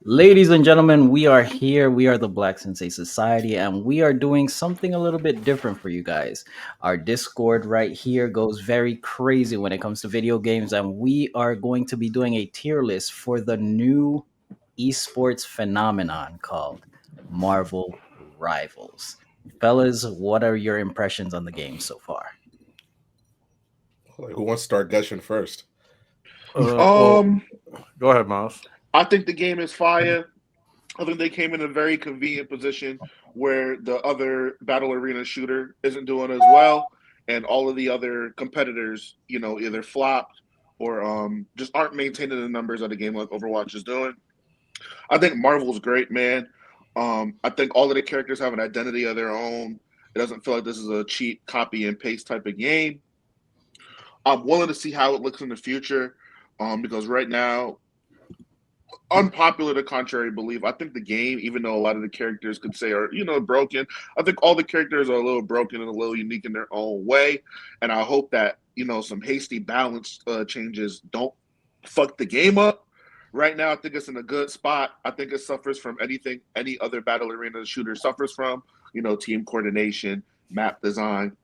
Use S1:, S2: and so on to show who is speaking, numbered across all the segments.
S1: Ladies and gentlemen, we are here. We are the Black Sensei Society, and we are doing something a little bit different for you guys. Our Discord right here goes very crazy when it comes to video games, and we are going to be doing a tier list for the new esports phenomenon called Marvel Rivals. Fellas, what are your impressions on the game so far?
S2: Like, who wants to start gushing first?
S3: Well,
S4: Um,
S3: go ahead, Miles.
S4: I think the game is fire. I think they came in a very convenient position where the other battle arena shooter isn't doing as well, and all of the other competitors, either flopped or just aren't maintaining the numbers that a game like Overwatch is doing. I think Marvel's great, man. I think all of the characters have an identity of their own. It doesn't feel like this is a cheap copy and paste type of game. I'm willing to see how it looks in the future, because right now, unpopular to contrary belief, I think the game, even though a lot of the characters could say are broken, I think all the characters are a little broken and a little unique in their own way, and I hope that some hasty balance changes don't fuck the game up. Right now, I think it's in a good spot. I think it suffers from anything any other battle arena shooter suffers from. Team coordination, map design,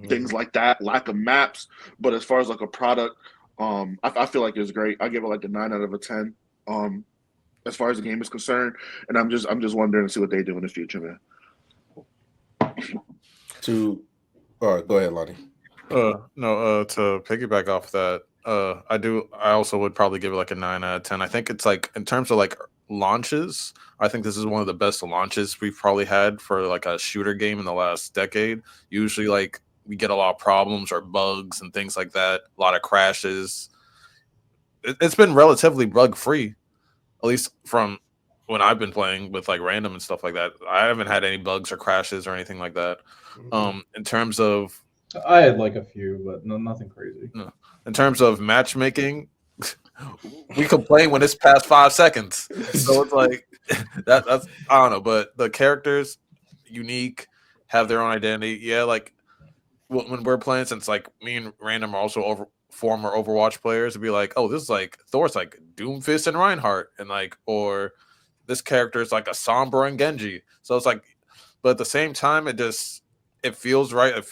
S4: things like that, lack of maps. But as far as like a product, I feel like it was great. I give it like a 9 out of a 10. As far as the game is concerned, and I'm just wondering to see what they do in the future, man.
S2: To go ahead, Lonnie.
S3: No, to piggyback off that, I also would probably give it like a 9 out of 10. I think it's like in terms of like launches, I think this is one of the best launches we've probably had for like a shooter game in the last decade. Usually, like we get a lot of problems or bugs and things like that, a lot of crashes. It's been relatively bug free, at least from when I've been playing with like random and stuff like that. I haven't had any bugs or crashes or anything like that. In terms of
S5: I had like a few, but nothing crazy.
S3: no, in terms of matchmaking, we complain when it's past 5 seconds. So it's like that's I don't know, but the characters unique, have their own identity. Yeah, like when we're playing, since like me and Random are also former Overwatch players, to be like, oh, this is like Thor's like Doomfist and Reinhardt, and like, or this character is like a Sombra and Genji. So it's like, but at the same time, it feels right. It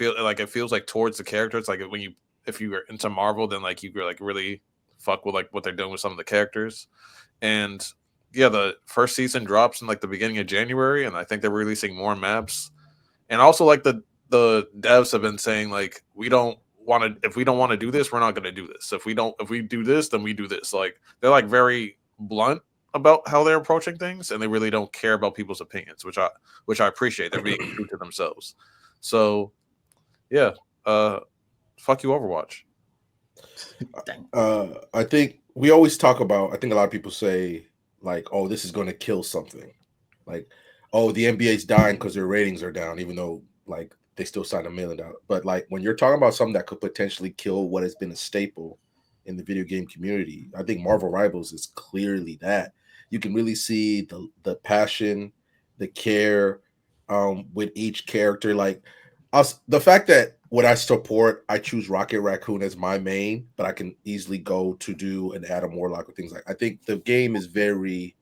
S3: feels like towards the character. It's like when you if you are into Marvel, then like you like really fuck with like what they're doing with some of the characters, and yeah, the first season drops in like the beginning of January, and I think they're releasing more maps, and also like the devs have been saying like we don't want to if we don't want to do this, we're not going to do this. If we do this, then we do this. Like they're like very blunt about how they're approaching things, and they really don't care about people's opinions, which I appreciate. They're being true to themselves. So yeah, fuck you, Overwatch.
S2: I think we always talk about. I think a lot of people say like, "Oh, this is going to kill something." Like, "Oh, the NBA's dying because their ratings are down," even though like they still signed $1 million. But like when you're talking about something that could potentially kill what has been a staple in the video game community, I think Marvel Rivals is clearly that. You can really see the passion, the care, with each character. Like us, the fact that when I support, I choose Rocket Raccoon as my main, but I can easily go to do an Adam Warlock or things like. I think the game is very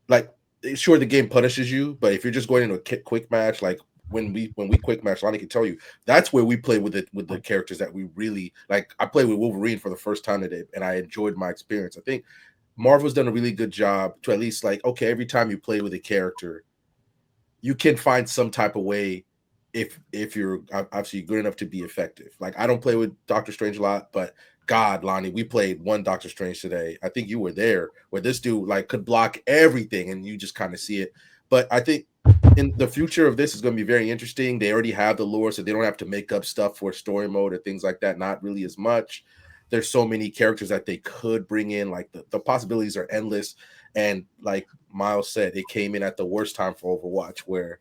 S2: like sure the game punishes you, but if you're just going into a quick match, like when we quick match, Lonnie can tell you that's where we play with the characters that we really like. I played with Wolverine for the first time today, and I enjoyed my experience. I think Marvel's done a really good job to at least like okay, every time you play with a character, you can find some type of way if you're obviously good enough to be effective. Like I don't play with Doctor Strange a lot, but God, Lonnie, we played one Doctor Strange today. I think you were there where this dude like could block everything and you just kind of see it. But I think in the future of this is going to be very interesting. They already have the lore, so they don't have to make up stuff for story mode or things like that. Not really as much. There's so many characters that they could bring in. Like the possibilities are endless. And like Miles said, it came in at the worst time for Overwatch, where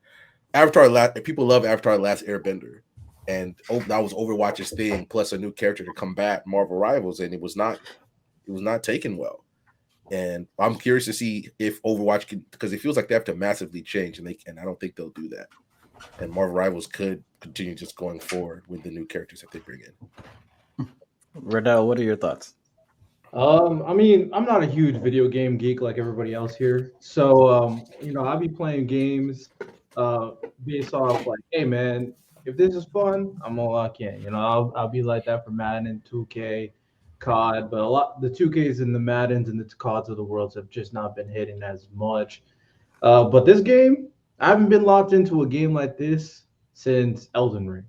S2: people love Avatar: The Last Airbender, and that was Overwatch's thing, plus a new character to combat Marvel Rivals, and it was not taken well. And I'm curious to see if Overwatch can, because it feels like they have to massively change, and I don't think they'll do that. And Marvel Rivals could continue just going forward with the new characters that they bring in.
S1: Riddell, what are your thoughts?
S5: I mean, I'm not a huge video game geek like everybody else here. So, I'll be playing games, uh, based off like, hey man, if this is fun, I'm gonna lock in. I'll be like that for Madden, 2K, COD, but a lot the 2Ks and the Maddens and the CODs of the worlds have just not been hitting as much. But this game, I haven't been locked into a game like this since Elden Ring.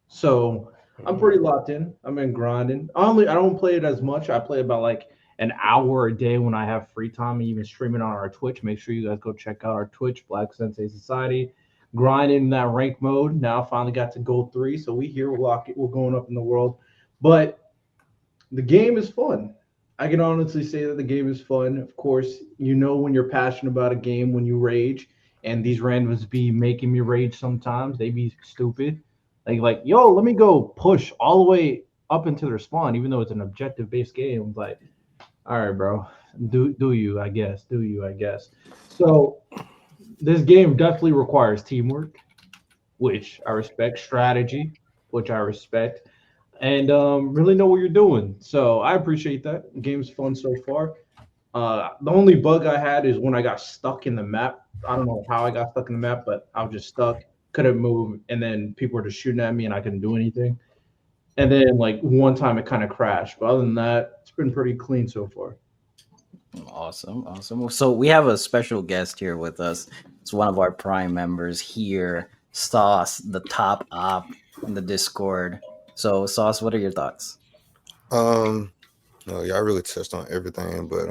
S5: So I'm pretty locked in. I've been grinding. I don't play it as much. I play about like an hour a day when I have free time, even streaming on our Twitch. Make sure you guys go check out our Twitch, Black Sensei Society. Grinding in that rank mode. Now I finally got to gold 3. So we here, we're going up in the world. But the game is fun. I can honestly say that the game is fun. Of course, when you're passionate about a game when you rage, and these randoms be making me rage sometimes. They be stupid. Like, yo, let me go push all the way up into their spawn, even though it's an objective based game. I'm like, all right, bro, do you? I guess. Do you? I guess. So this game definitely requires teamwork, which I respect. Strategy, which I respect, and really know what you're doing. So I appreciate that. The game's fun so far. The only bug I had is when I got stuck in the map. I don't know how I got stuck in the map, but I was just stuck, couldn't move, and then people were just shooting at me, and I couldn't do anything. And then like one time it kind of crashed, but other than that, it's been pretty clean so far.
S1: Awesome, awesome. So we have a special guest here with us. It's one of our Prime members here, Sauce, the top op in the Discord. So, Sauce, what are your thoughts?
S6: Um, no, y'all really touched on everything, but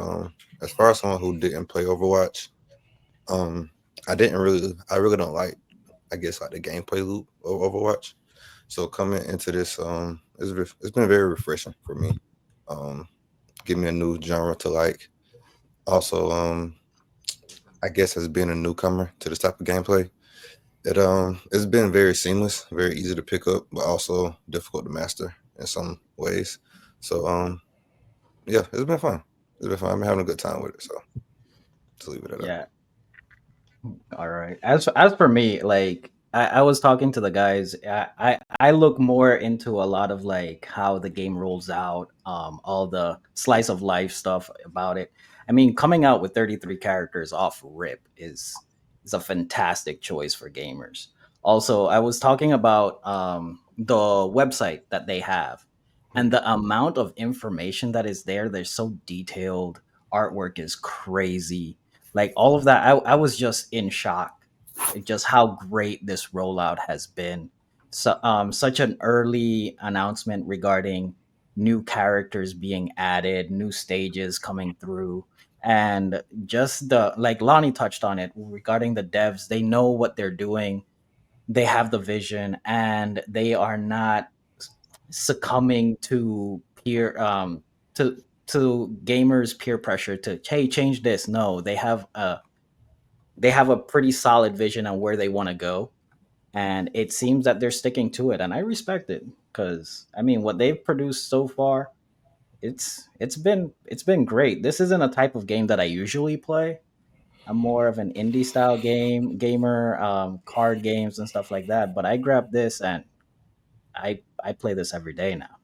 S6: as far as someone who didn't play Overwatch, um, I really don't like, I guess, like the gameplay loop of Overwatch. So coming into this, it's been very refreshing for me. Um, Give me a new genre to like. Also, I guess as being a newcomer to this type of gameplay, it's been very seamless, very easy to pick up, but also difficult to master in some ways. So yeah, it's been fun. It's been fun. I'm having a good time with it. So to leave it at that.
S1: Yeah. All right. As for me, like I was talking to the guys. I look more into a lot of like how the game rolls out, all the slice of life stuff about it. I mean, coming out with 33 characters off rip is a fantastic choice for gamers. Also, I was talking about the website that they have and the amount of information that is there. They're so detailed. Artwork is crazy, like all of that. I was just in shock at just how great this rollout has been. So such an early announcement regarding new characters being added, new stages coming through, and just the, like Lonnie touched on it regarding the devs. They know what they're doing, they have the vision, and they are not succumbing to peer to gamers peer pressure to, hey, change this. No, they have a pretty solid vision on where they want to go, and it seems that they're sticking to it, and I respect it, because I mean what they've produced so far, it's been great. This isn't a type of game that I usually play. I'm more of an indie style gamer, card games and stuff like that, but I grabbed this and I play this every day now.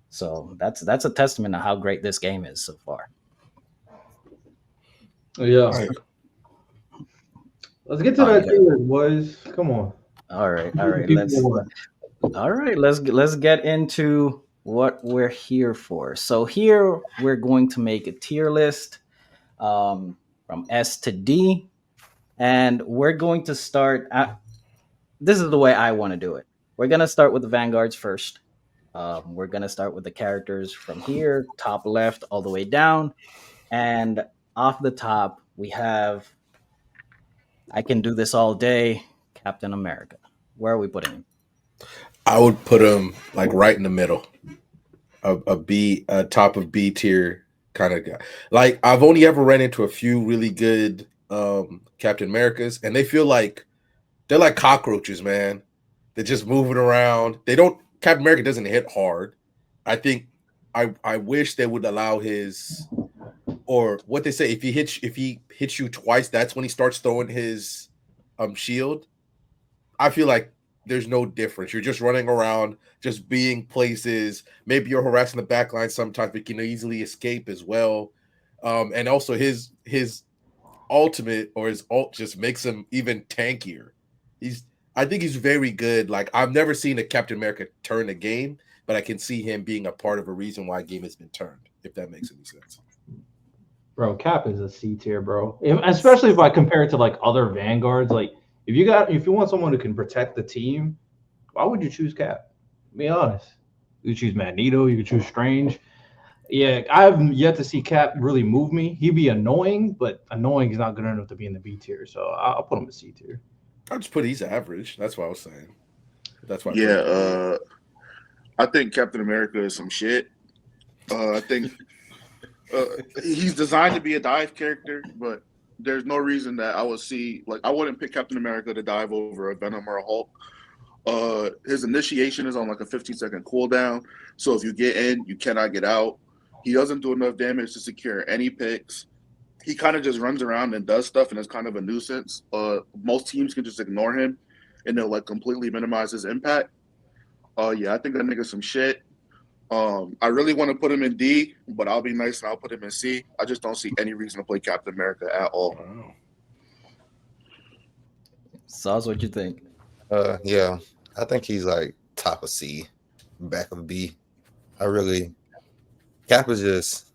S1: So that's a testament to how great this game is so far.
S5: Yeah,
S2: Like,
S5: let's get to
S1: Oh,
S5: that
S1: you got,
S5: tier, boys. Come on,
S1: all right, all
S5: give the
S1: right.
S5: people
S1: Let's
S5: one.
S1: All right, let's get into what we're here for. So here we're going to make a tier list, from S to D, and we're going to start. This is the way I want to do it. We're gonna start with the vanguards first. We're gonna start with the characters from here, top left, all the way down, and off the top we have. I can do this all day, Captain America. Where are we putting him?
S2: I would put him like right in the middle, a top of B tier kind of guy. Like I've only ever ran into a few really good Captain Americas, and they feel like they're like cockroaches, man. They're just moving around. They don't. Captain America doesn't hit hard. I think I wish they would allow his, or what they say, if he hits you twice, that's when he starts throwing his shield. I feel like there's no difference. You're just running around, just being places. Maybe you're harassing the back line sometimes, but you can easily escape as well. And also his ultimate or his ult just makes him even tankier. He's I think he's very good. Like I've never seen a Captain America turn a game, but I can see him being a part of a reason why a game has been turned, if that makes any sense.
S5: Bro, Cap is a C tier, bro. Especially if I compare it to like other vanguards. Like if you want someone who can protect the team, why would you choose Cap? Be honest. You could choose Magneto. You could choose Strange. Yeah, I've yet to see Cap really move me. He'd be annoying, but annoying is not good enough to be in the B tier. So I'll put him in C tier.
S2: I just put he's average. That's what I was saying. That's why I put him in B.
S4: Yeah, I think Captain America is some shit. I think he's designed to be a dive character, but there's no reason that I would see like I wouldn't pick Captain America to dive over a Venom or a Hulk. His initiation is on like a 15-second cooldown, so if you get in, you cannot get out. He doesn't do enough damage to secure any picks. He kind of just runs around and does stuff, and it's kind of a nuisance. Most teams can just ignore him, and they'll like completely minimize his impact. Yeah, I think that nigga's some shit. I really want to put him in D, but I'll be nice and I'll put him in C. I just don't see any reason to play Captain America at all.
S2: Wow.
S1: Sauce, what you think?
S6: Yeah, I think he's like top of C, back of B. Cap is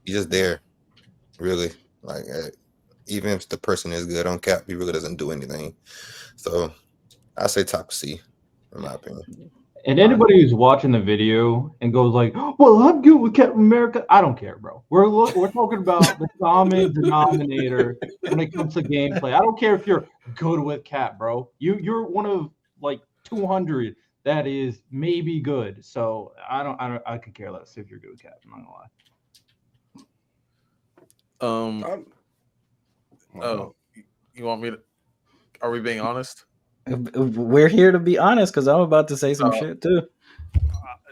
S6: he's just there, really. Like even if the person is good on Cap, he really doesn't do anything. So I say top of C, in my opinion.
S5: And anybody who's watching the video and goes like, "Well, I'm good with Captain America," I don't care, bro. We're talking about the common denominator when it comes to gameplay. I don't care if you're good with Cap, bro. You're one of like 200 that is maybe good. So I could care less if you're good with Cap. I'm not gonna lie.
S3: Oh, you want me to? Are we being honest?
S1: We're here to be honest because I'm about to say some shit too.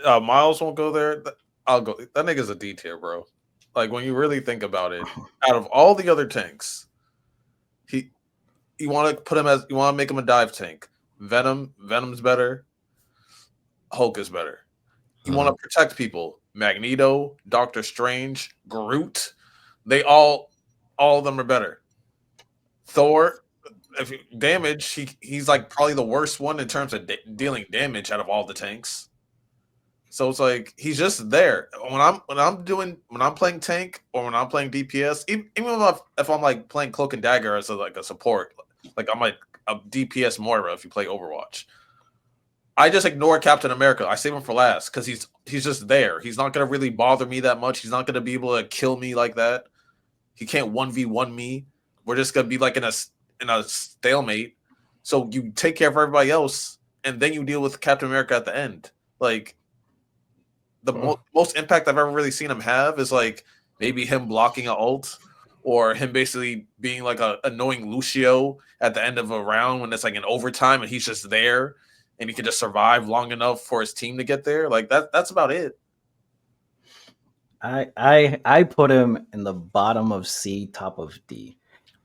S3: Miles won't go there. I'll go. That nigga's a D tier, bro. Like when you really think about it, out of all the other tanks, you want to make him a dive tank. Venom's better. Hulk is better. You want to protect people. Magneto, Doctor Strange, Groot, they all of them are better. Thor, if damage, he's like probably the worst one in terms of dealing damage out of all the tanks. So it's like he's just there. When I'm playing tank or when I'm playing DPS, even if I'm like playing Cloak and Dagger as a support, like I'm like a DPS Moira if you play Overwatch. I just ignore Captain America. I save him for last because he's just there. He's not gonna really bother me that much. He's not gonna be able to kill me like that. He can't 1v1 me. We're just gonna be like in a stalemate. So you take care of everybody else, and then you deal with Captain America at the end. Like the most impact I've ever really seen him have is like maybe him blocking an ult, or him basically being like a annoying Lucio at the end of a round when it's like an overtime and he's just there and he can just survive long enough for his team to get there. Like that's about it.
S1: I put him in the bottom of C, top of D.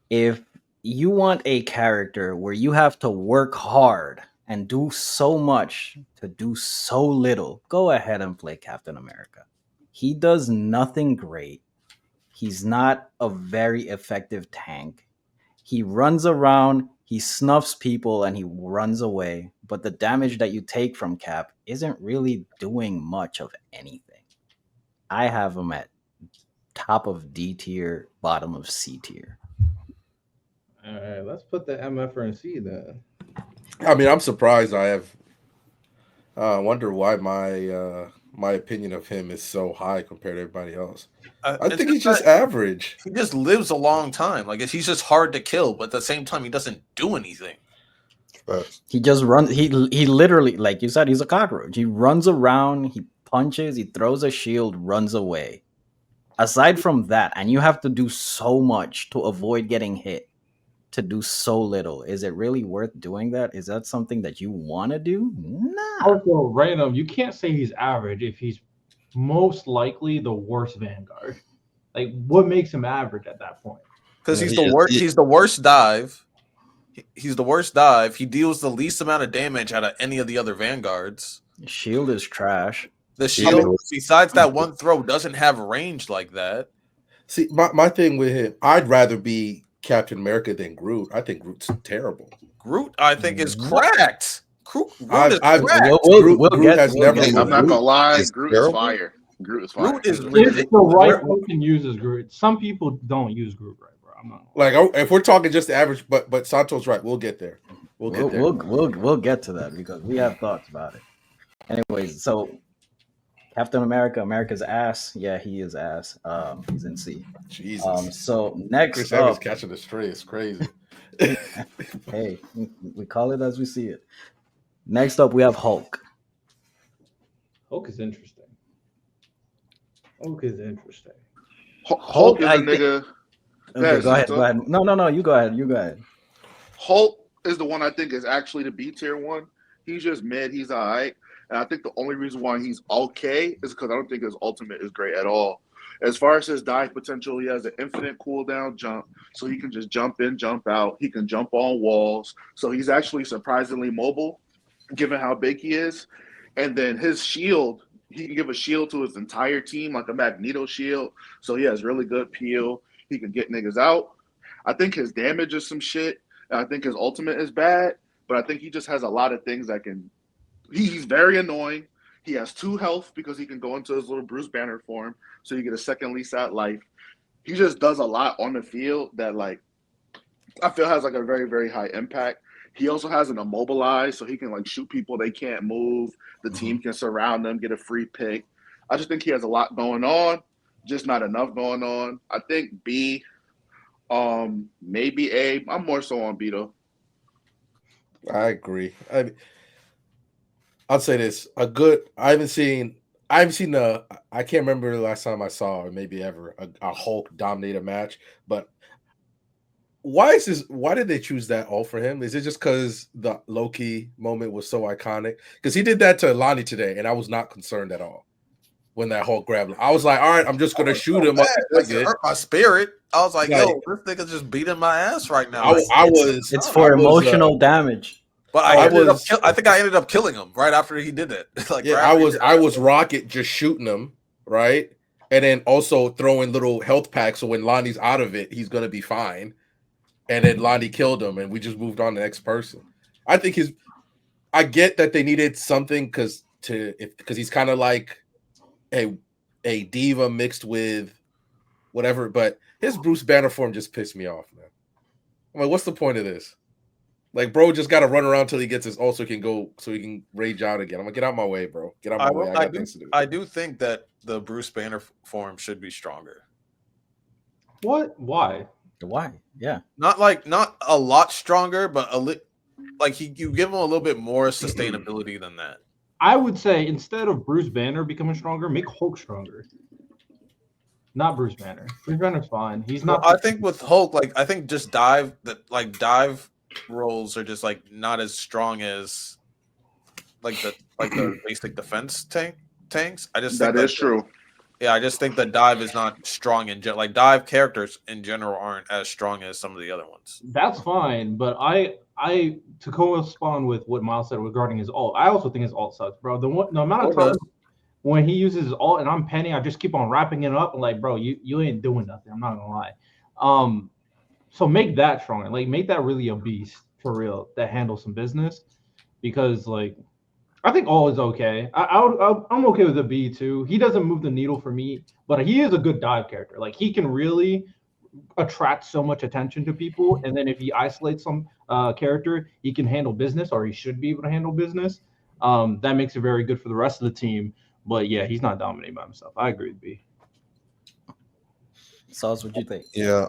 S1: If you want a character where you have to work hard and do so much to do so little, go ahead and play Captain America. He does nothing great. He's not a very effective tank. He runs around, he snuffs people, and he runs away. But the damage that you take from Cap isn't really doing much of anything. I have him at top of D tier, bottom of C tier.
S5: All right, let's put the MF in C then.
S2: I mean, I'm surprised. I have. I wonder why my opinion of him is so high compared to everybody else. I think he's just average.
S3: He just lives a long time. Like he's just hard to kill, but at the same time, he doesn't do anything.
S1: He just runs. He literally, like you said, he's a cockroach. He runs around. He punches. He throws a shield. Runs away. Aside from that, and you have to do so much to avoid getting hit, to do so little. Is it really worth doing that? Is that something that you want to do? Nah.
S5: Also, random. You can't say he's average if he's most likely the worst Vanguard. Like, what makes him average at that point?
S3: Because he's the worst. He's the worst dive. He's the worst dive. He deals the least amount of damage out of any of the other vanguards.
S1: Shield is trash.
S3: The
S2: I mean,
S3: shield, besides that one throw, doesn't have range like that.
S2: see, my thing with him, I'd rather be Captain America than Groot. I think Groot's terrible.
S3: Groot, I think, is
S1: What?
S3: cracked. Groot is
S2: I've
S3: cracked.
S2: Groot has never
S6: get-
S4: I'm not
S2: worked.
S4: gonna lie,
S6: It's
S4: Groot is
S6: terrible.
S4: fire. Groot is fire.
S3: Groot is
S5: If
S3: ridiculous.
S5: the right
S1: We're-
S5: person uses Groot, some people don't use Groot right, bro. I'm not.
S2: Like if we're talking just the average, but Santo's right. We'll get there. We'll get there.
S1: We'll get to that because we have thoughts about it. Anyways, so Captain America, America's ass. Yeah, he is ass. He's in C.
S2: Jesus.
S1: So next
S2: Chris Evans
S1: up,
S2: catching the stray is crazy.
S1: hey, we call it as we see it. Next up, we have Hulk.
S5: Hulk is interesting. Hulk is interesting.
S4: Hulk is
S1: I
S4: a
S1: think-
S4: nigga.
S1: Okay, go ahead.
S4: Santo.
S1: Go ahead. No. You go ahead. You go ahead.
S4: Hulk is the one I think is actually the B tier one. He's just mid. He's all right. And I think the only reason why he's okay is because I don't think his ultimate is great at all. As far as his dive potential, he has an infinite cooldown jump, so he can just jump in, jump out. He can jump on walls. So he's actually surprisingly mobile, given how big he is. And then his shield, he can give a shield to his entire team, like a Magneto shield. So he has really good peel. He can get niggas out. I think his damage is some shit. And I think his ultimate is bad, but I think he just has a lot of things that can. He's very annoying. He has 2 health because he can go into his little Bruce Banner form, so you get a second lease at life. He just does a lot on the field that, like, I feel has like a very, very high impact. He also has an immobilize, so he can like shoot people they can't move. The team can surround them, get a free pick. I just think he has a lot going on, just not enough going on. I think B, maybe A. I'm more so on B though.
S2: I agree. I'll say this: I haven't seen the. I can't remember the last time I saw, or maybe ever, a Hulk dominate a match. But why did they choose that all for him? Is it just because the Loki moment was so iconic? Because he did that to Lonnie today, and I was not concerned at all when that Hulk grabbed him. I was like, all right, I'm just gonna shoot him.
S3: That hurt my spirit. I was like,
S2: Like-
S3: yo, this nigga's just beating my ass right now.
S1: It's for emotional damage.
S3: But I think I ended up killing him right after he did it. Like,
S2: yeah,
S3: right
S2: I was Rocket just shooting him, right? And then also throwing little health packs so when Lonnie's out of it, he's gonna be fine. And then Lonnie killed him, and we just moved on to the next person. I think I get that they needed something because he's kind of like a diva mixed with whatever, but his Bruce Banner form just pissed me off, man. I'm like, what's the point of this? Like, bro, just got to run around till he gets his ult so he can rage out again. I'm like, get out my way, bro. Get out my way. I got things to do.
S3: I do think that the Bruce Banner form should be stronger.
S5: What? Why?
S1: Why? Yeah.
S3: Not a lot stronger, but you give him a little bit more sustainability than that.
S5: I would say instead of Bruce Banner becoming stronger, make Hulk stronger. Not Bruce Banner. Bruce Banner's fine. He's not.
S3: I think with Hulk, I think just dive rolls are just not as strong as the basic defense tanks. I just think
S4: That is true.
S3: Yeah, I just think that dive is not strong in dive characters in general aren't as strong as some of the other ones.
S5: That's fine, but I to correspond with what Miles said regarding his ult, I also think his ult sucks, bro. The amount of time when he uses his ult and I'm penning, I just keep on wrapping it up and like, bro, you ain't doing nothing. I'm not gonna lie. So make that stronger. Like, make that really a beast for real that handles some business, because I think all is okay. I'm okay with the B too. He doesn't move the needle for me, but he is a good dive character. Like, he can really attract so much attention to people, and then if he isolates some character, he can handle business, or he should be able to handle business. That makes it very good for the rest of the team. But yeah, he's not dominating by himself. I agree with B.
S1: Sauce, what you think?
S6: Yeah,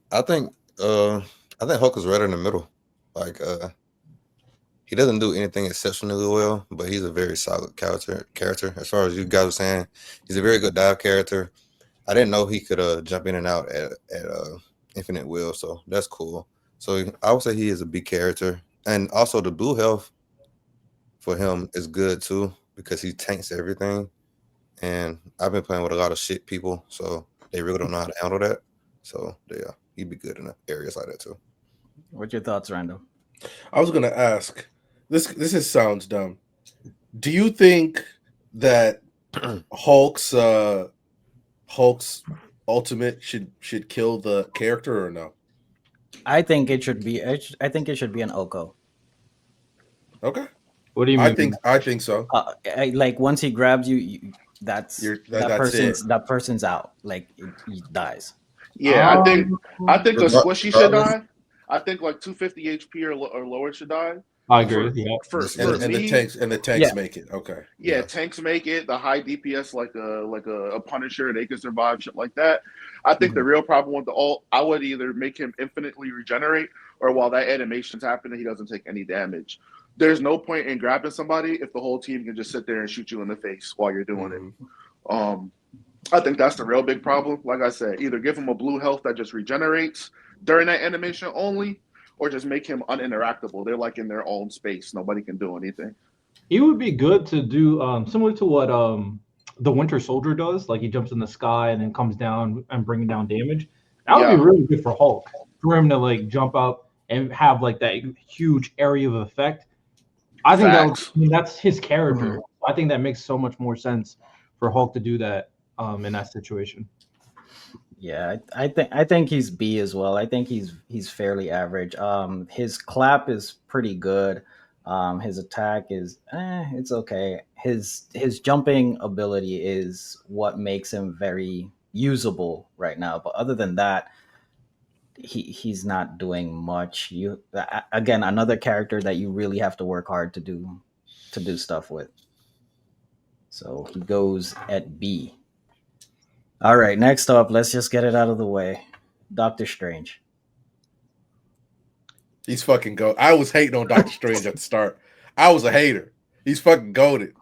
S6: I think Hulk is right in the middle. He doesn't do anything exceptionally well, but he's a very solid character. As far as you guys were saying, he's a very good dive character. I didn't know he could jump in and out at infinite will, so that's cool. So I would say he is a B character, and also the blue health for him is good too because he tanks everything. And I've been playing with a lot of shit people, so they really don't know how to handle that. So yeah, he'd be good in areas like that too.
S1: What's your thoughts, Randall?
S2: I was gonna ask. Sounds dumb. Do you think that Hulk's Hulk's ultimate should kill the character or no?
S1: I think it should be. I think it should be an Oko.
S2: Okay,
S5: What do you mean?
S2: I think so.
S1: Like once he grabs you, that's
S2: That's it.
S1: that person's out. Like he dies.
S4: Yeah,
S5: Um,
S4: I think a squishy should
S6: Regardless,
S4: die. I think like 250 HP or lower should die.
S5: I agree.
S4: For
S5: Yeah.
S6: just
S2: And
S4: for
S2: and the
S4: me,
S2: tanks
S1: Yeah,
S2: make it. Okay,
S4: yeah,
S2: yeah.
S4: tanks make it. The high DPS like a Punisher, they can survive shit like that. I think the
S1: mhm.
S4: real problem with the ult, I would either make him infinitely regenerate, or while that animation's happening, he doesn't take any damage. There's no point in grabbing somebody if the whole team can just sit there and shoot you in the face while you're doing it.
S2: Hmm.
S4: Um, I think that's the real big problem. Like I said, either give him a blue health that just regenerates during that animation only, or just make him uninteractable. They're like in their own space. Nobody can do anything.
S5: It would be good to do similar to what the Winter Soldier does. Like he jumps in the sky and then comes down and bringing down damage. That would be
S4: Yeah,
S5: really good for Hulk. For him to like jump up and have like that huge area of effect. I think that would,
S4: facts.
S5: I mean, that's his character.
S1: Mhm.
S5: I think that makes so much more sense for Hulk to do that in that situation.
S1: Yeah, I think he's B as well. I think he's fairly average. His clap is pretty good. His attack is it's okay. His jumping ability is what makes him very usable right now. But other than that, he's not doing much. You again another character that you really have to work hard to do stuff with. So he goes at B. All right, next up, let's just get it out of the way. Doctor Strange.
S2: He's fucking go. I was hating on Doctor Strange at the start. I was a hater. He's fucking goaded.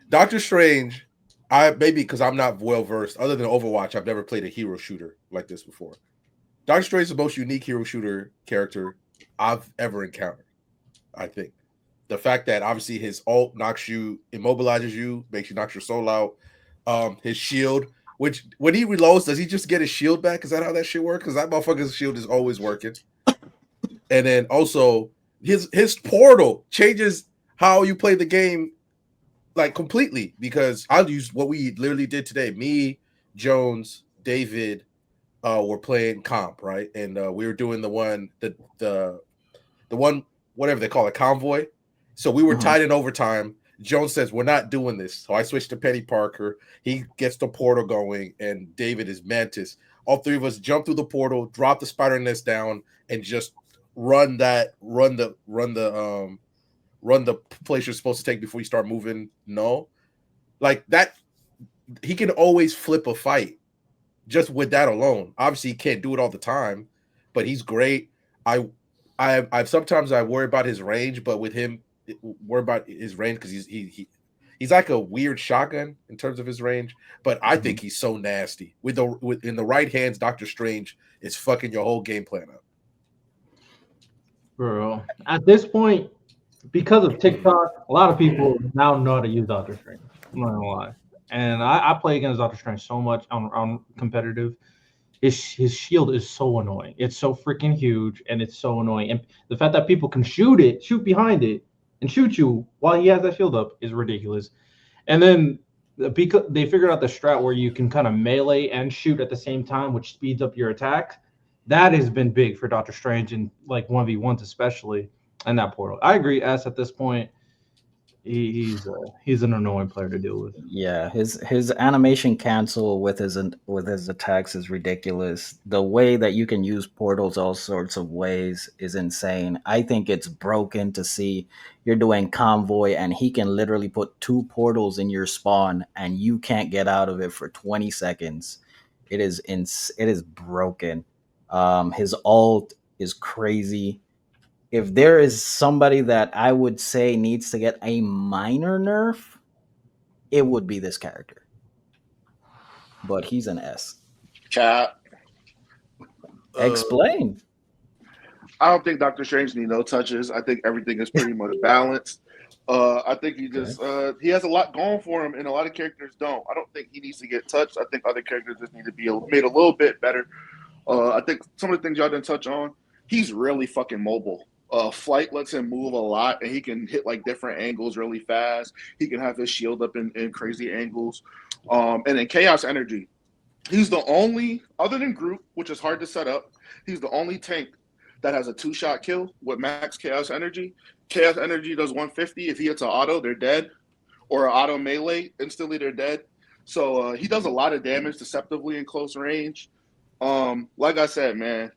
S2: Doctor Strange. I maybe because I'm not well versed. Other than Overwatch, I've never played a hero shooter like this before. Doctor Strange is the most unique hero shooter character I've ever encountered. I think the fact that obviously his ult knocks you, immobilizes you, makes you knock your soul out. His shield, which when he reloads, does he just get his shield back? Is that how that shit works? Because that motherfucker's shield is always working. And then also his portal changes how you play the game like completely. Because I'll use what we literally did today. Me, Jones, David, were playing comp, right? And we were doing the one whatever they call it, convoy. So we were
S1: Mhm.
S2: tied in overtime. Jones says we're not doing this, so I switched to Penny Parker. He gets the portal going, and David is Mantis. All three of us jump through the portal, drop the spider nest down, and just run the place you're supposed to take before you start moving. No, like that. He can always flip a fight just with that alone. Obviously, he can't do it all the time, but he's great. I, I've sometimes I worry about his range, but with him, worry about his range because he's like a weird shotgun in terms of his range. But I
S1: Mhm.
S2: think he's so nasty with in the right hands. Doctor Strange is fucking your whole game plan up.
S5: Bro, at this point, because of TikTok, a lot of people now know how to use Doctor Strange. I'm not gonna lie. And I play against Doctor Strange so much on competitive. His shield is so annoying. It's so freaking huge and it's so annoying. And the fact that people can shoot behind it, and shoot you while he has that shield up is ridiculous. And then because they figured out the strat where you can kind of melee and shoot at the same time, which speeds up your attack. That has been big for Doctor Strange and like 1v1s especially in that portal. I agree. S at this point, he's an annoying player to deal with.
S1: Yeah, his animation cancel with his attacks is ridiculous. The way that you can use portals all sorts of ways is insane. I think it's broken to see you're doing convoy and he can literally put two portals in your spawn and you can't get out of it for 20 seconds. It is broken. His ult is crazy. If there is somebody that I would say needs to get a minor nerf, it would be this character, but he's an S.
S4: Cat.
S3: Uh,
S1: Explain.
S4: I don't think Doctor Strange need no touches. I think everything is pretty much balanced. I think
S1: Okay.
S4: he has a lot going for him, and a lot of characters don't. I don't think he needs to get touched. I think other characters just need to be made a little bit better. I think some of the things y'all didn't touch on. he's really fucking mobile. Flight lets him move a lot, and he can hit like different angles really fast. He can have his shield up in crazy angles. And then Chaos Energy. He's the only, other than Group, which is hard to set up, he's the only tank that has a two-shot kill with max Chaos Energy. Chaos Energy does 150. If he hits an auto, they're dead. Or an auto melee, instantly they're dead. So he does a lot of damage deceptively in close range. Like I said, man,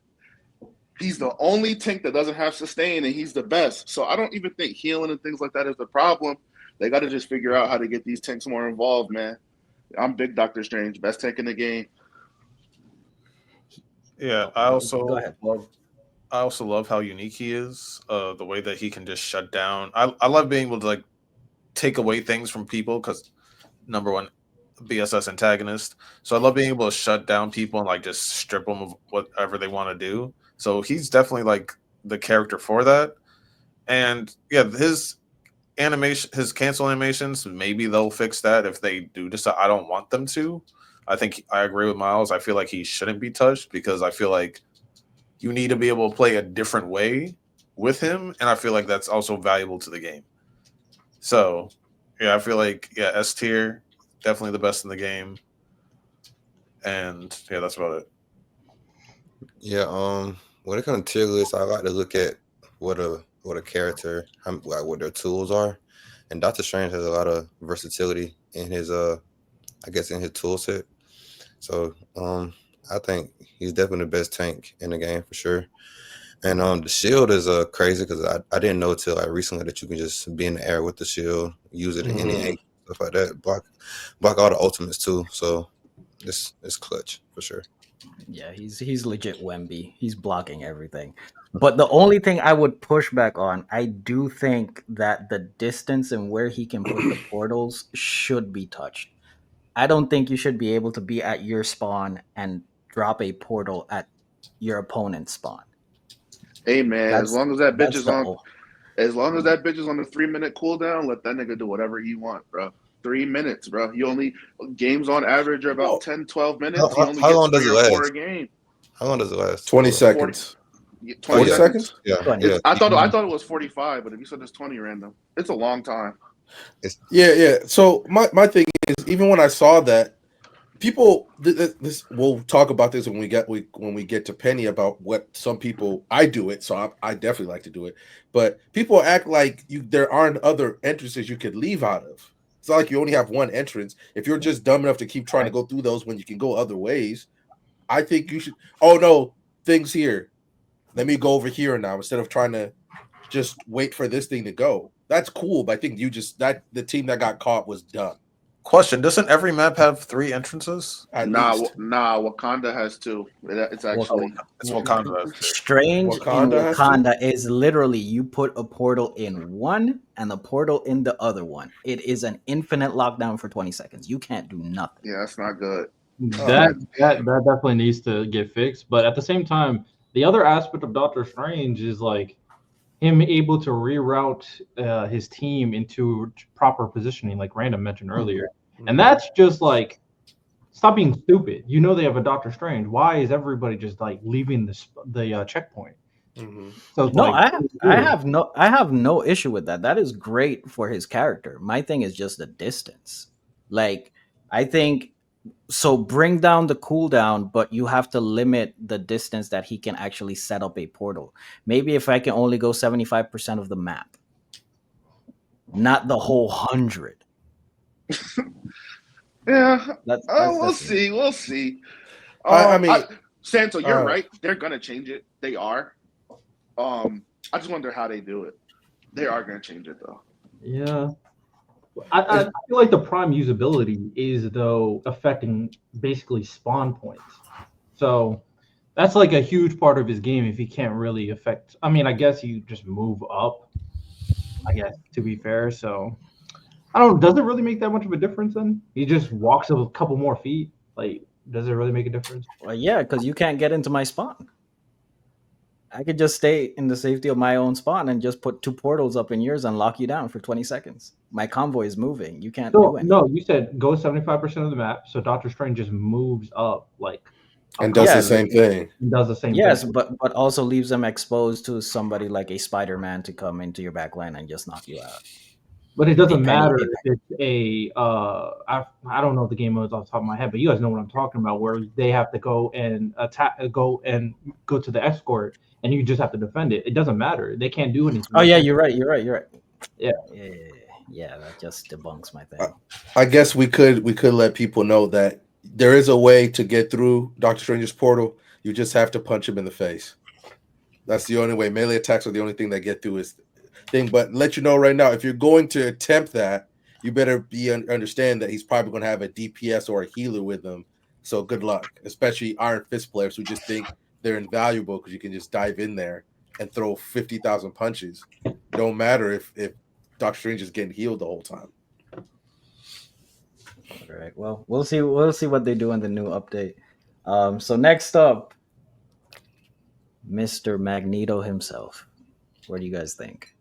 S4: he's the only tank that doesn't have sustain, and he's the best. So I don't even think healing and things like that is the problem. They got to just figure out how to get these tanks more involved, man. I'm big Doctor Strange, best tank in the game.
S3: Yeah,
S1: Go ahead.
S3: I also love how unique he is. The way that he can just shut down. I love being able to like take away things from people because number one, B.S.S antagonist. So I love being able to shut down people and like just strip them of whatever they want to do. So he's definitely like the character for that. And yeah, his animation, his cancel animations, maybe they'll fix that if they do decide. I don't want them to. I think I agree with Miles. I feel like he shouldn't be touched because I feel like you need to be able to play a different way with him, and I feel like that's also valuable to the game. So, yeah, I feel like S tier, definitely the best in the game, and yeah, that's about it.
S6: Yeah. When it comes to tier lists, I like to look at what a character, like what their tools are, and Doctor Strange has a lot of versatility in his I guess in his tool set. So I think he's definitely the best tank in the game for sure. And the shield is crazy because I didn't know till like recently that you can just be in the air with the shield, use it in any angle, stuff like that. Block all the ultimates too. So it's clutch for sure.
S1: Yeah, he's legit Wemby. He's blocking everything. But the only thing I would push back on, I do think that the distance and where he can put the portals should be touched. I don't think you should be able to be at your spawn and drop a portal at your opponent's spawn.
S4: Hey man,
S1: That's that's the oh,
S4: as long as that bitch is on a 3 minute cooldown, let that nigga do whatever he want, bro. 3 minutes, bro. You only games on average are about
S2: Oh,
S4: 10, 12 minutes. He only
S6: How
S4: gets
S6: long does
S4: three
S6: it
S4: or four a
S6: last?
S4: game.
S6: How long does it last?
S2: 20
S4: 40,
S2: seconds.
S4: 20
S2: 40
S6: yeah.
S4: seconds.
S2: seconds?
S6: Yeah.
S1: 20.
S6: Yeah.
S4: I thought it was 45, but if you said it's 20 random, it's a long time.
S2: Yeah. So my thing is, even when I saw that, people this we'll talk about this when we get to Penny about what some people I do it, so I definitely like to do it. But people act like there aren't other entrances you could leave out of. It's not like you only have one entrance. If you're just dumb enough to keep trying to go through those when you can go other ways, I think you should. Oh no, things here. Let me go over here now instead of trying to just wait for this thing to go. That's cool, but I think the team that got caught was dumb.
S3: Question: doesn't every map have 3 entrances?
S2: At least
S4: Wakanda has two. It's actually
S3: It's Wakanda.
S1: Strange in
S2: Wakanda has to.
S1: Wakanda is literally you put a portal in one and the portal in the other one. It is an infinite lockdown for 20 seconds. You can't do nothing.
S4: yeah, that's not good.
S5: That definitely needs to get fixed. But at the same time, the other aspect of Doctor Strange is like him able to reroute his team into proper positioning, like Random mentioned earlier. And that's just like, stop being stupid. You know they have a Doctor Strange. Why is everybody just like leaving the checkpoint? So it's
S1: No,
S5: like,
S1: I have no issue with that. That is great for his character. My thing is just the distance. Like I think so bring down the cooldown, but you have to limit the distance that he can actually set up a portal. Maybe if I can only go 75% of the map, not the whole 100.
S4: Yeah.
S1: That's
S4: We'll
S1: just me.
S4: see. We'll see.
S2: I mean,
S4: Santo, you're right. They're gonna change it. They are. I just wonder how they do it. They are gonna change it though.
S5: yeah. I feel like the prime usability is though affecting basically spawn points. So that's like a huge part of his game if he can't really affect. I mean, I guess you just move up, I guess, to be fair. So I don't, does it really make that much of a difference then? He just walks a couple more feet. Like, does it really make a difference?
S1: Well, yeah, because you can't get into my spawn. I could just stay in the safety of my own spawn and just put 2 portals up in yours and lock you down for 20 seconds. My convoy is moving. You can't do
S5: So
S1: anything.
S5: no, you said go 75% of the map. So Doctor Strange just moves up like
S2: And does the
S1: Yes,
S2: same thing.
S5: It does the same
S1: yes,
S5: thing.
S1: but also leaves them exposed to somebody like a Spider-Man to come into your back line and just knock you out.
S5: But it doesn't matter
S1: A
S5: if it's I don't know the game modes off the top of my head, but you guys know what I'm talking about, where they have to go and go to the escort, and you just have to defend it. It doesn't matter. They can't do anything.
S1: Oh
S5: They
S1: yeah,
S5: can't-
S1: you're right. You're right. You're right.
S5: Yeah.
S1: Yeah, yeah. That just debunks my
S2: Uh,
S1: thing.
S2: I guess we could let people know that there is a way to get through Doctor Strange's portal. You just have to punch him in the face. That's the only way. Melee attacks are the only thing that get through his thing. But let you know right now, if you're going to attempt that, you better understand that he's probably going to have a DPS or a healer with him. So good luck, especially Iron Fist players who just think they're invaluable because you can just dive in there and throw 50,000 punches. It don't matter if Doctor Strange is getting healed the whole time.
S1: All right. Well, we'll see. We'll see what they do in the new update. So next up, Mr. Magneto himself. What do you guys think?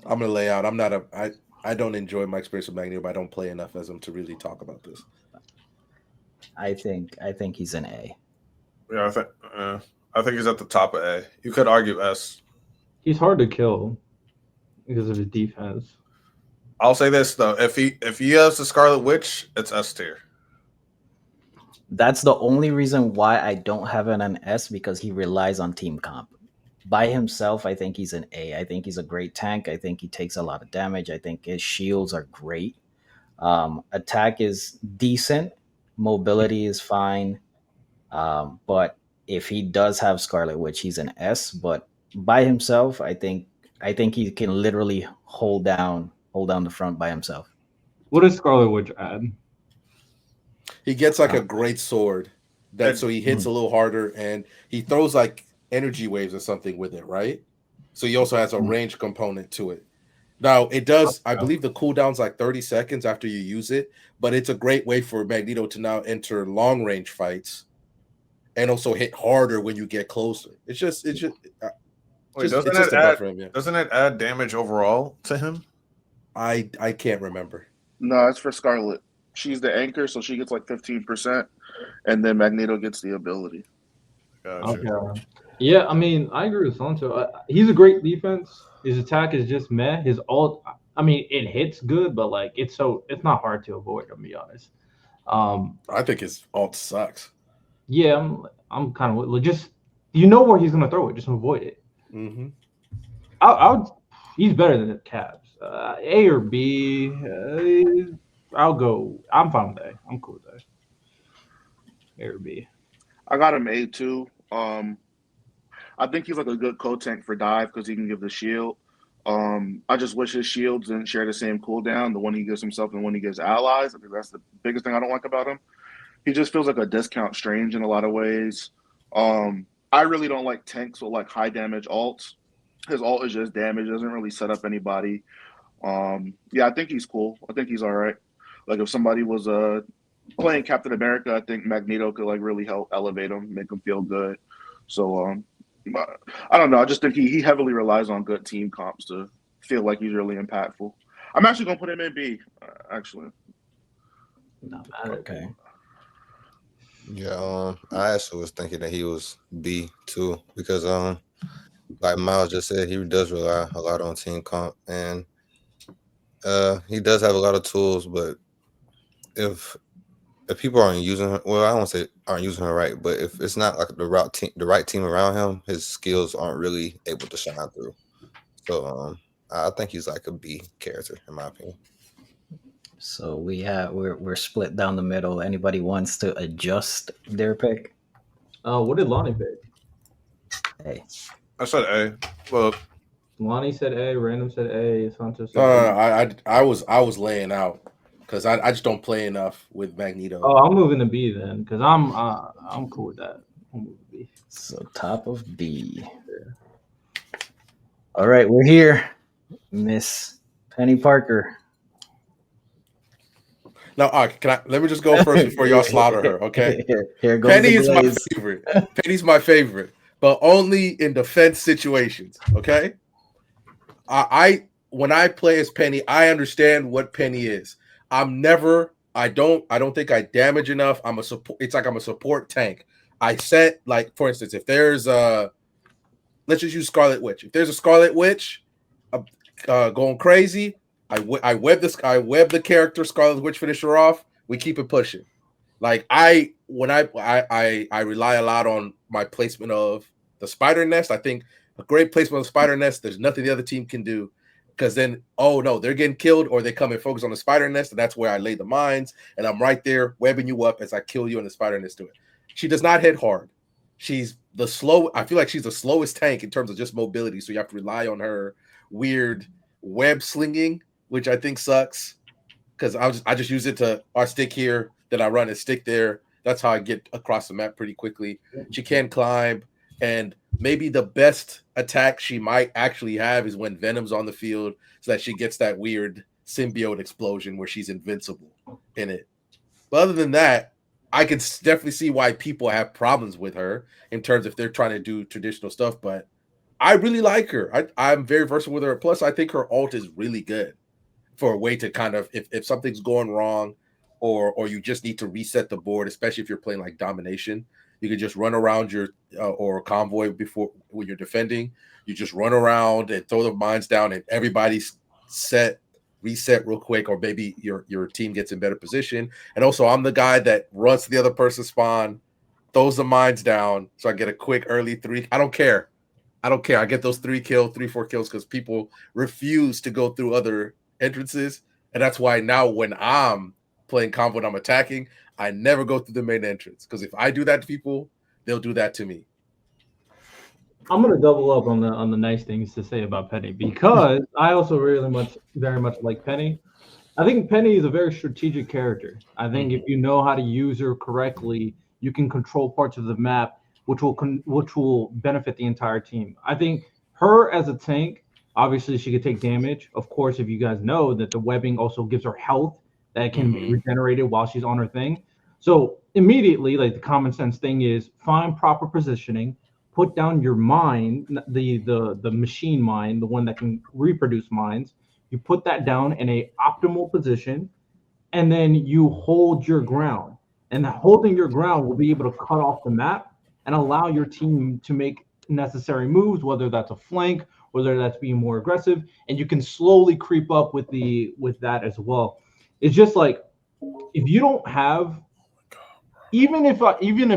S2: I'm gonna lay out. I'm not a I don't enjoy my experience with Magneto, but I don't play enough as him to really talk about this.
S1: I think he's an A.
S3: Yeah, I think he's at the top of A. You could argue S.
S5: He's hard to kill because of his defense.
S3: I'll say this though: if he has the Scarlet Witch, it's S tier.
S1: That's the only reason why I don't have an S, because he relies on team comp. By himself, I think he's an A. I think he's a great tank. I think he takes a lot of damage. I think his shields are great. Attack is decent. Mobility is fine. But if he does have Scarlet Witch, he's an S. But by himself, I think he can literally hold down the front by himself.
S5: What does Scarlet Witch add?
S2: He gets like a great sword that so he hits a little harder and he throws like energy waves or something with it, right? So he also has a range component to it. Now it does, I believe the cooldown's like 30 seconds after you use it, but it's a great way for Magneto to now enter long range fights and also hit harder when you get closer. It's just
S3: Wait,
S2: it's just a buff for him, yeah.
S3: Doesn't it add damage overall to him?
S2: I can't remember.
S4: No, it's for Scarlet. She's the anchor, so she gets like 15%, and then Magneto gets the ability.
S3: Gotcha.
S5: Okay. Yeah, I mean, I agree with Santo. He's a great defense. His attack is just meh. His ult, I mean, it hits good, but like it's not hard to avoid. To be honest.
S2: I think his ult sucks.
S5: Yeah, I'm kind of just you know where he's gonna throw it, just avoid it.
S2: Mm-hmm.
S5: I would. He's better than the Caps. A or B. I'll go. I'm fine with A. I'm cool with A. A or B.
S4: I got him A too. I think he's like a good co-tank for dive because he can give the shield. I just wish his shields didn't share the same cooldown, the one he gives himself and the one he gives allies. I think that's the biggest thing I don't like about him. He just feels like a discount Strange in a lot of ways. I really don't like tanks with like high damage ults. His ult is just damage, doesn't really set up anybody. Yeah, I think he's cool. I think he's all right. Like if somebody was playing Captain America, I think Magneto could like really help elevate him, make him feel good. So I don't know. I just think he heavily relies on good team comps to feel like he's really impactful. I'm actually gonna put him in B. Actually,
S5: Not mad at
S1: Okay.
S6: Yeah, I actually was thinking that he was B too because like Miles just said, he does rely a lot on team comp and he does have a lot of tools, but if people aren't using her, well, I don't say aren't using her right, but if it's not like the right team around him, his skills aren't really able to shine through. So I think he's like a B character in my opinion.
S1: So we're split down the middle. Anybody wants to adjust their pick?
S5: What did Lonnie pick?
S1: Hey,
S3: I said A. Well,
S5: Lonnie said A. Random said A. Santo said
S2: No,
S5: B.
S2: I was laying out because I just don't play enough with Magneto.
S5: Oh, I'm moving to B then because I'm cool with that. I'm moving to B.
S1: so top of B. All right, we're here, Miss Penny Parker.
S2: Now, let me just go first before y'all slaughter her, okay?
S1: Here goes
S2: Penny
S1: the
S2: is my
S1: glaze.
S2: favorite. Penny's my favorite, but only in defense situations, okay? I when I play as Penny, I understand what Penny is. I'm never I don't think I damage enough. I'm a support. It's like I'm a support tank. I set, like, for instance, if there's a, let's just use Scarlet Witch. If there's a Scarlet Witch going crazy, I web the character Scarlet Witch, finish her off. We keep it pushing. Like I rely a lot on my placement of the spider nest. I think a great placement of the spider nest, there's nothing the other team can do. Because then, oh no, they're getting killed, or they come and focus on the spider nest, and that's where I lay the mines, and I'm right there webbing you up as I kill you and the spider nest to it. She does not hit hard. She's the slow. I feel like she's the slowest tank in terms of just mobility, so you have to rely on her weird web slinging, which I think sucks because I just use it to I stick here, then I run and stick there. That's how I get across the map pretty quickly. She can climb, and maybe the best attack she might actually have is when Venom's on the field, so that she gets that weird symbiote explosion where she's invincible in it. But other than that, I can definitely see why people have problems with her in terms if they're trying to do traditional stuff. But I really like her. I'm very versatile with her. Plus, I think her ult is really good for a way to kind of if something's going wrong or you just need to reset the board, especially if you're playing like domination, you can just run around your or convoy before when you're defending. You just run around and throw the mines down, and everybody's set, reset real quick, or maybe your team gets in better position. And also, I'm the guy that runs to the other person's spawn, throws the mines down, so I get a quick early 3. I don't care. I get those 4 kills because people refuse to go through other entrances. And that's why now when I'm playing combo and I'm attacking, I never go through the main entrance. Because if I do that to people, they'll do that to me.
S5: I'm gonna double up on the nice things to say about Penny because I also very much like Penny. I think Penny is a very strategic character. I think if you know how to use her correctly, you can control parts of the map, which will benefit the entire team. I think her as a tank, obviously she could take damage. Of course, if you guys know that the webbing also gives her health that can be regenerated while she's on her thing. So immediately, like the common sense thing is find proper positioning, put down your mine, the machine mine, the one that can reproduce mines. You put that down in a optimal position, and then you hold your ground. And holding your ground will be able to cut off the map and allow your team to make necessary moves, whether that's a flank, whether that's being more aggressive, and you can slowly creep up with that as well. It's just like if you don't have even if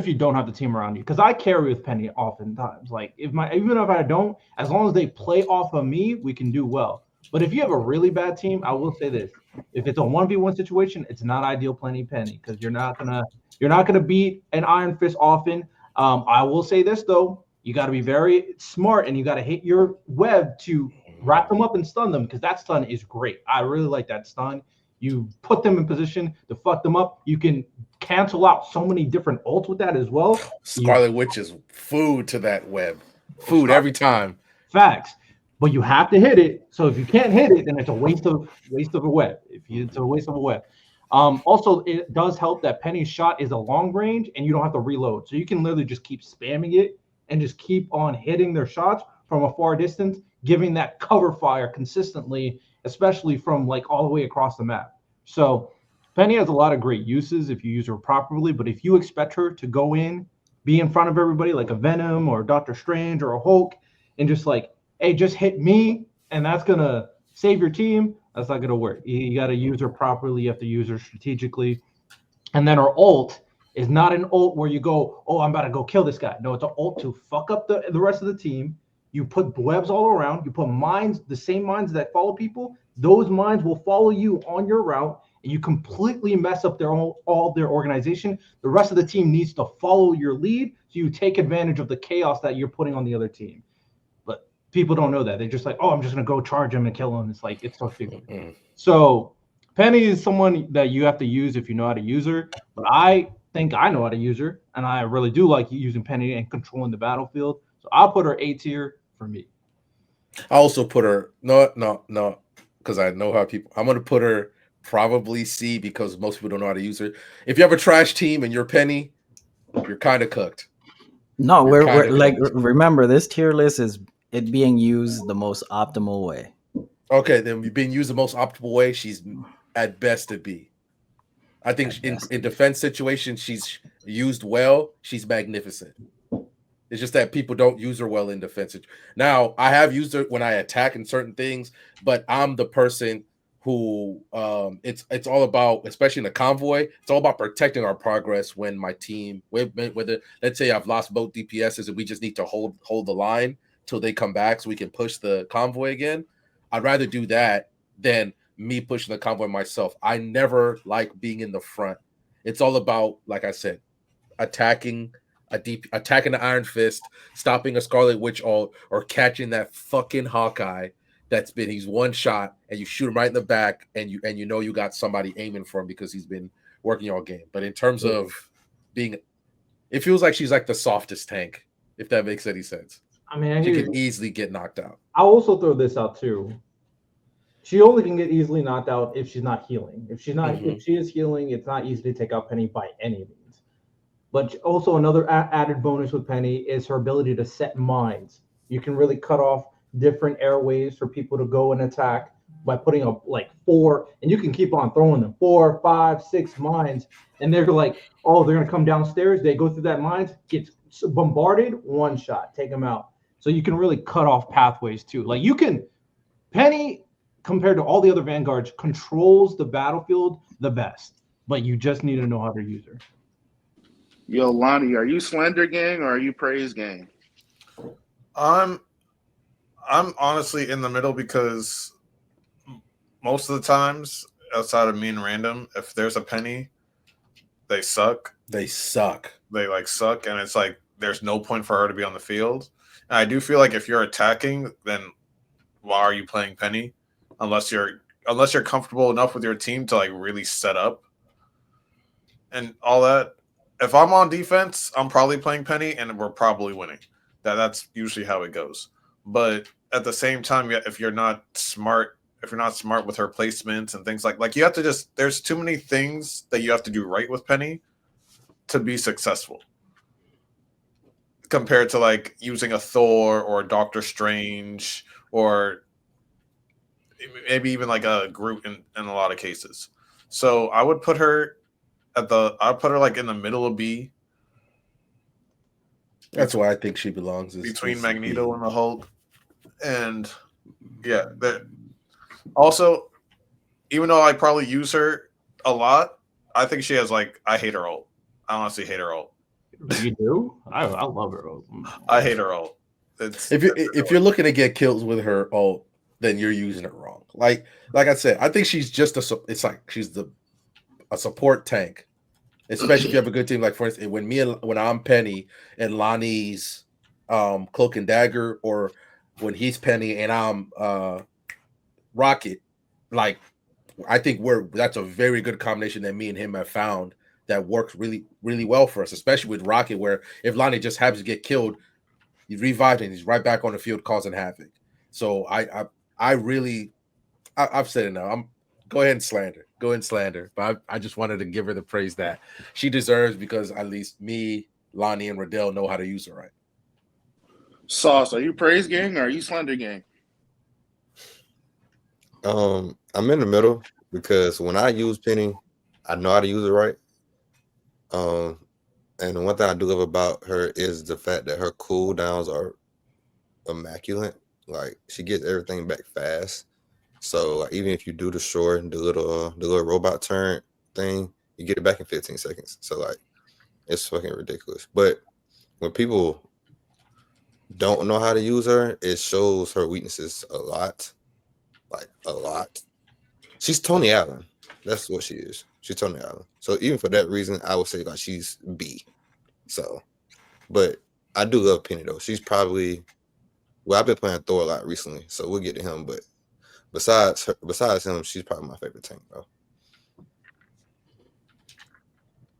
S5: you don't have the team around you, because I carry with Penny oftentimes. Like even if I don't, as long as they play off of me, we can do well. But if you have a really bad team, I will say this: if it's a 1v1 situation, it's not ideal playing Penny because you're not gonna beat an Iron Fist often. I will say this though: you got to be very smart and you got to hit your web to wrap them up and stun them because that stun is great. I really like that stun. You put them in position to fuck them up. You can cancel out so many different ults with that as well.
S2: Scarlet Witch is food to that web. Food every time.
S5: Facts. But you have to hit it. So if you can't hit it, then it's a waste of a web. It's a waste of a web. Also, it does help that Penny's shot is a long range and you don't have to reload. So you can literally just keep spamming it and just keep on hitting their shots from a far distance, giving that cover fire consistently, especially from like all the way across the map. So Penny has a lot of great uses if you use her properly, but if you expect her to go in, be in front of everybody like a Venom or Doctor Strange or a Hulk, and just like, hey, just hit me, and that's gonna save your team, that's not gonna work. You got to use her properly. You have to use her strategically. And then her ult is not an ult where you go, oh, I'm about to go kill this guy. No, it's an ult to fuck up the rest of the team. You put webs all around. You put mines, the same mines that follow people. Those mines will follow you on your route, and you completely mess up all their organization. The rest of the team needs to follow your lead, so you take advantage of the chaos that you're putting on the other team. But people don't know that. They're just like, oh, I'm just gonna go charge him and kill him. It's like it's so stupid. So Penny is someone that you have to use if you know how to use her. But I think I know how to use her, and I really do like using Penny and controlling the battlefield. So I'll put her A tier for me.
S2: I also put her no, because I know how people. I'm gonna put her probably C because most people don't know how to use her. If you have a trash team and you're Penny, you're kind of cooked.
S1: No,
S2: You're
S1: we're
S2: kinda
S1: like
S2: cooked.
S1: remember this tier list is it being used the most optimal way.
S2: Okay, then being used the most optimal way, she's at best a B. I think
S1: at
S2: in
S1: best.
S2: defense situations she's used well. She's magnificent. It's just that people don't use her well in defense. Now, I have used her when I attack in certain things, but I'm the person who it's all about, especially in a convoy, it's all about protecting our progress when my team, whether let's say I've lost both DPSs and we just need to hold the line till they come back so we can push the convoy again. I'd rather do that than me pushing the convoy myself. I never like being in the front. It's all about, like I said, attacking attacking the Iron Fist, stopping a Scarlet Witch ult, or catching that fucking Hawkeye he's one shot and you shoot him right in the back and you know you got somebody aiming for him because he's been working all game. But in terms of being, it feels like she's like the softest tank, if that makes any sense.
S5: I mean, I
S2: She
S5: hear
S2: can
S5: you.
S2: easily get knocked out.
S5: I'll also throw this out too. She only can get easily knocked out if she's not healing. If she is healing, it's not easy to take out Penny by any means. But also another added bonus with Penny is her ability to set mines. You can really cut off different airways for people to go and attack by putting up like four, and you can keep on throwing them 4, 5, 6 mines, and they're like, oh, they're gonna come downstairs. They go through that mines, gets bombarded, one shot, take them out. So you can really cut off pathways too. Like you can Penny, compared to all the other vanguards, controls the battlefield the best, but you just need to know how to use her.
S4: Yo, Lonnie, are you Slender Gang or are you Praise Gang?
S3: I'm honestly in the middle because most of the times, outside of me and random, if there's a Penny, they suck.
S2: They suck.
S3: They like suck, and it's like there's no point for her to be on the field. And I do feel like if you're attacking, then why are you playing Penny? Unless you're comfortable enough with your team to like really set up and all that. If I'm on defense, I'm probably playing Penny, and we're probably winning. That's usually how it goes. But at the same time, if you're not smart with her placements and things like you have to just, there's too many things that you have to do right with Penny to be successful compared to like using a Thor or a Doctor Strange or maybe even like a Groot in a lot of cases. So I would put her I'd put her like in the middle of B.
S2: That's why I think she belongs
S3: Between
S2: is
S3: Magneto
S2: B.
S3: and the Hulk. And yeah, also, even though I probably use her a lot, I think she has like, I hate her ult. I honestly hate her ult.
S5: You do? I love her.
S3: I hate her ult.
S2: If you're looking to get kills with her ult, then you're using it wrong. Like I said, I think she's just it's like she's a support tank, especially if you have a good team. Like for instance, when I'm Penny and Lonnie's Cloak and Dagger, or when he's Penny and I'm Rocket, like I think that's a very good combination that me and him have found that works really, really well for us, especially with Rocket, where if Lonnie just happens to get killed, he's revived and he's right back on the field causing havoc. So I've said it now. Go ahead and slander. But I just wanted to give her the praise that she deserves, because at least me, Lonnie, and Riddell know how to use her right.
S4: Sauce, are you Praise Gang or are you Slender Gang?
S6: I'm in the middle because when I use Penny, I know how to use it right. And the one thing I do love about her is the fact that her cooldowns are immaculate. Like she gets everything back fast. So like, even if you do the short, the little robot turn thing, you get it back in 15 seconds. So like, it's fucking ridiculous. But when people don't know how to use her, it shows her weaknesses a lot. Like a lot. She's Tony Allen. That's what she is. She's Tony Allen. So even for that reason, I would say like she's B. So, but I do love Penny though. She's probably, well, I've been playing Thor a lot recently, so we'll get to him. But besides him, she's probably my favorite tank though.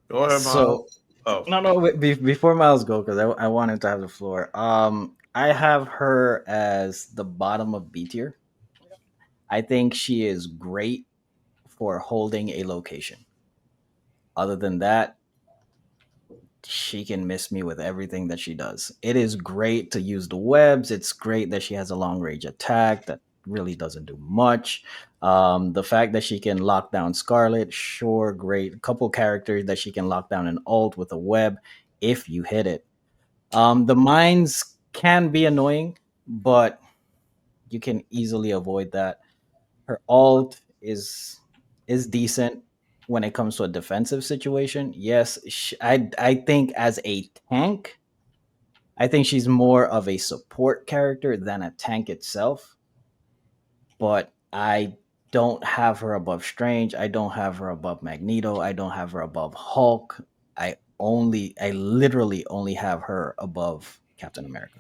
S3: Go ahead,
S1: So
S3: Miles.
S1: no, before Miles go, because I wanted to have the floor. I have her as the bottom of B tier. I think she is great for holding a location. Other than that, she can miss me with everything that she does. It is great to use the webs. It's great that she has a long range attack. That really doesn't do much. The fact that she can lock down Scarlet, sure, great. A couple characters that she can lock down an ult with a web if you hit it. The mines can be annoying, but you can easily avoid that. Her ult is decent when it comes to a defensive situation. Yes, I think as a tank, I think she's more of a support character than a tank itself. But I don't have her above Strange. I don't have her above Magneto. I don't have her above Hulk. I literally only have her above Captain America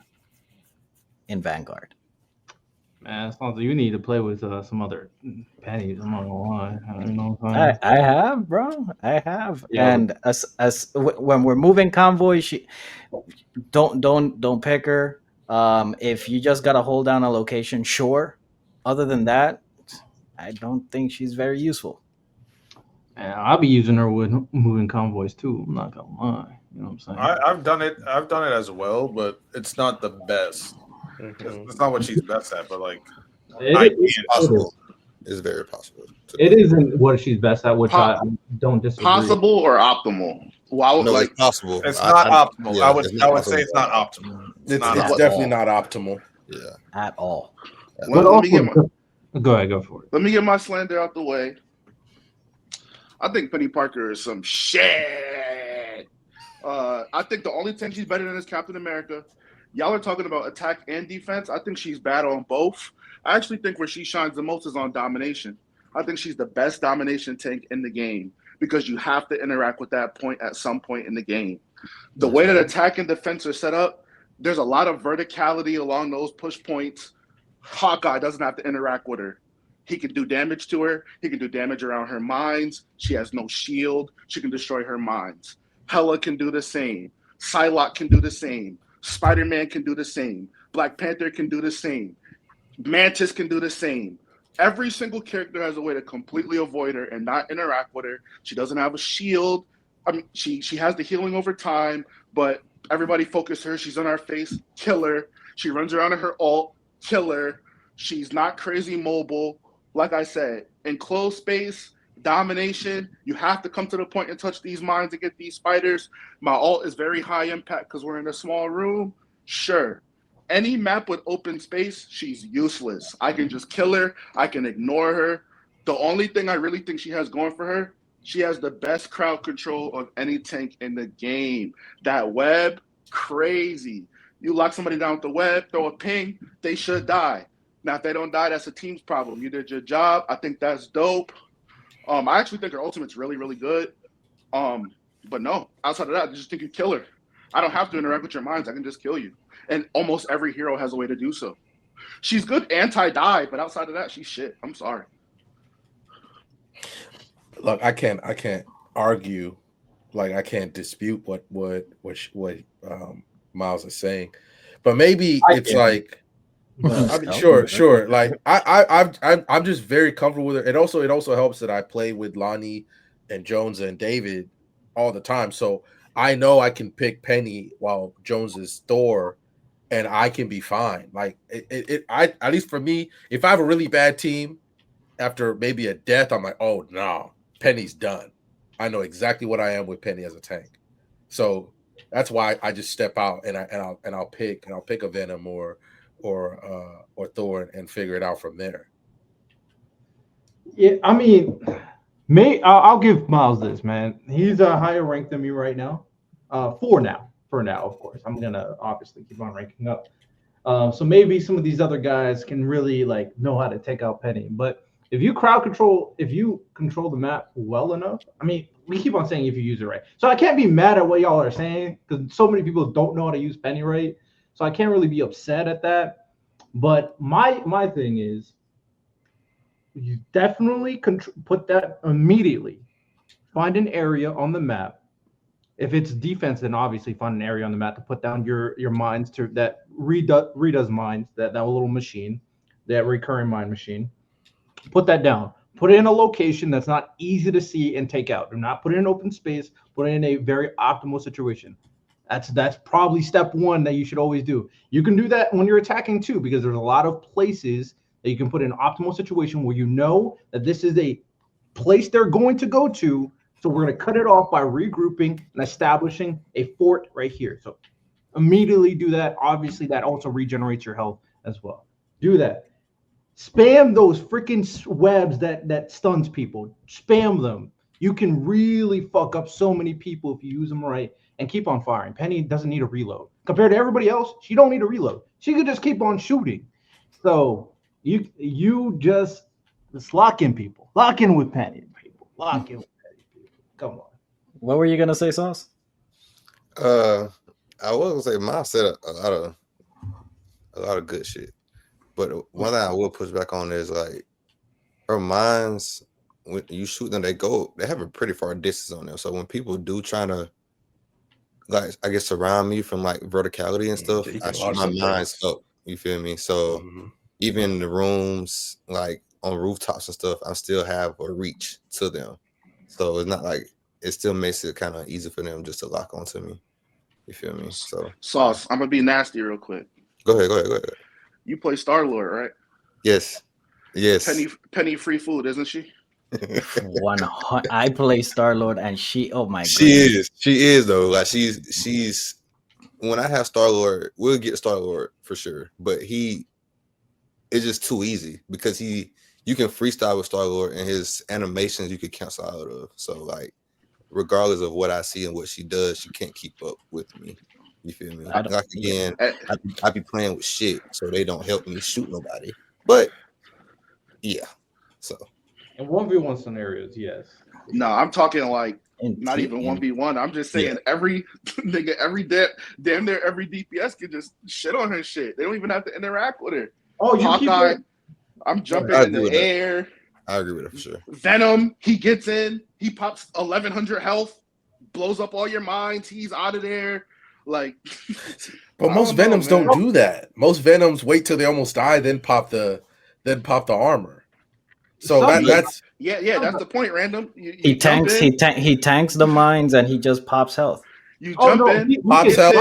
S1: in Vanguard.
S5: Man, it sounds like you need to play with some other pennies. I'm not gonna lie. You know what I'm
S1: I
S5: saying?
S1: I have, bro. I have,
S5: Yeah, but
S1: and when we're moving convoy, she don't pick her. If you just gotta hold down a location, sure. Other than that, I don't think she's very useful.
S5: man, I'll be using her with moving convoys too. I'm not gonna lie. You know what I'm saying?
S3: I've done it. I've done it as well, but it's not the best.
S2: Mhm.
S3: It's not what she's best at, but like
S5: It,
S3: ideally,
S5: it, it is.
S6: Possible. It's very possible to do
S5: It
S6: it.
S5: isn't what she's best at, which I
S4: Po-
S5: don't disagree.
S4: Possible or optimal? Wow,
S6: No, it's
S4: like
S6: possible.
S3: it's not optimal.
S6: Yeah, it's
S3: I
S6: not
S3: would say
S6: possible.
S3: it's not optimal. It's
S2: It's
S3: not
S2: it's
S1: At
S3: optimal.
S2: definitely
S1: all.
S2: not optimal.
S6: Yeah.
S1: At all.
S5: But
S4: let me get
S5: also,
S4: my
S5: go ahead, go for it.
S4: let me get my slander out the way. I think Penny Parker is some shit. I think the only thing she's better than is Captain America. Y'all are talking about attack and defense. I think she's bad on both. I actually think where she shines the most is on domination. I think she's the best domination tank in the game because you have to interact with that point at some point in the game. The
S6: That's
S4: way that
S6: true.
S4: attack and defense are set up, there's a lot of verticality along those push points. Hawkeye doesn't have to interact with her. He can do damage to her. He can do damage around her mines. She has no shield. She can destroy her mines. Hela can do the same. Psylocke can do the same. Spider-Man can do the same. Black Panther can do the same. Mantis can do the same. Every single character has a way to completely avoid her and not interact with her. She doesn't have a shield. I mean, she has the healing over time, but everybody focus her. She's on our face. Kill her. She runs around in her ult. Kill her. She's not crazy mobile. Like I said, in closed space, domination, you have to come to the point and touch these mines and get these spiders. My ult is very high impact because we're in a small room. Sure, any map with open space, she's useless. I can just kill her. I can ignore her. The only thing I really think she has going for her, she has the best crowd control of any tank in the game. That web, crazy. You lock somebody down with the web, throw a ping, they should die. Now, if they don't die, that's a team's problem. You did your job. I think that's dope. I actually think her ultimate's really, really good. Um, but no, outside of that, I just think you kill her. I don't have to interact with your minds. I can just kill you. And almost every hero has a way to do so. She's good anti-die, but outside of that, she's shit. I'm sorry.
S2: Look, I can't argue, like I can't dispute what Miles is saying, but maybe
S5: I
S2: it's
S5: can.
S2: like,
S5: But
S2: I mean,
S1: No,
S2: sure, sure. Like I'm just very comfortable with it. It also helps that I play with Lonnie and Jones and David all the time, so I know I can pick Penny while Jones is Thor, and I can be fine. Like I at least for me, if I have a really bad team after maybe a death, I'm like, oh no, Penny's done. I know exactly what I am with Penny as a tank, so that's why I just step out and I'll pick a Venom or Thor and figure it out from there.
S5: yeah, I mean, I'll give Miles this, man. He's a higher rank than me right now. For now, of course. I'm gonna obviously keep on ranking up. So maybe some of these other guys can really like know how to take out Penny. But if you control the map well enough, I mean, we keep on saying if you use it right. So I can't be mad at what y'all are saying because so many people don't know how to use Penny right. So I can't really be upset at that. But my thing is, you definitely put that immediately. Find an area on the map. If it's defense, then obviously find an area on the map to put down your mines to that redoes mines, that little machine, that recurring mine machine. Put that down. Put it in a location that's not easy to see and take out. Do not put it in open space. Put it in a very optimal situation. That's probably step one that you should always do. You can do that when you're attacking too, because there's a lot of places that you can put in an optimal situation where you know that this is a place they're going to go to. So we're going to cut it off by regrouping and establishing a fort right here. So immediately do that. Obviously, that also regenerates your health as well. Do that. Spam those freaking webs that stuns people. Spam them. You can really fuck up so many people if you use them right and keep on firing. Penny doesn't need a reload. Compared to everybody else, she don't need a reload. She could just keep on shooting. So you just lock in people. Lock in with Penny, people. Lock in with Penny, people. Come on.
S1: What were you gonna say, Sauce?
S6: I was gonna say Miles said a lot of good shit, but one thing I will push back on is like her mines. When you shoot them, they have a pretty far distance on them. So when people do trying to like, I guess, surround me from like verticality and stuff,
S2: You
S6: I
S2: can
S6: shoot
S2: launch
S6: my
S2: some
S6: mines
S2: things.
S6: up. You feel me? So even in the rooms, like on rooftops and stuff, I still have a reach to them. So it's not like it still makes it kind of easy for them just to lock onto me. You feel me? So
S4: Sauce, I'm gonna be nasty real quick.
S6: go ahead.
S4: You play Star Lord, right?
S6: Yes.
S4: Penny free food, isn't she?
S1: 100. I play Star Lord, and oh my
S6: She
S1: goodness,
S6: is though. Like she's when I have Star Lord, we'll get Star Lord for sure. But it's just too easy because you can freestyle with Star Lord and his animations you could cancel out of. So like regardless of what I see and what she does, she can't keep up with me. You feel me?
S1: I don't.
S6: Like again,
S4: Eh,
S6: I be playing with shit, so they don't help me shoot nobody. But yeah, so
S5: In 1v1 scenarios, yes.
S4: No, I'm talking like
S1: In
S4: not
S1: T-
S4: even
S1: in
S4: 1v1. I'm just saying
S6: yeah,
S4: every nigga, damn near every DPS can just shit on her shit. They don't even have to interact with her.
S5: Oh, you keep
S4: Hawkeye,
S5: it.
S4: I'm jumping
S6: I
S4: in
S6: agree
S4: the
S6: with that.
S4: air.
S6: I agree with that for sure.
S4: Venom, he gets in, he pops 1100 health, blows up all your mines, he's out of there. Like,
S2: But
S4: I
S2: most
S4: don't know,
S2: Venoms don't
S4: man.
S2: do that. Most Venoms wait till they almost die, then pop the armor. So
S5: Some do.
S2: that's
S4: Yeah, that's the point, random. You
S1: he
S4: jump
S1: tanks.
S4: in,
S1: He tanks the mines, and he just pops health.
S4: you
S5: Oh
S4: jump
S5: no,
S4: in,
S5: he
S2: pops
S5: can
S4: gets
S2: out.
S4: it,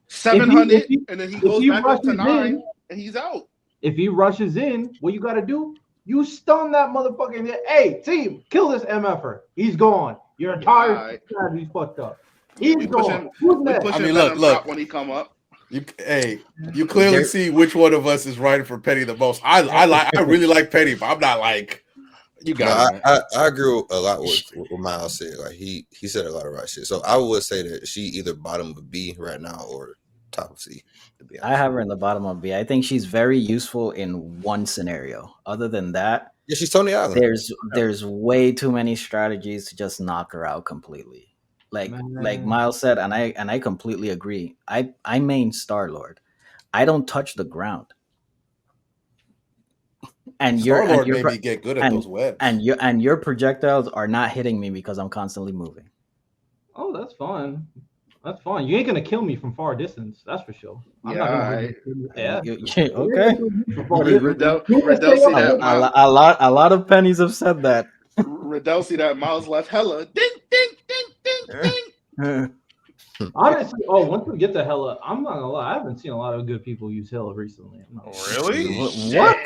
S5: stop. If he if
S4: 700,
S5: he
S4: and then he
S5: if
S4: goes
S5: he
S4: back up to
S5: rushes
S4: 9,
S5: in,
S4: and he's out.
S5: if he rushes in, what you gotta do? You stun that motherfucker. And hey, team, kill this MFer. He's gone. Your
S4: Yeah,
S5: entire
S4: all right.
S5: strategy's fucked up.
S4: Yeah,
S5: He's gone. Who's
S4: we
S5: next?
S4: pushing
S2: I mean,
S4: Venom
S2: look.
S4: top when he come up.
S2: You clearly
S1: There,
S2: see which one of us is writing for Petty the most. I really like Petty, but I'm not like you
S6: No,
S2: got it, man.
S6: I agree a lot with what Miles said. Like he said a lot of right shit. So I would say that she either bottom of B right now or top of C. To be
S1: I
S6: honest,
S1: have her in the bottom of B. I think she's very useful in one scenario. Other than that,
S6: yeah, she's Tony Allen.
S1: there's way too many strategies to just knock her out completely. Like
S5: Man.
S1: Miles said, and I completely agree. I main Star Lord. I don't touch the ground, and
S2: Star Lord made me get good at those
S1: and
S2: webs.
S1: your projectiles are not hitting me because I'm constantly moving.
S5: Oh, that's fine. That's fine. You ain't gonna kill me from far distance. That's for sure. I'm
S4: Yeah,
S5: not
S4: all
S5: gonna.
S4: right.
S5: Yeah.
S1: Okay.
S5: From far distance.
S4: Riddell see that
S1: A lot of pennies have said that.
S4: Riddell see that Miles left hella. Ding, ding, ding, ding, ding.
S5: Honestly, once we get the Hella, I'm not gonna lie. I haven't seen a lot of good people use Hella recently. I'm not gonna lie.
S3: Really?
S1: What?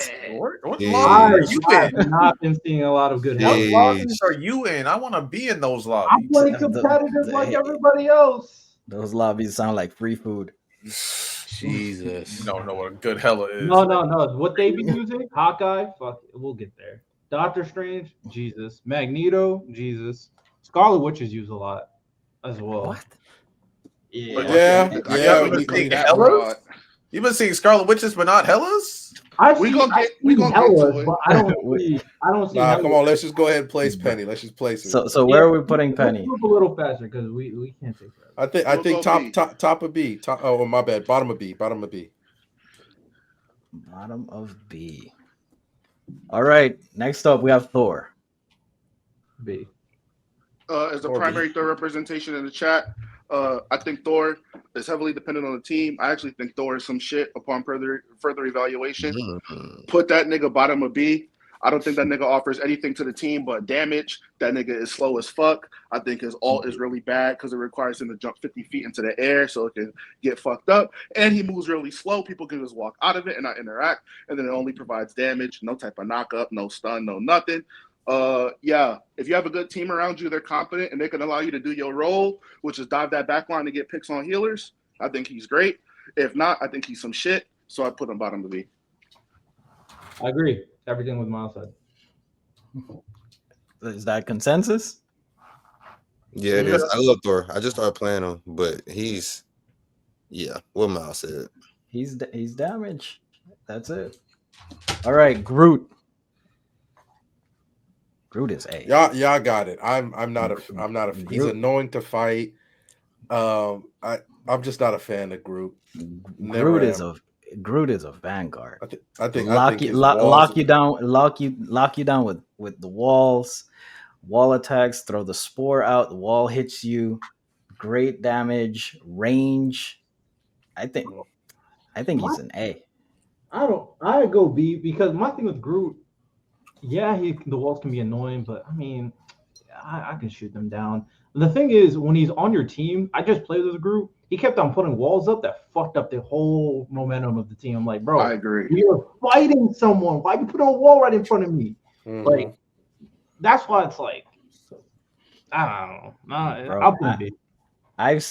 S3: What
S6: Yeah.
S3: lobby are you
S5: I have
S3: in?
S5: not been seeing a lot of good Hella.
S3: What
S6: Yeah.
S3: lobbies are you in? I want to be in those
S5: I'm
S3: lobbies.
S5: playing competitive like everybody else.
S1: Those lobbies sound like free food.
S2: Jesus.
S3: You don't know what a good hella is.
S5: No. What they be using? Hawkeye, fuck it, we'll get there. Doctor Strange, Jesus. Magneto, Jesus. Scarlet Witches use a lot as well.
S1: What?
S5: Yeah.
S2: Yeah.
S4: You've been seeing that
S3: Hellas?
S4: broad.
S3: You've been seeing Scarlet Witches, but not Hellas?
S4: We gonna get to it.
S5: But I don't see
S2: Nah, come
S5: Hellas.
S2: on. Let's just go ahead and place Penny. Let's just place her.
S1: So where are we putting
S5: Let's
S1: Penny?
S5: move a little faster because we can't take forever.
S2: I
S4: We'll
S2: think
S4: go B.
S2: top of B. Oh, my bad. Bottom of B.
S1: Bottom of B. All right. Next up, we have Thor.
S5: B.
S4: As a
S2: Or B.
S4: primary Thor representation in the chat, I think Thor is heavily dependent on the team. I actually think Thor is some shit upon further evaluation.
S6: Mhm.
S4: Put that nigga bottom of B. I don't think that nigga offers anything to the team but damage. That nigga is slow as fuck. I think his ult is really bad because it requires him to jump 50 feet into the air so it can get fucked up. And he moves really slow. People can just walk out of it and not interact. And then it only provides damage, no type of knock up, no stun, no nothing. Yeah, if you have a good team around you, they're competent and they can allow you to do your role, which is dive that back line to get picks on healers. I think he's great. If not, I think he's some shit. So I put him bottom to B.
S5: I agree. Everything with Miles said.
S1: Is that consensus?
S6: Yeah, it is. I love Thor. I just started playing him, but he's what Miles said.
S1: He's damage. That's it. All right, Groot. Groot is A.
S2: Y'all got it. I'm not a. He's
S1: Groot.
S2: annoying to fight. I'm just not a fan of Groot.
S1: Groot is a vanguard.
S2: I think
S1: lock you down with the walls, wall attacks, throw the spore out, the wall hits you, great damage, range. I think he's an A.
S5: I go B because my thing with Groot, the walls can be annoying, but I mean, I can shoot them down. The thing is, when he's on your team, I just played with Groot. He kept on putting walls up that fucked up the whole momentum of the team. I'm like, bro,
S4: I agree.
S5: We are fighting someone. Why you put a wall right in front of me?
S2: Mm-hmm.
S5: Like, that's why it's like, I don't know.
S1: Bro,
S5: I'll put B.
S1: I've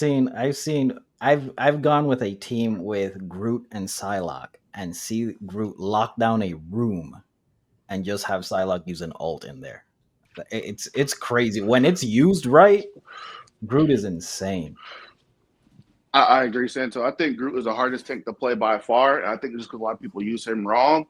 S1: gone with a team with Groot and Psylocke and see Groot lock down a room and just have Psylocke use an ult in there. It's crazy. When it's used right, Groot is insane.
S4: I agree, Santo. I think Groot is the hardest tank to play by far. And I think just because a lot of people use him wrong.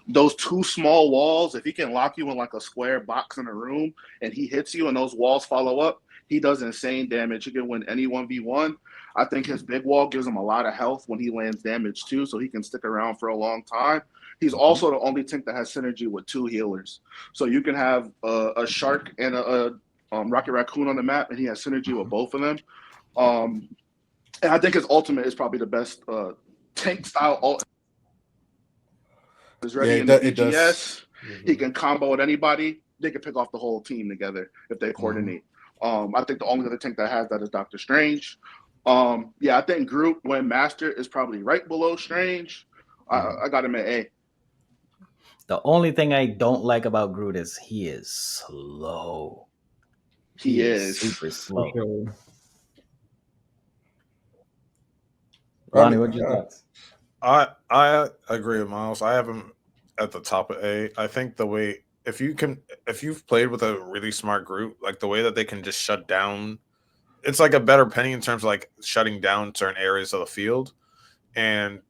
S4: Those two small walls, if he can lock you in like a square box in a room and he hits you and those walls follow up, he does insane damage. He can win any 1v1. I think his big wall gives him a lot of health when he lands damage too, so he can stick around for a long time. He's also the only tank that has synergy with two healers. So you can have a Shark and a Rocket Raccoon on the map, and he has synergy with both of them. And I think his ultimate is probably the best tank style ult. Is ready in the B.S.S. He can combo with anybody. They can pick off the whole team together if they coordinate. I think the only other tank that has that is Doctor Strange. I think Groot when Master is probably right below Strange. I got him at A.
S1: The only thing I don't like about Groot is he is slow.
S4: He is
S1: super slow.
S5: Sure.
S1: Ronnie, what's your thoughts?
S3: I agree with Miles. I have him at the top of A. I think the way if you've played with a really smart Groot, like the way that they can just shut down, it's like a better Penny in terms of like shutting down certain areas of the field, and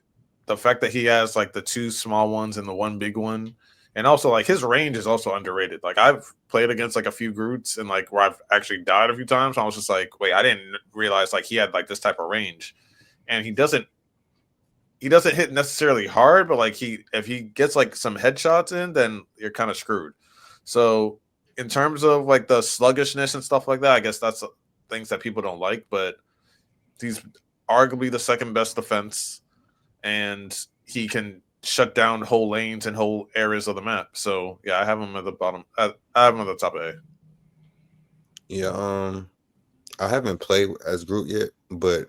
S3: the fact that he has like the two small ones and the one big one, and also like his range is also underrated. Like I've played against like a few Groots and like where I've actually died a few times. I was just like, wait, I didn't realize like he had like this type of range, and he doesn't hit necessarily hard, but like if he gets like some headshots in, then you're kind of screwed. So in terms of like the sluggishness and stuff like that, I guess that's things that people don't like, but he's arguably the second best defense, and he can shut down whole lanes and whole areas of the map. So yeah, I have him at the bottom. I have him at the top of A.
S6: Yeah, I haven't played as Groot yet, but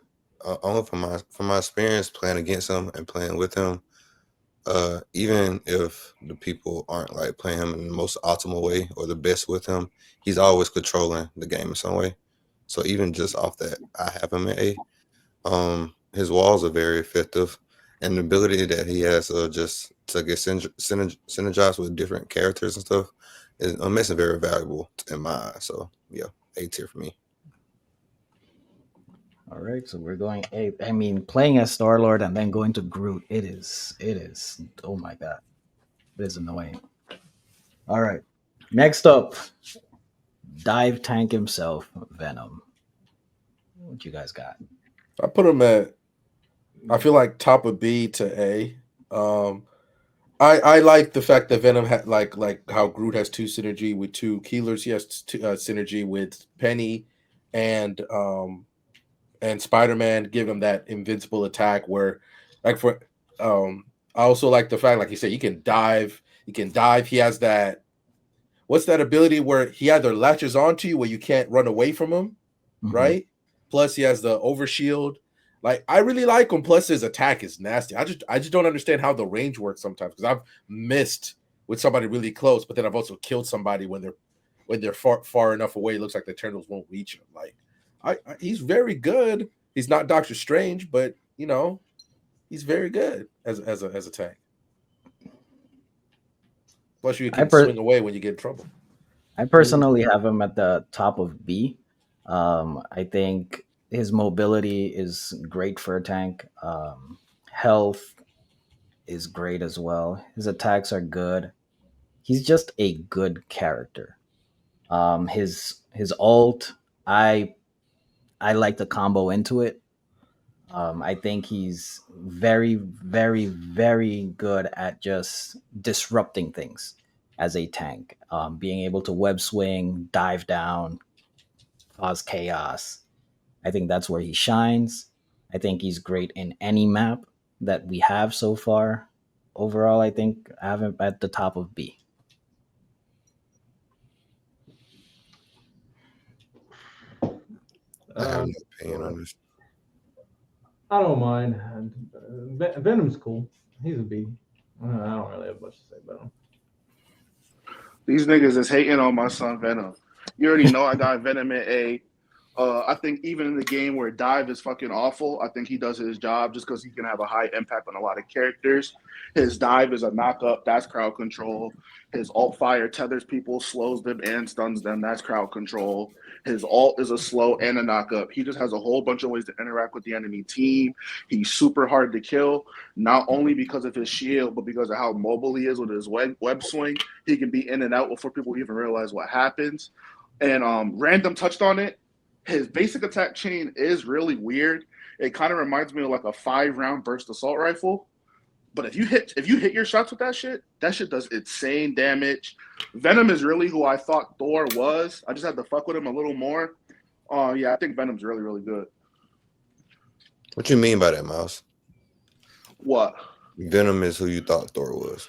S6: only from my experience playing against him and playing with him, even if the people aren't like playing him in the most optimal way or the best with him, he's always controlling the game in some way. So even just off that, I have him at A. His walls are very effective, and the ability that he has just to get synergized with different characters and stuff makes him very valuable in my eyes. So yeah, A tier for me.
S1: All right, so we're going A. I mean, playing as Star-Lord and then going to Groot, it is. Oh my god, it is annoying. All right, next up, dive tank himself, Venom. What you guys got?
S2: I put him at. I feel like top of B to A. I like the fact that Venom had like how Groot has two synergy with two healers. He has synergy with Penny and Spider-Man. Give him that invincible attack where, like I also like the fact, like you said, you can dive He can dive. He has that. What's that ability where he either latches onto you where you can't run away from him, right? Plus he has the overshield. Like I really like him. Plus his attack is nasty. I just don't understand how the range works sometimes because I've missed with somebody really close, but then I've also killed somebody when they're far enough away. It looks like the Eternals won't reach him. Like he's very good. He's not Doctor Strange, but he's very good as a tank. Plus you
S1: I
S2: can
S1: per-
S2: swing away when you get in trouble.
S1: I personally have him at the top of B. I think his mobility is great for a tank. Health is great as well. His attacks are good. He's just a good character. His ult, I like the combo into it. I think he's very, very, very good at just disrupting things as a tank. Being able to web swing, dive down, cause chaos. I think that's where he shines. I think he's great in any map that we have so far. Overall, I think I have him at the top of B.
S6: I have no opinion on this.
S5: I don't mind. Venom's cool. He's a B. I don't really have much to say about him.
S4: These niggas is hating on my son Venom. You already know I got Venom at A. I think even in the game where Dive is fucking awful, I think he does his job just because he can have a high impact on a lot of characters. His Dive is a knock up, that's crowd control. His alt fire tethers people, slows them and stuns them, that's crowd control. His alt is a slow and a knock up. He just has a whole bunch of ways to interact with the enemy team. He's super hard to kill, not only because of his shield, but because of how mobile he is with his web swing. He can be in and out before people even realize what happens. And Random touched on it. His basic attack chain is really weird. It kind of reminds me of like a 5-round burst assault rifle. But if you hit your shots with that shit does insane damage. Venom is really who I thought Thor was. I just had to fuck with him a little more. Yeah, I think Venom's really, really good.
S6: What you mean by that, Miles?
S4: What?
S6: Venom is who you thought Thor was.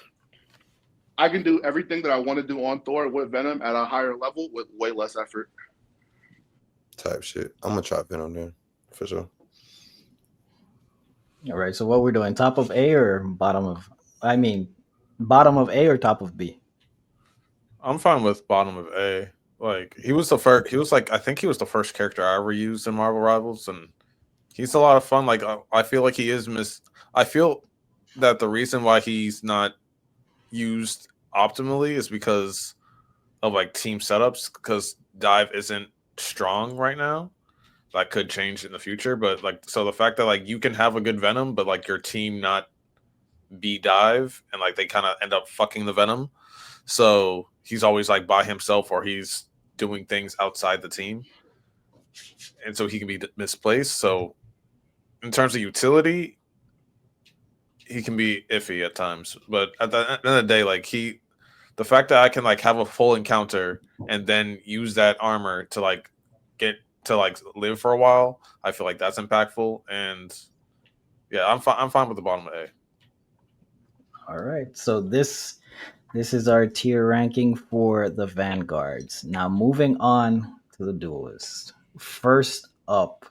S4: I can do everything that I want to do on Thor with Venom at a higher level with way less effort.
S6: Type shit. I'm gonna try Venom then for sure.
S1: All right. So what we're doing? Top of A or bottom of? I mean, bottom of A or top of B?
S3: I'm fine with bottom of A. Like he was the first. He was like I think he was the first character I ever used in Marvel Rivals, and he's a lot of fun. Like I feel like he is I feel that the reason why he's not used optimally is because of like team setups. Because Dive isn't strong right now. That could change in the future, but like so the fact that like you can have a good Venom, but like your team not be Dive, and like they kind of end up fucking the Venom. So he's always like by himself, or he's doing things outside the team, and so he can be misplaced. So in terms of utility, he can be iffy at times. But at the end of the day, like the fact that I can like have a full encounter and then use that armor to like get to like live for a while, I feel like that's impactful. And yeah, I'm fine with the bottom of A.
S1: All right. So this is our tier ranking for the Vanguards. Now moving on to the Duelist. First up,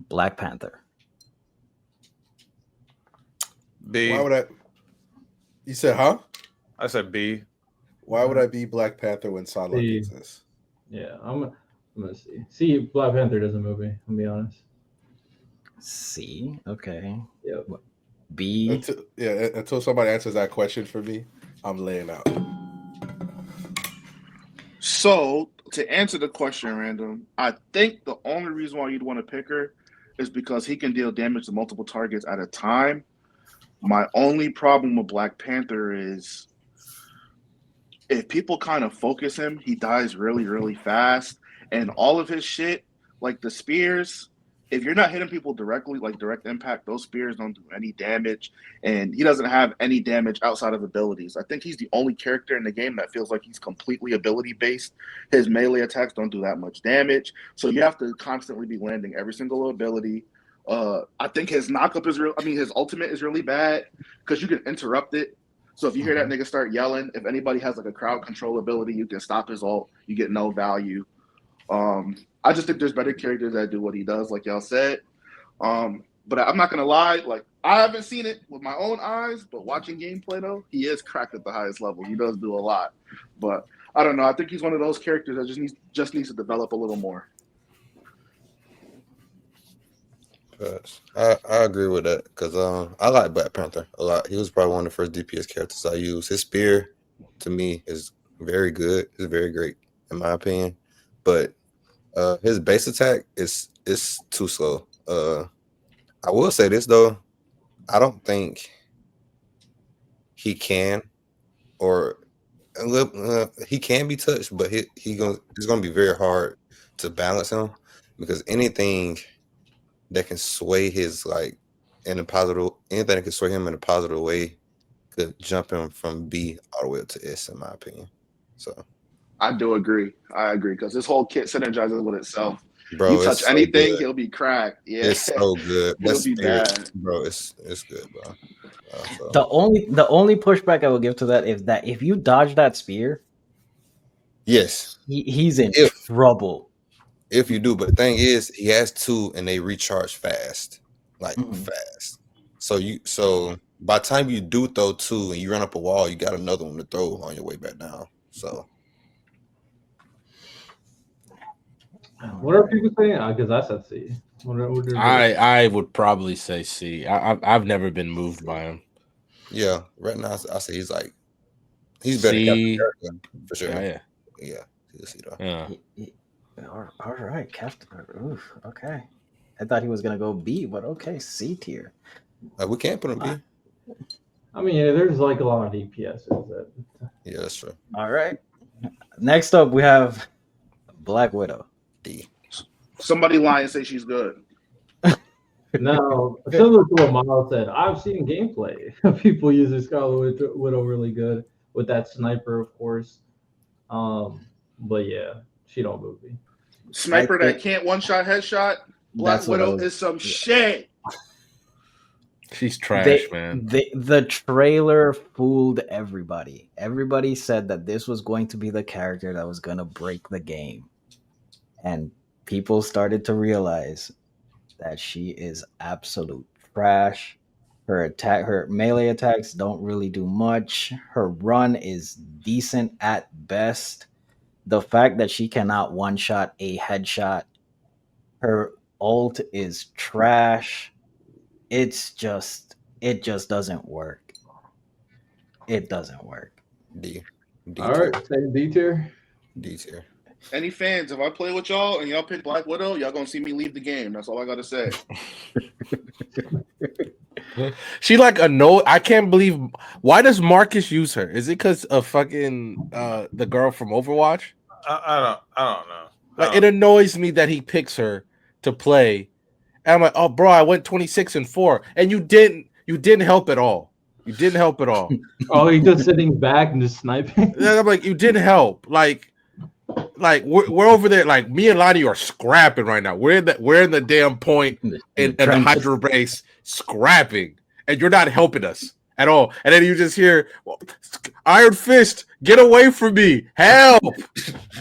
S1: Black Panther.
S3: B.
S2: Why would I? You said, huh?
S3: I said B.
S2: Why would I be Black Panther when Psylocke
S5: C.
S2: exists?
S5: Yeah, I'm gonna see. See, Black Panther doesn't move me. I'll be honest.
S1: C. Okay.
S5: Yep.
S1: B.
S2: Until somebody answers that question for me, I'm laying out.
S4: So to answer the question, Random, I think the only reason why you'd want to pick her is because he can deal damage to multiple targets at a time. My only problem with Black Panther is if people kind of focus him, he dies really, really fast. And all of his shit, like the spears, if you're not hitting people directly, like direct impact, those spears don't do any damage. And he doesn't have any damage outside of abilities. I think he's the only character in the game that feels like he's completely ability based. His melee attacks don't do that much damage. So you have to constantly be landing every single ability. I think his knockup is his ultimate is really bad because you can interrupt it. So if you hear that nigga start yelling, if anybody has like a crowd control ability, you can stop his ult. You get no value. I just think there's better characters that do what he does, like y'all said. But I'm not gonna lie, like I haven't seen it with my own eyes, but watching gameplay though, he is cracked at the highest level. He does do a lot, but I don't know. I think he's one of those characters that just needs to develop a little more.
S6: I agree with that because I like Black Panther a lot. He was probably one of the first DPS characters I used. His spear to me is very good. It's very great in my opinion, but his base attack is too slow. I will say this though, I don't think he can or he can be touched, but it's gonna be very hard to balance him because anything that can sway his anything that can sway him in a positive way could jump him from B all the way up to S in my opinion. So
S4: I do agree. I agree because this whole kit synergizes with itself.
S6: bro,
S4: You
S6: it's
S4: touch
S6: so
S4: anything,
S6: good.
S4: he'll be cracked. Yeah,
S6: It's so good.
S4: he'll
S6: That's
S4: be bad.
S6: bro. It's good, bro. So
S1: The only pushback I will give to that is that if you dodge that spear,
S6: yes,
S1: he's in
S6: if
S1: trouble.
S6: you do, but the thing is, he has two and they recharge fast, like fast. So by the time you do throw two and you run up a wall, you got another one to throw on your way back down. So
S5: What are people saying? Because I said C. What
S7: I would probably say C. I've never been moved by him.
S6: yeah, right now I say he's better
S7: C.
S6: Captain America for sure.
S7: Yeah.
S6: He's a C though.
S7: Yeah.
S1: All right, Captain. Oof, okay. I thought he was gonna go B, but okay, C tier.
S6: We can't put him B.
S5: I mean, yeah, there's like a lot of DPSs that.
S6: Yeah, that's true.
S1: All right. Next up, we have Black Widow.
S6: D.
S4: Somebody lie and say she's good.
S5: Now, similar to what Miles said, I've seen gameplay of people using Scarlet Widow really good with that sniper, of course. But yeah, she don't move me.
S4: Sniper that can't one-shot headshot. Black Widow is some shit.
S7: She's trash, man.
S1: The trailer fooled everybody. Everybody said that this was going to be the character that was going to break the game. And people started to realize that she is absolute trash. Her melee attacks don't really do much. Her run is decent at best. The fact that she cannot one-shot a headshot, her ult is trash. It just doesn't work. It doesn't work.
S6: D.
S5: All right, same D tier.
S6: D tier.
S4: Any fans, if I play with y'all and y'all pick Black Widow, y'all gonna see me leave the game. That's all I gotta say.
S7: She like annoyed. I can't believe. Why does Marcus use her? Is it because of fucking the girl from Overwatch?
S3: I don't know.
S7: Like it annoys me that he picks her to play, and I'm like, oh, bro, I went 26-4, and you didn't help at all. You didn't help at all.
S5: Oh, he's just sitting back and just sniping.
S7: And I'm like, you didn't help. Like we're over there. Like me and Lonnie are scrapping right now. We're in the damn point in the Hydra base scrapping, and you're not helping us at all. And then you just hear Iron Fist, get away from me, help!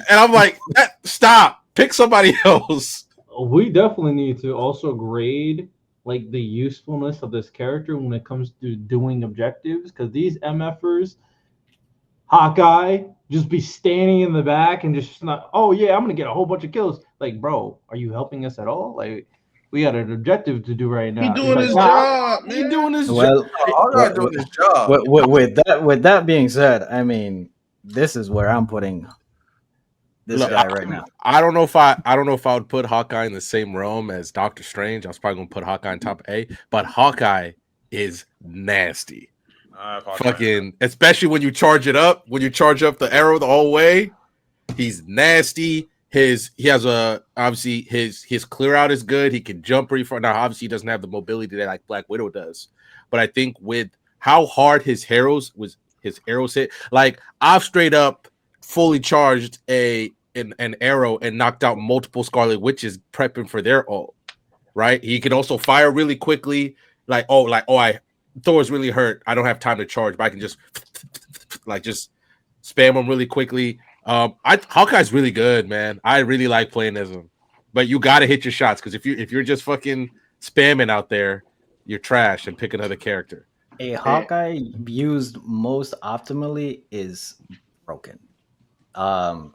S7: And I'm like, stop, pick somebody else.
S5: We definitely need to also grade like the usefulness of this character when it comes to doing objectives, because these MFers, Hawkeye, just be standing in the back and just not, oh yeah, I'm gonna get a whole bunch of kills. Like, bro, are you helping us at all? Like, we got an objective to do right now.
S4: He doing his job, man.
S7: He doing his
S1: Well,
S3: I'm doing his job.
S1: with that being said, I mean, this is where I'm putting this guy right now.
S7: I don't know if I would put Hawkeye in the same realm as Doctor Strange. I was probably gonna put Hawkeye in top A, but Hawkeye is nasty. Fucking, especially when you charge it up, when you charge up the arrow the whole way, he's nasty. He has obviously his clear out is good. He can jump pretty far. Now, obviously, he doesn't have the mobility that like Black Widow does, but I think with how hard his arrows hit, like I've straight up fully charged an arrow and knocked out multiple Scarlet Witches prepping for their ult. Right, he can also fire really quickly. Thor's really hurt. I don't have time to charge, but I can just like just spam him really quickly. Hawkeye's really good, man. I really like playing as him, but you got to hit your shots because if you're just fucking spamming out there, you're trash and pick another character.
S1: A
S4: And
S1: Hawkeye used most optimally is broken. Um,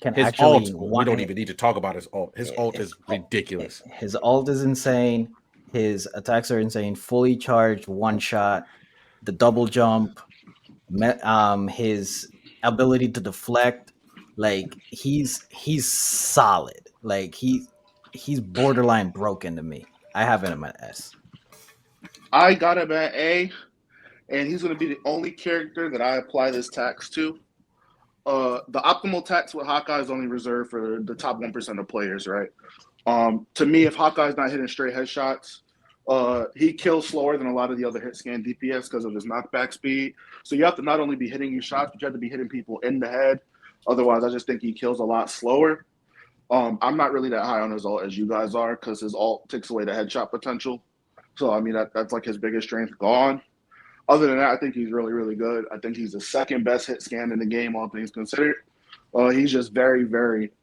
S1: can
S7: His
S1: actually
S7: ult, we don't even need to talk about his ult. His ult is ridiculous.
S1: his ult is insane. His attacks are insane. Fully charged, one shot, the double jump, his ability to deflect. Like he's solid. Like he's borderline broken to me. I have him at S.
S4: I got him at A, and he's going to be the only character that I apply this tax to. The optimal tax with Hawkeye is only reserved for the top 1% of players, right? To me, if Hawkeye's not hitting straight headshots, he kills slower than a lot of the other hit scan DPS because of his knockback speed. So you have to not only be hitting your shots, but you have to be hitting people in the head. Otherwise, I just think he kills a lot slower. I'm not really that high on his ult as you guys are because his ult takes away the headshot potential. So, I mean, that's like his biggest strength gone. Other than that, I think he's really, really good. I think he's the second best hit scan in the game, all things considered. He's just very, very.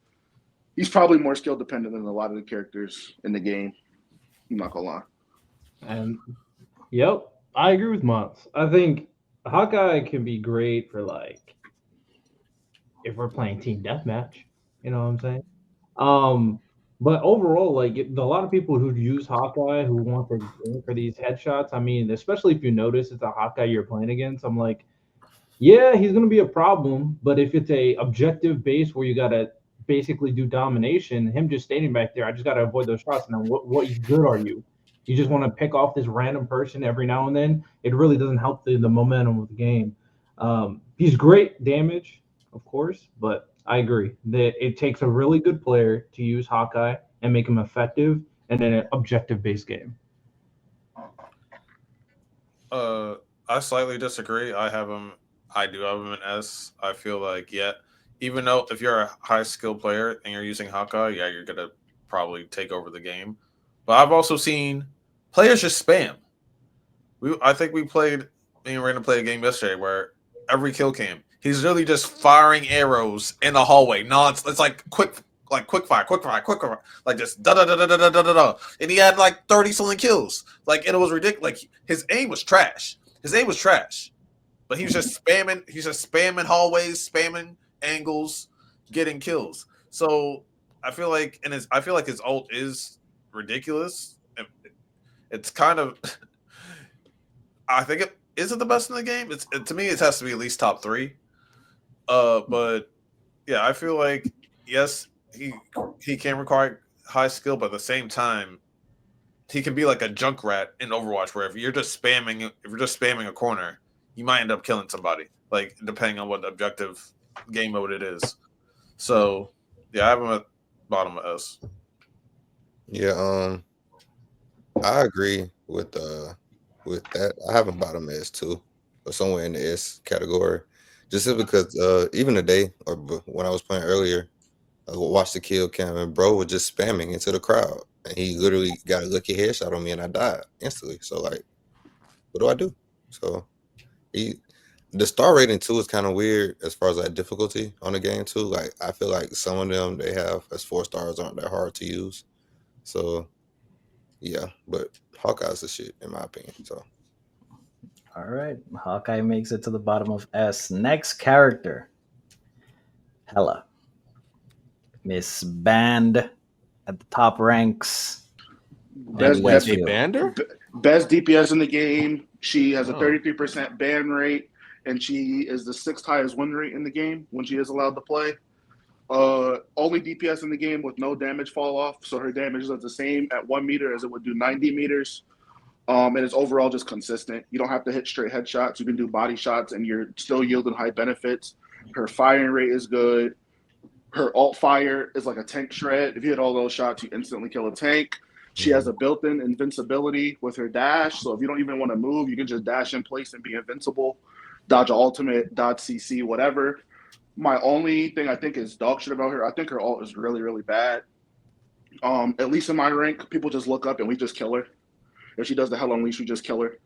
S4: He's probably more skill dependent than a lot of the characters in the game. I'm not gonna lie.
S5: And yep, I agree with Mott's. I think Hawkeye can be great for like if we're playing team deathmatch. You know what I'm saying? But overall, like a lot of people who use Hawkeye who want to go for these headshots. I mean, especially if you notice it's a Hawkeye you're playing against. I'm like, yeah, he's going to be a problem. But if it's a objective base where you got to basically do domination, him just standing back there, I just got to avoid those shots. And then what good are you? You just want to pick off this random person every now and then. It really doesn't help the momentum of the game. He's great damage, of course, but I agree that it takes a really good player to use Hawkeye and make him effective in an objective based game.
S3: I slightly disagree. I do have him in S. I feel like, yeah, even though if you're a high skill player and you're using Hawkeye, yeah, you're gonna probably take over the game. But I've also seen players just spam. I think we played. Me and Random played a game yesterday where every kill cam, he's really just firing arrows in the hallway. No, it's like quick fire, like just da da da da da da da da. And he had like 30 something kills. Like, and it was ridiculous. Like his aim was trash. But he was just spamming. He's just spamming hallways, spamming angles, getting kills. So I feel like, I feel like his ult is ridiculous. It's kind of. I think it is it the best in the game. To me, it has to be at least top 3. But yeah, I feel like yes, he can require high skill, but at the same time, he can be like a junk rat in Overwatch, where if you're just spamming a corner, you might end up killing somebody. Like depending on what objective game mode it is. So yeah, I have him at bottom of S.
S6: Yeah, I agree with that. I have him bottom S too, or somewhere in the S category. Just because even today or when I was playing earlier, I watched the kill cam and bro was just spamming into the crowd, and he literally got a lucky headshot on me, and I died instantly. So like, what do I do? So the star rating too is kind of weird as far as like difficulty on the game too. Like I feel like some of them they have as 4 stars aren't that hard to use. So yeah, but Hawkeye's the shit in my opinion. So
S1: All right, Hawkeye makes it to the bottom of S. Next character, Hella. Miss Band at the top ranks.
S4: Best
S1: What do you
S4: best
S7: Wednesday
S1: feel?
S7: Bander?
S4: best DPS in the game. She has a
S7: Oh.
S4: 33% ban rate, and she is the 6th highest win rate in the game when she is allowed to play. Only DPS in the game with no damage fall off, so her damage is the same at 1 meter as it would do 90 meters. And it's overall just consistent. You don't have to hit straight headshots. You can do body shots, and you're still yielding high benefits. Her firing rate is good. Her alt fire is like a tank shred. If you hit all those shots, you instantly kill a tank. She has a built-in invincibility with her dash, so if you don't even want to move, you can just dash in place and be invincible. Dodge ultimate, dodge CC, whatever. My only thing I think is dog shit about her. I think her ult is really, really bad. At least in my rank, people just look up and we just kill her. If she does the Hell Unleash, we just kill her.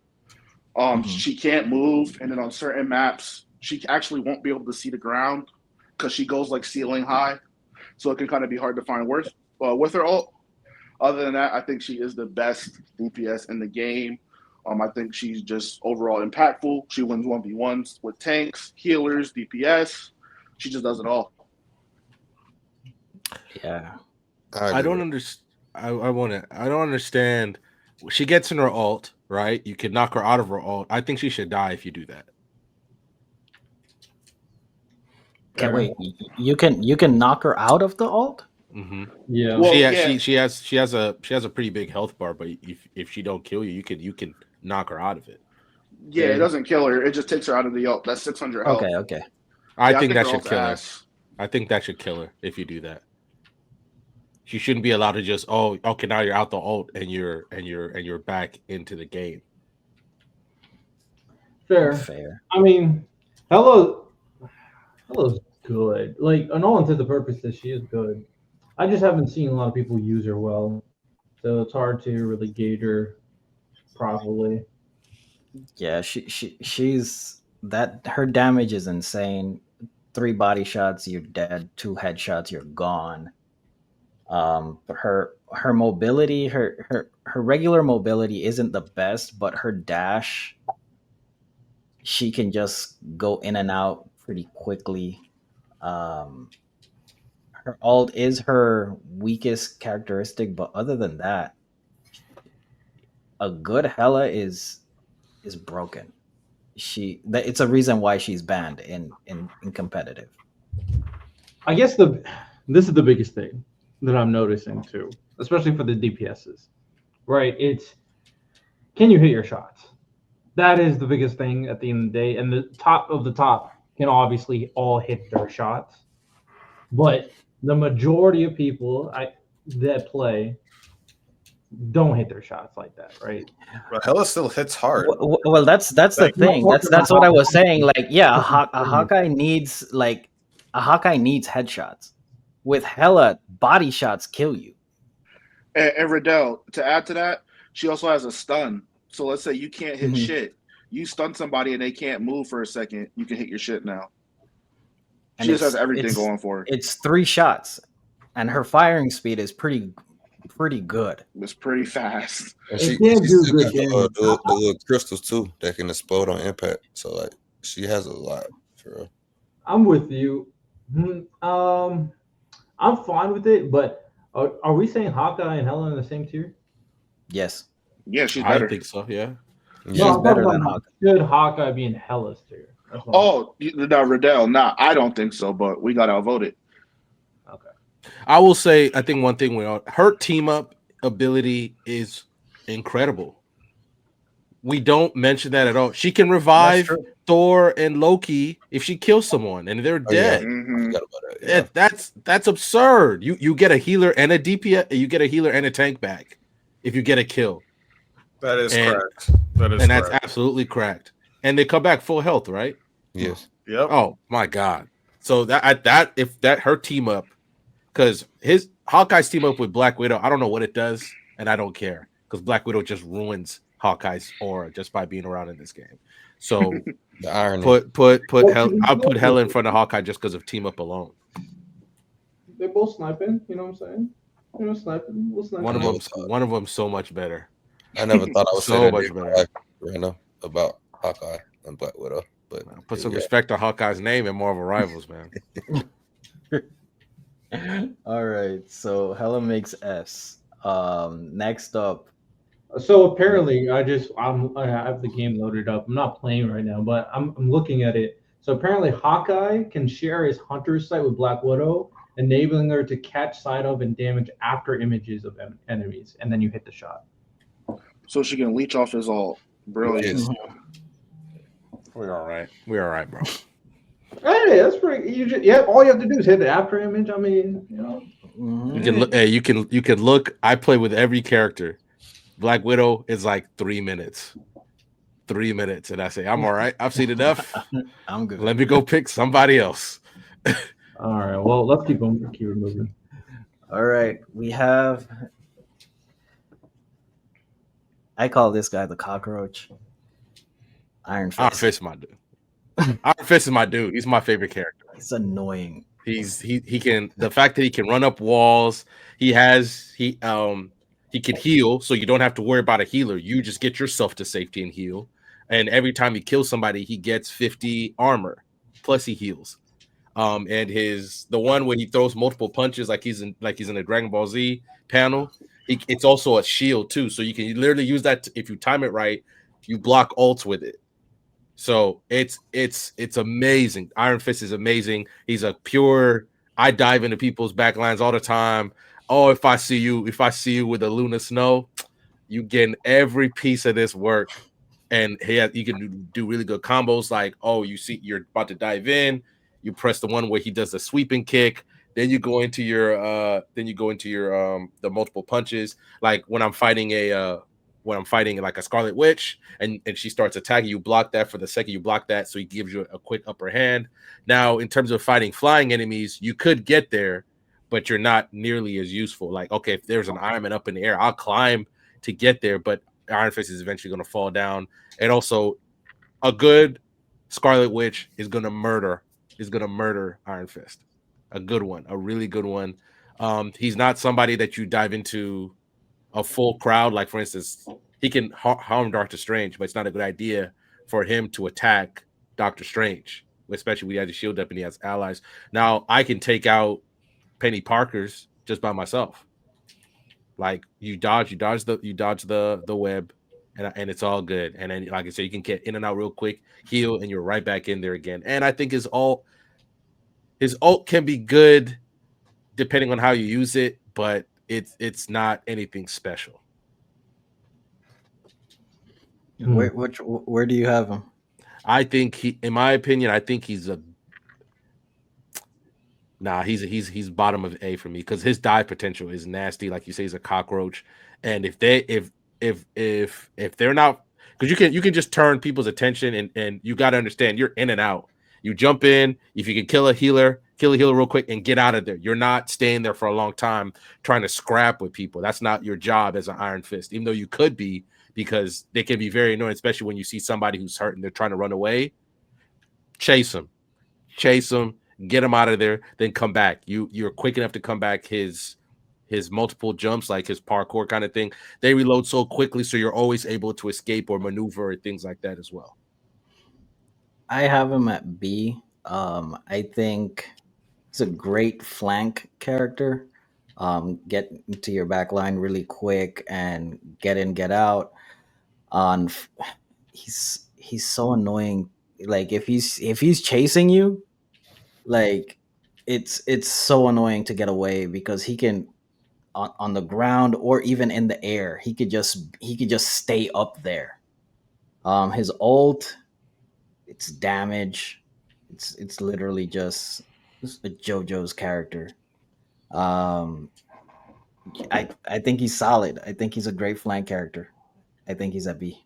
S4: She can't move, and then on certain maps, she actually won't be able to see the ground because she goes like ceiling high, so it can kind of be hard to find worth with her ult. Other than that, I think she is the best DPS in the game. I think she's just overall impactful. She wins 1v1s with tanks, healers, DPS. She just does it all.
S1: Yeah.
S7: I don't understand. I don't understand. She gets in her ult, right? You can knock her out of her ult. I think she should die if you do that.
S1: Can wait. You can knock her out of the ult.
S7: Mm-hmm.
S5: Yeah.
S4: Well,
S7: She has a pretty big health bar, but if she don't kill you, you can knock her out of it.
S4: yeah, it doesn't kill her. It just takes her out of the ult. That's 600 health.
S1: Okay.
S7: I
S4: Yeah,
S7: think that
S4: her
S7: should
S4: ult's
S7: kill her.
S4: ass.
S7: I think that should kill her if you do that. She shouldn't be allowed to just okay, now you're out the ult and you're back into the game.
S5: Fair. I mean, Hello's good. Like, on all intents and purposes, she is good. I just haven't seen a lot of people use her well, so it's hard to really gauge her properly.
S1: Yeah, she's that her damage is insane. 3 body shots, you're dead. 2 headshots, you're gone. But her mobility, her regular mobility isn't the best, but her dash, she can just go in and out pretty quickly. Um, her ult is her weakest characteristic, but other than that, a good Hela is broken. It's a reason why she's banned in competitive.
S5: I guess this is the biggest thing that I'm noticing too, especially for the DPSs. Right? It's, can you hit your shots? That is the biggest thing at the end of the day. And the top of the top can obviously all hit their shots, but the majority of people that play don't hit their shots like that, right?
S3: But Hella still hits hard.
S1: Well, that's the thing. That's what I was saying. Like, yeah, a Hawkeye needs a Hawkeye needs headshots. With Hella, body shots kill you.
S4: And Riddell, to add to that, she also has a stun. So let's say you can't hit
S1: Mhm.
S4: shit. You stun somebody and they can't move for a second. You can hit your shit now.
S1: And
S4: She just has everything going for her.
S1: It's 3 shots, and her firing speed is pretty good.
S4: It's pretty fast.
S6: And
S5: It
S6: she
S5: can do
S6: still
S5: good
S6: got the
S5: damage.
S6: little crystals too that can explode on impact. So like she has a lot for real.
S5: I'm with you. I'm fine with it, but are we saying Hawkeye and Helen in the same tier?
S1: Yes.
S4: Yeah, she's
S7: I
S4: better.
S7: think so. Yeah.
S1: She's
S5: No, I'm
S1: better
S5: talking
S1: than
S5: about
S1: Hawkeye.
S5: should Hawkeye be in Hella's tier? That's what
S4: Oh, no, Riddell. Nah, I don't think so, but we got outvoted.
S5: okay.
S7: I will say, I think one thing her team up ability is incredible. We don't mention that at all. She can revive Thor and Loki if she kills someone and they're dead.
S6: Yeah.
S4: Mhm.
S6: I forgot about that. Yeah.
S7: That's absurd. You get a healer and a DPS. You get a healer and a tank back if you get a kill.
S3: That is correct.
S7: That's absolutely cracked. And they come back full health, right?
S6: Yes.
S3: Yep.
S7: Oh my god. So that her team up, because his Hawkeye's team up with Black Widow, I don't know what it does, and I don't care because Black Widow just ruins Hawkeye's aura just by being around in this game. So
S6: The irony.
S7: I'll put Hella in front of Hawkeye just because of team up alone.
S5: They're both sniping. You know what I'm saying? You know, sniping. We'll snipe.
S7: One of them's so much better.
S6: I never thought I would
S7: So
S6: say that
S7: much better.
S6: right now about Hawkeye and Black Widow. But
S7: Put some respect on Hawkeye's name and Marvel Rivals, man.
S1: All right, so Hella makes S. Next up,
S5: So apparently, I have the game loaded up. I'm not playing right now, but I'm looking at it. So apparently, Hawkeye can share his hunter's sight with Black Widow, enabling her to catch sight of and damage after images of enemies, and then you hit the shot.
S4: So she can leech off his ult. Brilliant.
S6: Yes.
S7: We're all right. We're all right, bro.
S5: Hey, that's pretty. All you have to do is hit the after image. I mean, you know.
S7: You can look. Hey, you can look. I play with every character. Black Widow is like 3 minutes. 3 minutes, and I say, I'm all right. I've seen enough.
S1: I'm good.
S7: Let me go pick somebody else.
S5: All right. Well, let's keep moving.
S1: All right, we have. I call this guy the cockroach. Iron
S7: Iron
S1: Fist.
S7: Fist is my dude. Iron Fist is my dude. He's my favorite character.
S1: It's annoying.
S7: He can, the fact that he can run up walls. He can heal, so you don't have to worry about a healer. You just get yourself to safety and heal. And every time he kills somebody, he gets 50 armor. Plus he heals. And the one where he throws multiple punches like he's in a Dragon Ball Z panel. It's also a shield too, so you can literally use that if you time it right. You block ults with it. So it's amazing. Iron Fist is amazing. He's a pure. I dive into people's backlines all the time. Oh, if I see you with a Luna Snow, you getting every piece of this work, and you can do really good combos. Like, oh, you see, you're about to dive in, you press the one where he does the sweeping kick, then you go into your the multiple punches. Like when I'm fighting like a Scarlet Witch, and she starts attacking, you block that for the second you block that, so he gives you a quick upper hand. Now, in terms of fighting flying enemies, you could get there, but you're not nearly as useful. Like, okay, if there's an Iron Man up in the air, I'll climb to get there, but Iron Fist is eventually going to fall down. And also, a good Scarlet Witch is going to murder Iron Fist. A good one, a really good one. He's not somebody that you dive into a full crowd. Like, for instance, he can harm Doctor Strange, but it's not a good idea for him to attack Doctor Strange, especially when he has a shield up and he has allies. Now, I can take out Penny Parker's just by myself. Like, you dodge the web, and it's all good. And then, like I said, you can get in and out real quick, heal, and you're right back in there again. And I think his ult can be good depending on how you use it, but it's not anything special.
S1: Where do you have him?
S7: I think in my opinion, I think he's bottom of A for me, because his dive potential is nasty. Like you say, he's a cockroach, and if they're not, because you can just turn people's attention, and you got to understand, you're in and out. You jump in, if you can kill a healer real quick and get out of there. You're not staying there for a long time trying to scrap with people. That's not your job as an Iron Fist, even though you could be, because they can be very annoying, especially when you see somebody who's hurt and they're trying to run away. Chase them, get him out of there, then come back. You're quick enough to come back. His multiple jumps, like his parkour kind of thing, they reload so quickly, so you're always able to escape or maneuver or things like that as well.
S1: I have him at B. I think he's a great flank character. Get into your back line really quick and get in, get out. On he's so annoying. Like, if he's chasing you, like, it's so annoying to get away, because he can, on the ground or even in the air, he could just stay up there. His ult, it's damage. It's literally just a JoJo's character. Um, I think he's solid. I think he's a great flank character. I think he's at B.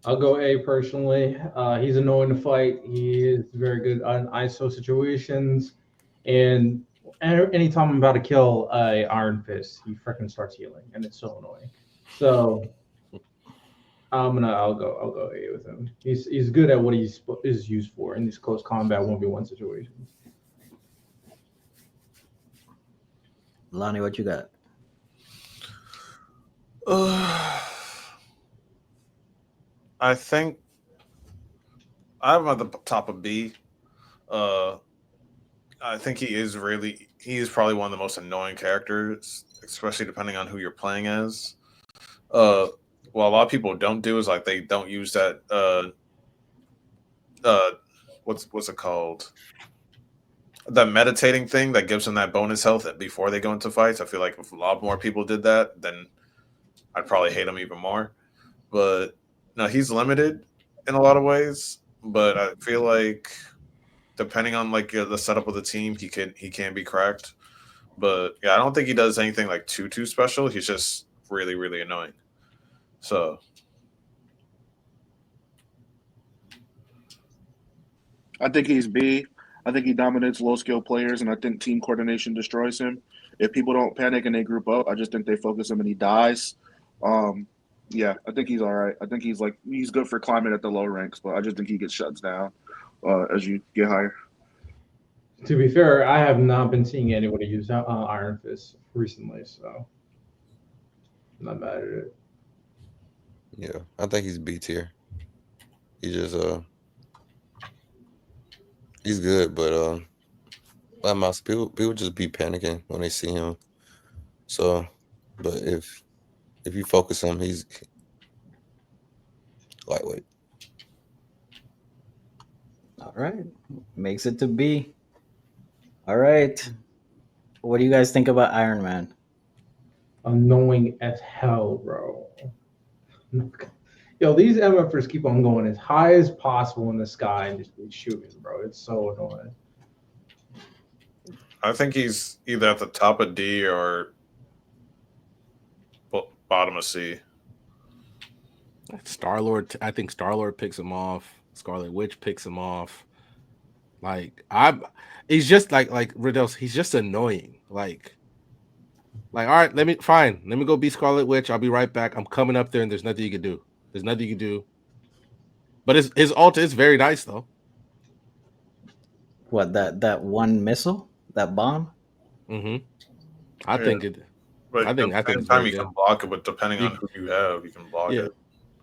S5: I'll go A personally. He's annoying to fight. He is very good on ISO situations, and anytime I'm about to kill a Iron Fist, he freaking starts healing, and it's so annoying. So I'll go A with him. He's good at what is used for in these close combat 1v1 situations.
S1: Lonnie, what you got?
S3: I think I'm at the top of B. I think he is probably one of the most annoying characters, especially depending on who you're playing as. What a lot of people don't do is, like, they don't use that what's it called? That meditating thing that gives them that bonus health before they go into fights. I feel like if a lot more people did that, then I'd probably hate him even more. But no, he's limited in a lot of ways. But I feel like, depending on, like, the setup of the team, he can be cracked. But yeah, I don't think he does anything like too special. He's just really, really annoying. So
S4: I think he's B. I think he dominates low skill players, and I think team coordination destroys him. If people don't panic and they group up, I just think they focus him and he dies. Yeah, I think he's all right. I think he's good for climbing at the low ranks, but I just think he gets shuts down as you get higher.
S5: To be fair, I have not been seeing anybody use Iron Fist recently, so I'm not mad at it.
S6: Yeah, I think he's B tier. He just he's good, but like most people just be panicking when they see him. So, but if you focus on him, he's lightweight.
S1: All right, makes it to B. All right, what do you guys think about Iron Man?
S5: Annoying as hell, bro. Yo, these MFers keep on going as high as possible in the sky and just be shooting, bro. It's so annoying.
S3: I think he's either at the top of D or bottom of C.
S7: Star Lord, I think Star Lord picks him off. Scarlet Witch picks him off. Like he's just like Riddell's. He's just annoying. Like all right, let me go be Scarlet Witch. I'll be right back. I'm coming up there, and there's nothing you can do. There's nothing you can do. But his ult is very nice though.
S1: What, that one missile, that bomb?
S7: Mm-hmm. I
S3: Yeah.
S7: think it.
S3: But at the
S7: I think
S3: same
S7: it's
S3: time,
S7: very
S3: you can
S7: good.
S3: block it, but depending on
S7: You,
S3: who you have, you can block
S7: yeah,
S3: it.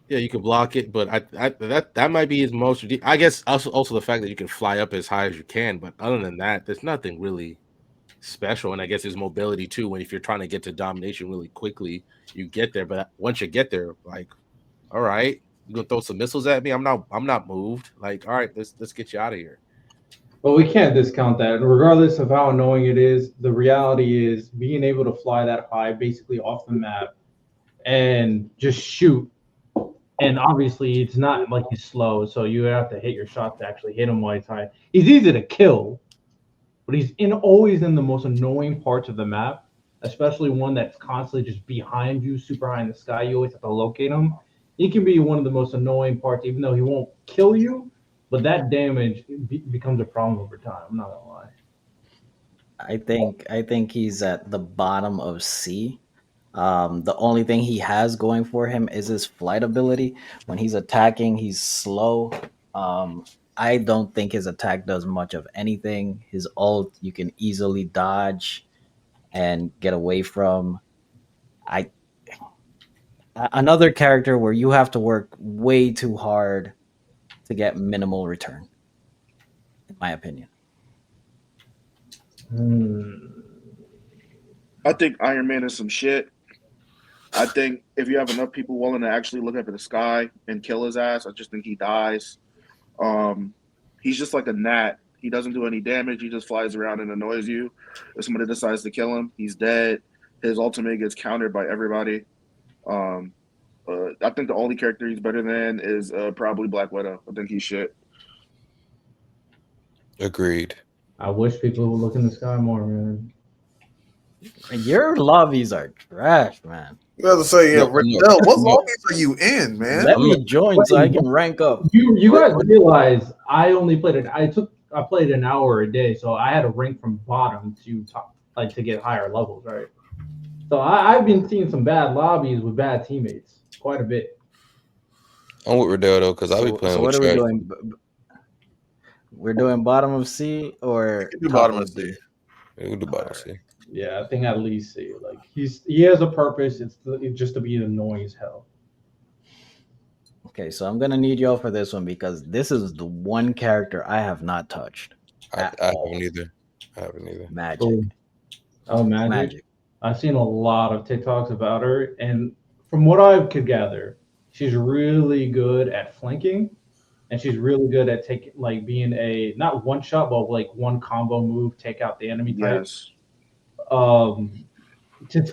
S7: yeah, you can block it, but that might be his most. I guess also the fact that you can fly up as high as you can, but other than that, there's nothing really special. And I guess his mobility too. When if you're trying to get to domination really quickly, you get there. But once you get there, like, all right, you gonna throw some missiles at me? I'm not moved. Like, all right, let's get you out of here.
S5: But we can't discount that. Regardless of how annoying it is, the reality is being able to fly that high, basically off the map, and just shoot. And obviously, it's not like he's slow, so you have to hit your shot to actually hit him while he's high. He's easy to kill, but he's always in the most annoying parts of the map, especially one that's constantly just behind you, super high in the sky. You always have to locate him. He can be one of the most annoying parts, even though he won't kill you, but that damage becomes a problem over time. I'm not gonna lie.
S1: I think he's at the bottom of C. The only thing he has going for him is his flight ability. When he's attacking, he's slow. Um, I don't think his attack does much of anything. His ult, you can easily dodge and get away from. I Another character where you have to work way too hard to get minimal return, in my opinion.
S5: Hmm.
S4: I think Iron Man is some shit. I think if you have enough people willing to actually look up at the sky and kill his ass, I just think he dies. Um, he's just like a gnat. He doesn't do any damage. He just flies around and annoys you. If somebody decides to kill him, he's dead. His ultimate gets countered by everybody. Um, I think the only character he's better than is probably Black Widow. I think he's shit.
S6: Agreed.
S5: I wish people would look in the sky more, man.
S1: Your lobbies are trash, man.
S3: You have to say, yeah,
S6: No,
S3: Riddell, what
S6: no,
S3: lobbies are you in, man?
S1: Let
S6: I'm not,
S1: me join so I
S5: Wait,
S1: can rank up.
S5: you guys realize I only played it. I played an hour a day, so I had to rank from bottom to top, like to get higher levels, right? So I've been seeing some bad lobbies with bad teammates quite a bit.
S6: I'm with Riddell though, because I be
S1: So
S6: playing
S1: what
S6: with
S1: are we
S6: trash.
S1: doing? We're doing bottom of C
S3: You
S1: or
S3: can do
S1: top
S3: bottom of
S1: of
S3: C.
S1: D?
S6: Yeah, we do
S1: All
S6: bottom
S1: right.
S6: C.
S5: Yeah, I think at least see like he has a purpose. It's just to be annoying as hell.
S1: Okay, so I'm gonna need y'all for this one because this is the one character I have not touched at
S6: I haven't
S1: all.
S6: either. I haven't either.
S1: Magic.
S5: Oh, oh, Magic.
S1: Magic.
S5: I've seen a lot of TikToks about her, and from what I could gather, she's really good at flanking, and she's really good at taking like being a not one shot, but like one combo move, take out the enemy type.
S4: Yes.
S5: Um,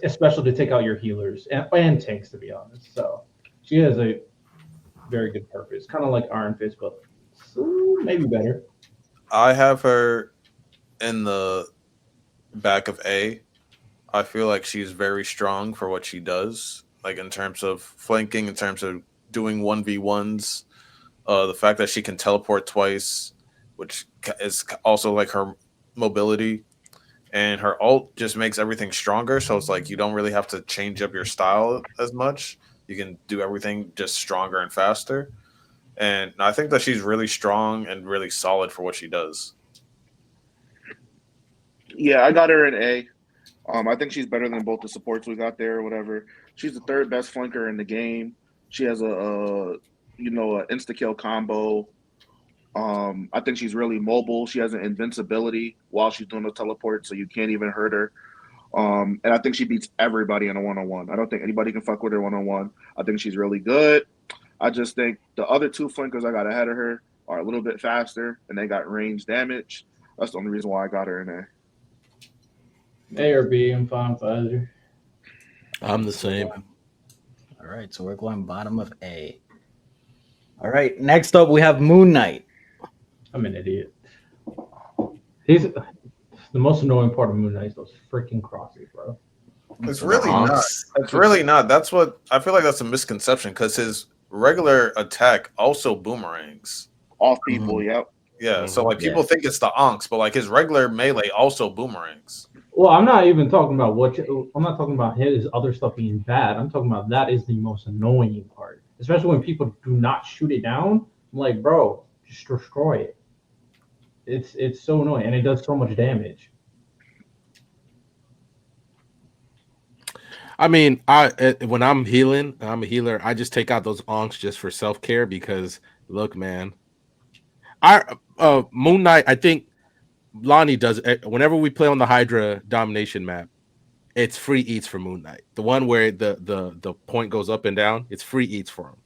S5: especially to take out your healers and tanks, to be honest. So she has a very good purpose, kind of like Iron Fist, but maybe better.
S3: I have her in the back of A. I feel like she's very strong for what she does, like in terms of flanking, in terms of doing 1v1s. The fact that she can teleport twice, which is also like her mobility, and her ult just makes everything stronger. So it's like you don't really have to change up your style as much. you can do everything just stronger and faster. And I think that she's really strong and really solid for what she does.
S4: Yeah, I got her an A. I think she's better than both the supports we got there or whatever. She's the third best flanker in the game. She has a insta kill combo. I think she's really mobile. She has an invincibility while she's doing the teleport, so you can't even hurt her. And I think she beats everybody in a one-on-one. I don't think anybody can fuck with her one-on-one. I think she's really good. I just think the other two flankers I got ahead of her are a little bit faster and they got range damage. That's the only reason why I got her in there.
S5: A or B, I'm fine with either.
S7: I'm the same.
S1: All right, so we're going bottom of A. All right, next up we have Moon Knight.
S5: I'm an idiot. He's the most annoying part of Moon Knight is those freaking crosses, bro.
S3: It's really not.
S1: Honks.
S3: It's really not. That's what I feel like. That's a misconception because his regular attack also boomerangs.
S4: Off people, yep.
S3: Yeah, so like people think it's the onks, but like his regular melee also boomerangs.
S5: Well, I'm not even talking about I'm not talking about his other stuff being bad. I'm talking about that is the most annoying part, especially when people do not shoot it down. I'm like, bro, just destroy it. It's so annoying, and it does so much damage.
S7: I mean, when I'm healing, I'm a healer. I just take out those onks just for self care because look, man, Moon Knight. I think Lonnie does whenever we play on the Hydra domination map. It's free eats for Moon Knight. The one where the point goes up and down. It's free eats for him.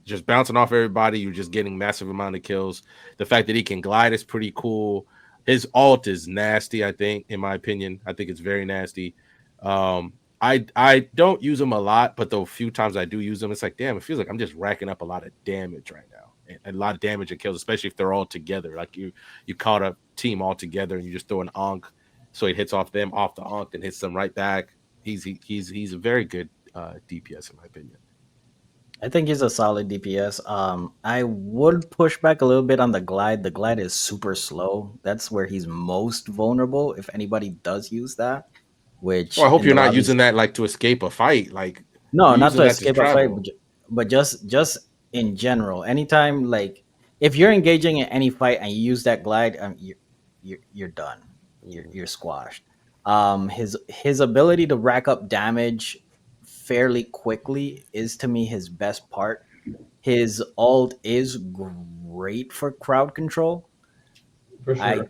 S7: Just bouncing off everybody. You're just getting massive amount of kills. The fact that he can glide is pretty cool. His ult is nasty. I think, in my opinion, I think it's very nasty. I don't use them a lot, but the few times I do use them, it's like, damn, it feels like I'm just racking up a lot of damage right now. And a lot of damage and kills, especially if they're all together. Like you caught a team all together and you just throw an onk, so it hits off them, off the onk, and hits them right back. He's a very good DPS in my opinion.
S1: I think he's a solid DPS. I would push back a little bit on the glide. The glide is super slow. That's where he's most vulnerable if anybody does use that. Which
S7: Well, I hope
S1: in
S7: you're
S1: the
S7: not
S1: lobbies,
S7: using that like to escape a fight. Like
S1: no,
S7: you're
S1: not
S7: using
S1: to
S7: that to
S1: escape a fight,
S7: travel.
S1: but just in general. Anytime, like if you're engaging in any fight and you use that glide, you're done. You're squashed. His ability to rack up damage fairly quickly is to me his best part. His ult is great for crowd control.
S5: For sure.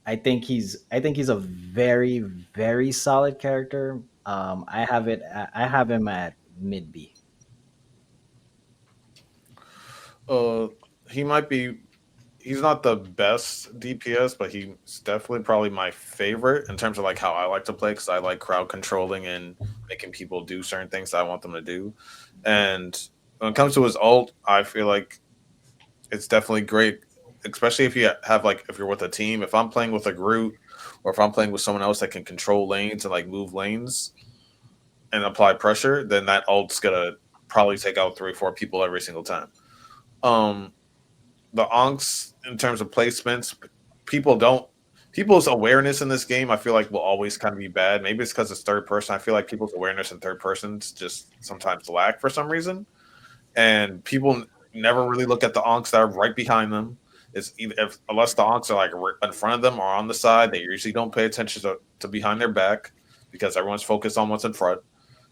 S1: I think he's a very very solid character. I have him at mid B.
S3: He might be. He's not the best DPS, but he's definitely probably my favorite in terms of like how I like to play because I like crowd controlling and making people do certain things that I want them to do. And when it comes to his ult, I feel like it's definitely great, especially if you have like if you're with a team. If I'm playing with a group, or if I'm playing with someone else that can control lanes and like move lanes and apply pressure, then that ult's gonna probably take out 3 or 4 people every single time. Um, the onks in terms of placements, people's awareness in this game I feel like will always kind of be bad. Maybe it's because it's third person. I feel like people's awareness in third persons just sometimes lack for some reason, and people never really look at the onks that are right behind them. It's either unless the onks are like in front of them or on the side, they usually don't pay attention to behind their back because everyone's focused on what's in front.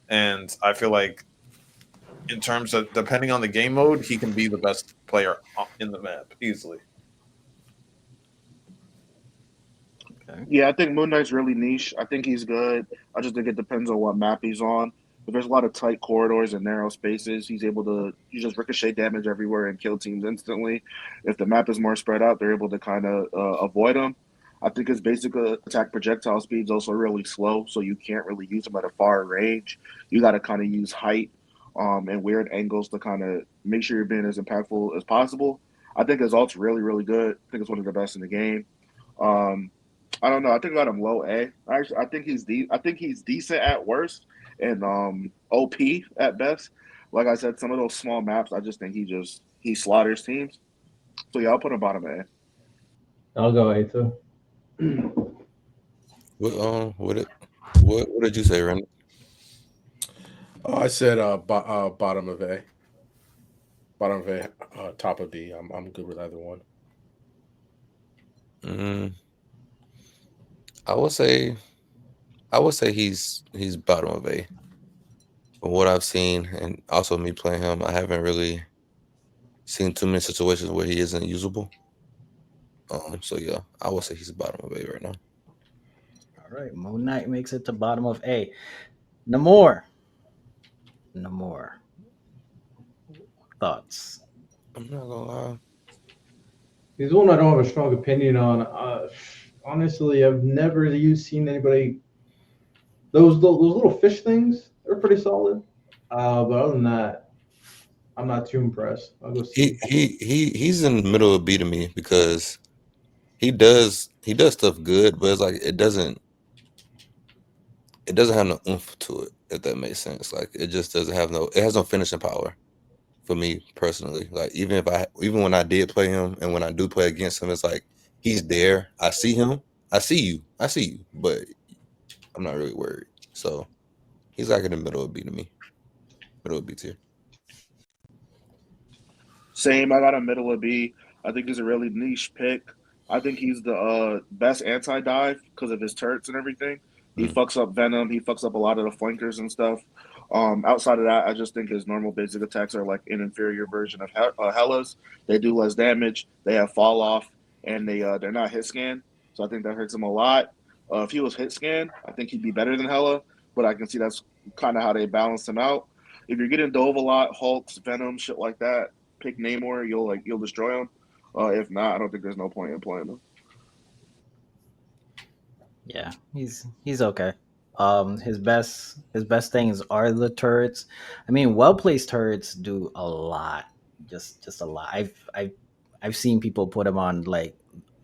S3: And I feel like in terms of depending on the game mode, he can be the best player in the map easily.
S1: Okay.
S4: Yeah, I think Moon Knight's really niche. I think he's good. I just think it depends on what map he's on. If there's a lot of tight corridors and narrow spaces, he's able to you just ricochet damage everywhere and kill teams instantly. If the map is more spread out, they're able to kind of avoid him. I think his basic attack projectile speed is also really slow, so you can't really use him at a far range. You got to kind of use height and weird angles to kind of make sure you're being as impactful as possible. I think his ult's really, really good. I think it's one of the best in the game. Um, I don't know. I think I got him low A. Actually, I think he's decent at worst and OP at best. Like I said, some of those small maps, I just think he slaughters teams. So yeah, I'll put him bottom A.
S5: I'll go A too.
S6: What did you say, Randy?
S2: I said bottom of A, bottom of A, top of B. I'm good with either one.
S6: Mm, I would say he's bottom of A. From what I've seen, and also me playing him, I haven't really seen too many situations where he isn't usable. So yeah, I would say he's bottom of A right now.
S1: All right, Moon Knight makes it to bottom of A. Namor. Namor. Thoughts?
S6: I'm not gonna lie.
S5: He's one I don't have a strong opinion on. Honestly, I've never seen anybody. Those little fish things, they're pretty solid. But other than that, I'm not too impressed. I'll go
S6: He
S5: see.
S6: he he he's in the middle of B to me because he does stuff good, but it's like it doesn't have no oomph to it, if that makes sense. Like it just doesn't have it has no finishing power for me personally. Like even when I did play him and when I do play against him, it's like he's there. I see him. I see you, but I'm not really worried. So he's like in the middle of B to me. Middle of B tier.
S4: Same. I got a middle of B. I think he's a really niche pick. I think he's the best anti-dive because of his turrets and everything. He
S6: Mm.
S4: fucks up Venom. He fucks up a lot of the flankers and stuff. Outside of that, I just think his normal basic attacks are like an inferior version of Hella's. They do less damage. They have fall off, and they're not hit scan. So I think that hurts him a lot. If he was hit scan, I think he'd be better than Hella. But I can see that's kind of how they balance him out. If you're getting dove a lot, Hulks, Venom, shit like that, pick Namor, you'll destroy him. If not, I don't think there's no point in playing him.
S1: Yeah, he's okay. His best things are the turrets. I mean, well placed turrets do a lot. Just a lot. I've seen people put him on like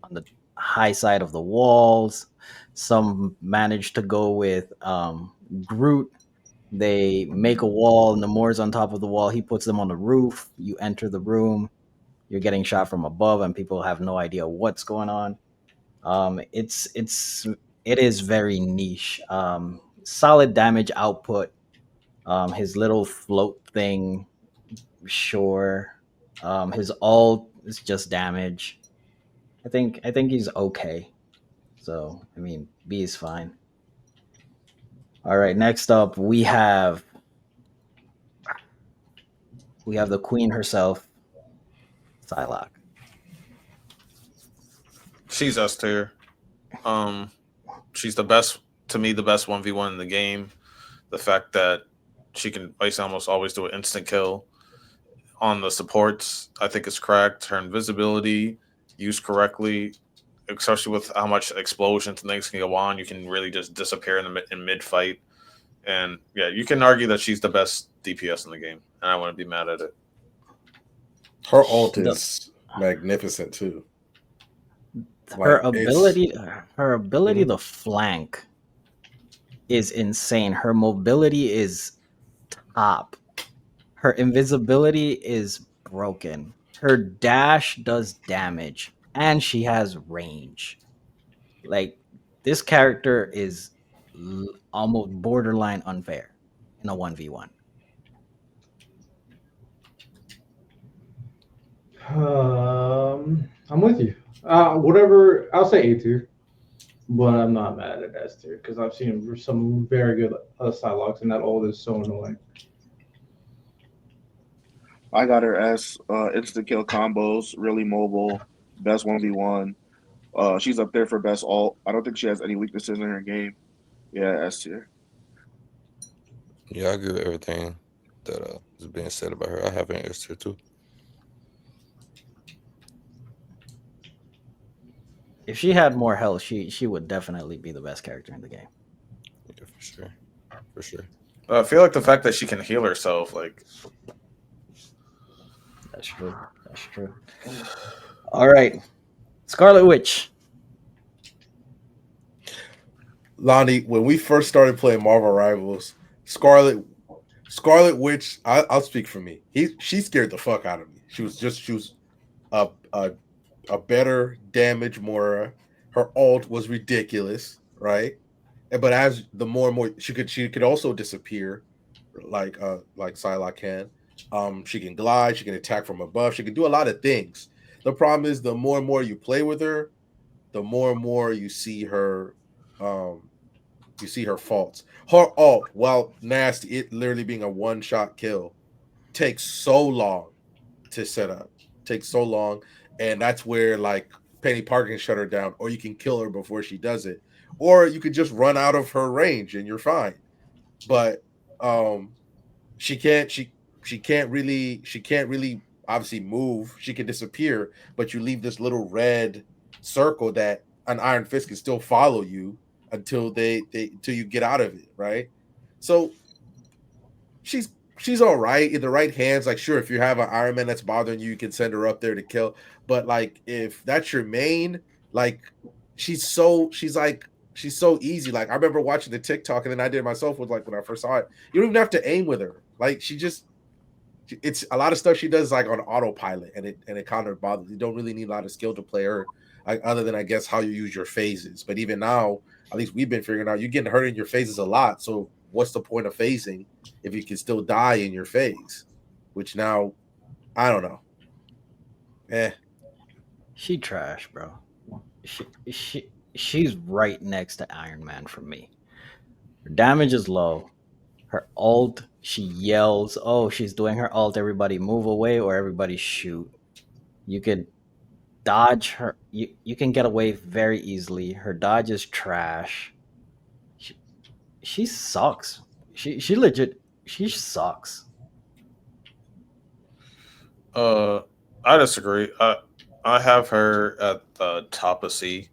S1: on the high side of the walls. Some manage to go with Groot. They make a wall, Namor's on top of the wall. He puts them on the roof. You enter the room. You're getting shot from above, and people have no idea what's going on. It is very niche. Solid damage output. His little float thing, sure. His ult is just damage. I think he's okay. So I mean, B is fine. All right, next up we have the queen herself, Psylocke.
S3: She's S tier. Um, she's the best to me, the best 1v1 in the game. The fact that she can basically almost always do an instant kill on the supports, I think is correct. Her invisibility used correctly, especially with how much explosions and things can go on, you can really just disappear in mid fight. And yeah, you can argue that she's the best DPS in the game, and I wouldn't be mad at it.
S2: Her ult
S1: She does,
S2: is magnificent too.
S1: her
S2: Like it's
S1: ability her ability
S2: mhm.
S1: to flank is insane. Her mobility is top. Her invisibility is broken. Her dash does damage, and she has range. Like this character is almost borderline unfair in a 1v1.
S5: I'm with you. Whatever. I'll say A tier, but I'm not mad at S tier because I've seen some very good Psylocks, and that ult is so annoying.
S4: I got her S. Instant kill combos, really mobile, best 1v1. She's up there for best ult. I don't think she has any weaknesses in her game. Yeah, S tier.
S6: Yeah, I agree with everything that is being said about her. I have an S tier too.
S1: If she had more health, she would definitely be the best character in the game.
S6: Yeah, for sure. For sure.
S3: I feel like the fact that she can heal herself, like
S1: That's true. That's true. All right, Scarlet Witch.
S2: Lonnie, when we first started playing Marvel Rivals, Scarlet Witch. I'll speak for me. She scared the fuck out of me. She was a a, a better damage Mora. Her ult was ridiculous, right? But as the more and more she could also disappear, like Psylocke can. She can glide, she can attack from above, she can do a lot of things. The problem is the more and more you play with her, the more and more you see her faults. Her alt, while nasty, it literally being a one-shot kill, takes so long to set up. Takes so long. And that's where like Penny Parker can shut her down, or you can kill her before she does it. Or you could just run out of her range and you're fine. But she can't she can't really obviously move. She can disappear, but you leave this little red circle that an Iron Fist can still follow you until they until you get out of it, right? So she's all right in the right hands. Like, sure, if you have an Iron Man that's bothering you, you can send her up there to kill. But like, if that's your main, like, she's so easy. Like, I remember watching the TikTok, and then I did it myself with like when I first saw it. You don't even have to aim with her. Like, it's a lot of stuff she does like on autopilot, and it kind of bothers. You don't really need a lot of skill to play her, like, other than I guess how you use your phases. But even now, at least we've been figuring out you're getting hurt in your phases a lot. So what's the point of phasing if you can still die in your phase? Which now, I don't know.
S1: She trash, bro. She's right next to Iron Man for me. Her damage is low. Her ult, she yells, "Oh, she's doing her ult! Everybody move away, or everybody shoot." You could dodge her. You can get away very easily. Her dodge is trash. She, she sucks. She legit. She sucks.
S3: Uh, I disagree. I have her at the top of C.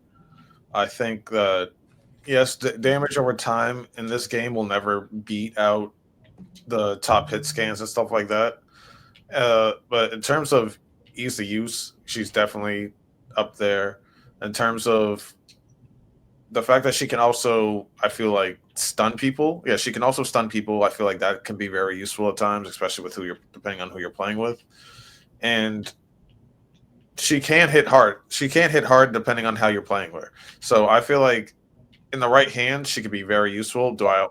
S3: I think that yes, damage over time in this game will never beat out the top hit scans and stuff like that. But in terms of ease of use, she's definitely up there. In terms of the fact that she can also, I feel like, stun people. Yeah, she can also stun people. I feel like that can be very useful at times, especially with who you're depending on who you're playing with. And she can hit hard. She can't hit hard depending on how you're playing with her. So I feel like in the right hand, she could be very useful. Do I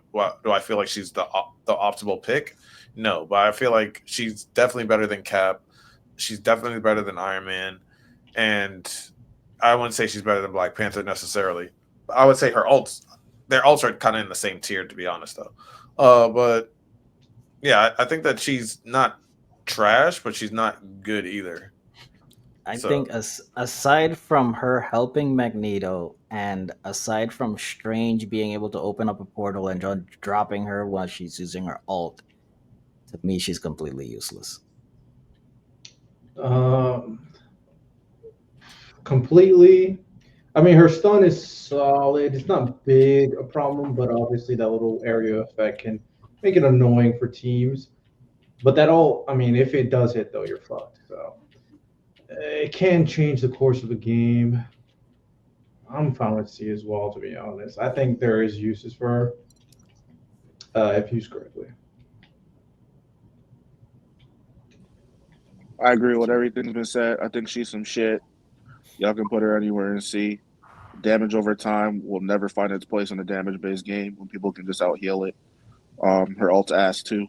S3: feel like she's the optimal pick? No, but I feel like she's definitely better than Cap. She's definitely better than Iron Man, and I wouldn't say she's better than Black Panther necessarily. I would say their ults are kind of in the same tier, to be honest, though. But yeah, I think that she's not trash, but she's not good either.
S1: I
S3: So
S1: think aside from her helping Magneto, and aside from Strange being able to open up a portal and dropping her while she's using her ult, to me she's completely useless.
S5: Um, completely. I mean, her stun is solid. It's not big a problem, but obviously that little area effect can make it annoying for teams. But that all, I mean, if it does hit though, you're fucked. So it can change the course of a game. I'm fine with C as well, to be honest. I think there is uses for her if used correctly.
S4: I agree with everything's been said. I think she's some shit. Y'all can put her anywhere and see. Damage over time will never find its place in a damage based game when people can just out heal it. Her ult's ass too.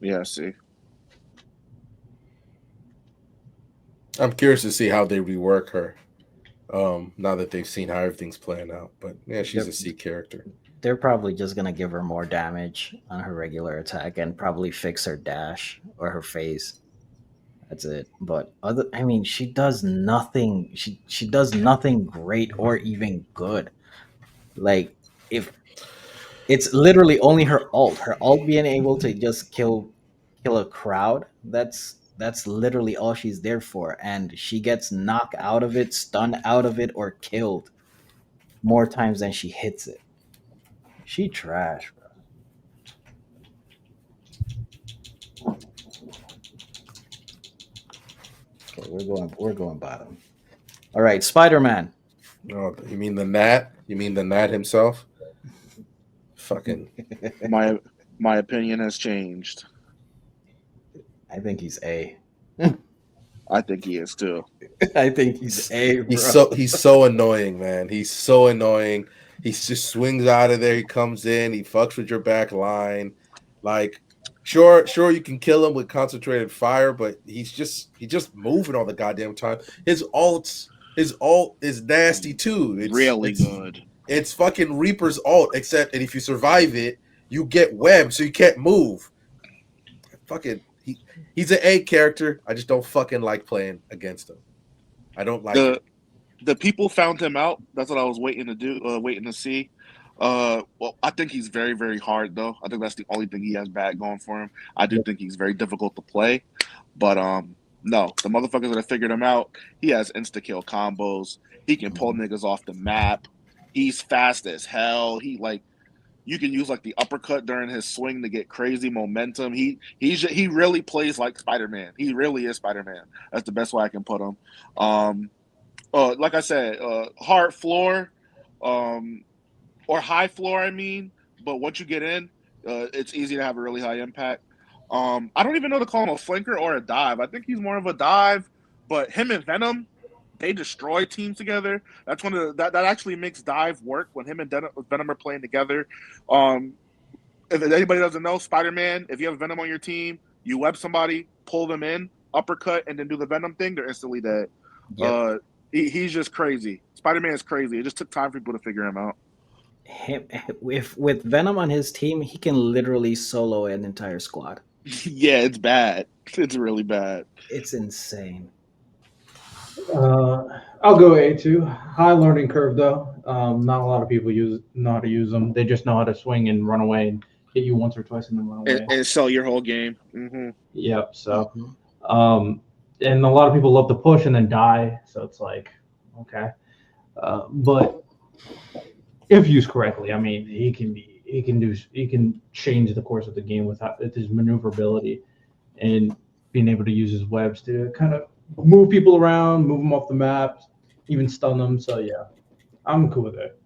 S4: Yeah, see.
S2: I'm curious to see how they rework her. Now that they've seen how everything's playing out. But yeah, she's
S1: They're,
S2: a C character.
S1: they're probably just gonna give her more damage on her regular attack and probably fix her dash or her phase. That's it. But I mean, she does nothing. She does nothing great or even good. Like, if it's literally only her ult. Her ult being able to just kill a crowd. That's literally all she's there for, and she gets knocked out of it, stunned out of it, or killed more times than she hits it. She trash, bro. Okay, we're going bottom. All right, Spider Man.
S2: Oh, you mean the Nat? You mean the Nat himself? Fucking
S4: My my opinion has changed.
S1: I think he's A.
S4: I think he is too.
S1: I think he's A, bro.
S2: he's so annoying, man. He's so annoying. He just swings out of there. He comes in. He fucks with your back line. Like, Sure, you can kill him with concentrated fire, but he's just moving all the goddamn time. His alt is nasty too.
S4: Really good.
S2: It's fucking Reaper's alt, except and if you survive it, you get webbed, so you can't move. Fucking he's an A character. I just don't fucking like playing against him. I don't like it.
S4: The people found him out. That's what I was waiting to do, waiting to see. Well, I think he's very, very hard though. I think that's the only thing he has bad going for him. I do think he's very difficult to play, but no, the motherfuckers that have figured him out. He has insta kill combos. He can pull niggas off the map. He's fast as hell. He like you can use like the uppercut during his swing to get crazy momentum. He really plays like Spider Man. He really is Spider Man. That's the best way I can put him. Like I said, hard floor, or high floor. I mean, but once you get in, it's easy to have a really high impact. I don't even know to call him a flanker or a dive. I think he's more of a dive. But him and Venom, they destroy teams together. That's one of that actually makes dive work when him and Venom are playing together. If anybody doesn't know, Spider-Man, if you have Venom on your team, you web somebody, pull them in, uppercut, and then do the Venom thing, they're instantly dead. Yep. He's just crazy. Spider-Man is crazy. It just took time for people to figure him out.
S1: If with Venom on his team, he can literally solo an entire squad.
S4: Yeah, it's bad. It's really bad.
S1: It's insane.
S5: I'll go A2. High learning curve though. Not a lot of people know how to use them. They just know how to swing and run away and hit you once or twice and then run away
S4: and sell your whole game. Mm-hmm.
S5: Yep. So, and a lot of people love to push and then die. So it's like, okay, but if used correctly, I mean, he can change the course of the game with his maneuverability and being able to use his webs to kind of move people around, move them off the map, even stun them. So yeah, I'm cool with it.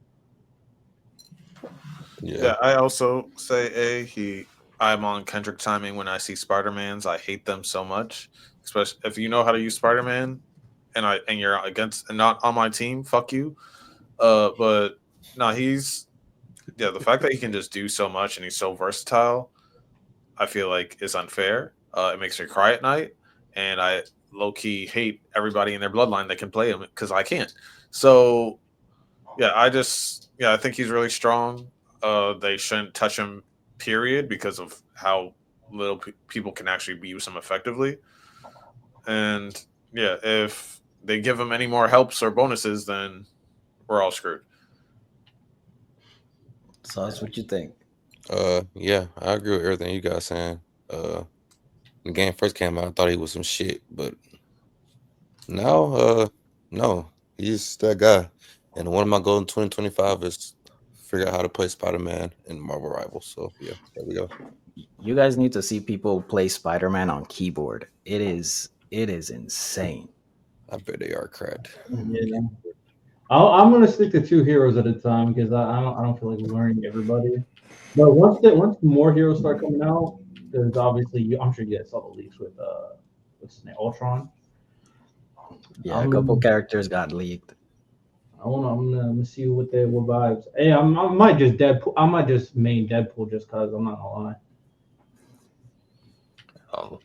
S3: Yeah, I also say A. I'm on Kendrick timing when I see Spider-Mans. I hate them so much, especially if you know how to use Spider-Man, and you're against and not on my team. Fuck you. But no, the fact that he can just do so much and he's so versatile, I feel like is unfair. It makes me cry at night, and I low key hate everybody in their bloodline that can play him because I can't. So yeah, I think he's really strong. They shouldn't touch him, period, because of how little people can actually use him effectively. And yeah, if they give him any more helps or bonuses, then we're all screwed.
S1: So that's what you think.
S6: Yeah, I agree with everything you guys saying. When the game first came out, I thought he was some shit, but now, no, he's that guy. And one of my goals in 2025 is figure out how to play Spider-Man in Marvel Rivals. So yeah, there we go.
S1: You guys need to see people play Spider-Man on keyboard. It is insane.
S6: I bet they are cracked.
S5: Yeah. I'm gonna stick to 2 heroes at a time because I don't feel like learning everybody. But once more heroes start coming out, there's obviously I'm sure you guys saw the leaks with what's his name, Ultron.
S1: Yeah, a couple characters got leaked.
S5: I'm gonna see what vibes. Hey, I might just Deadpool. I might just main Deadpool just cause I'm not gonna lie.
S3: Oh.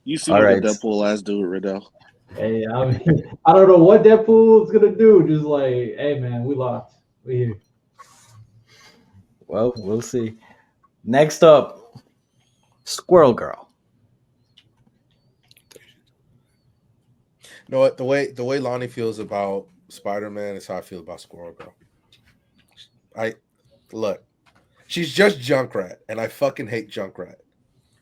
S4: You see what the Deadpool ass do with Riddell.
S5: Hey, I mean, I don't know what Deadpool is gonna do. Just like, hey man, we lost. We here.
S1: Well, we'll see. Next up, Squirrel Girl.
S2: You know what? The way Lonnie feels about Spider-Man is how I feel about Squirrel Girl. Look, she's just Junkrat, and I fucking hate Junkrat.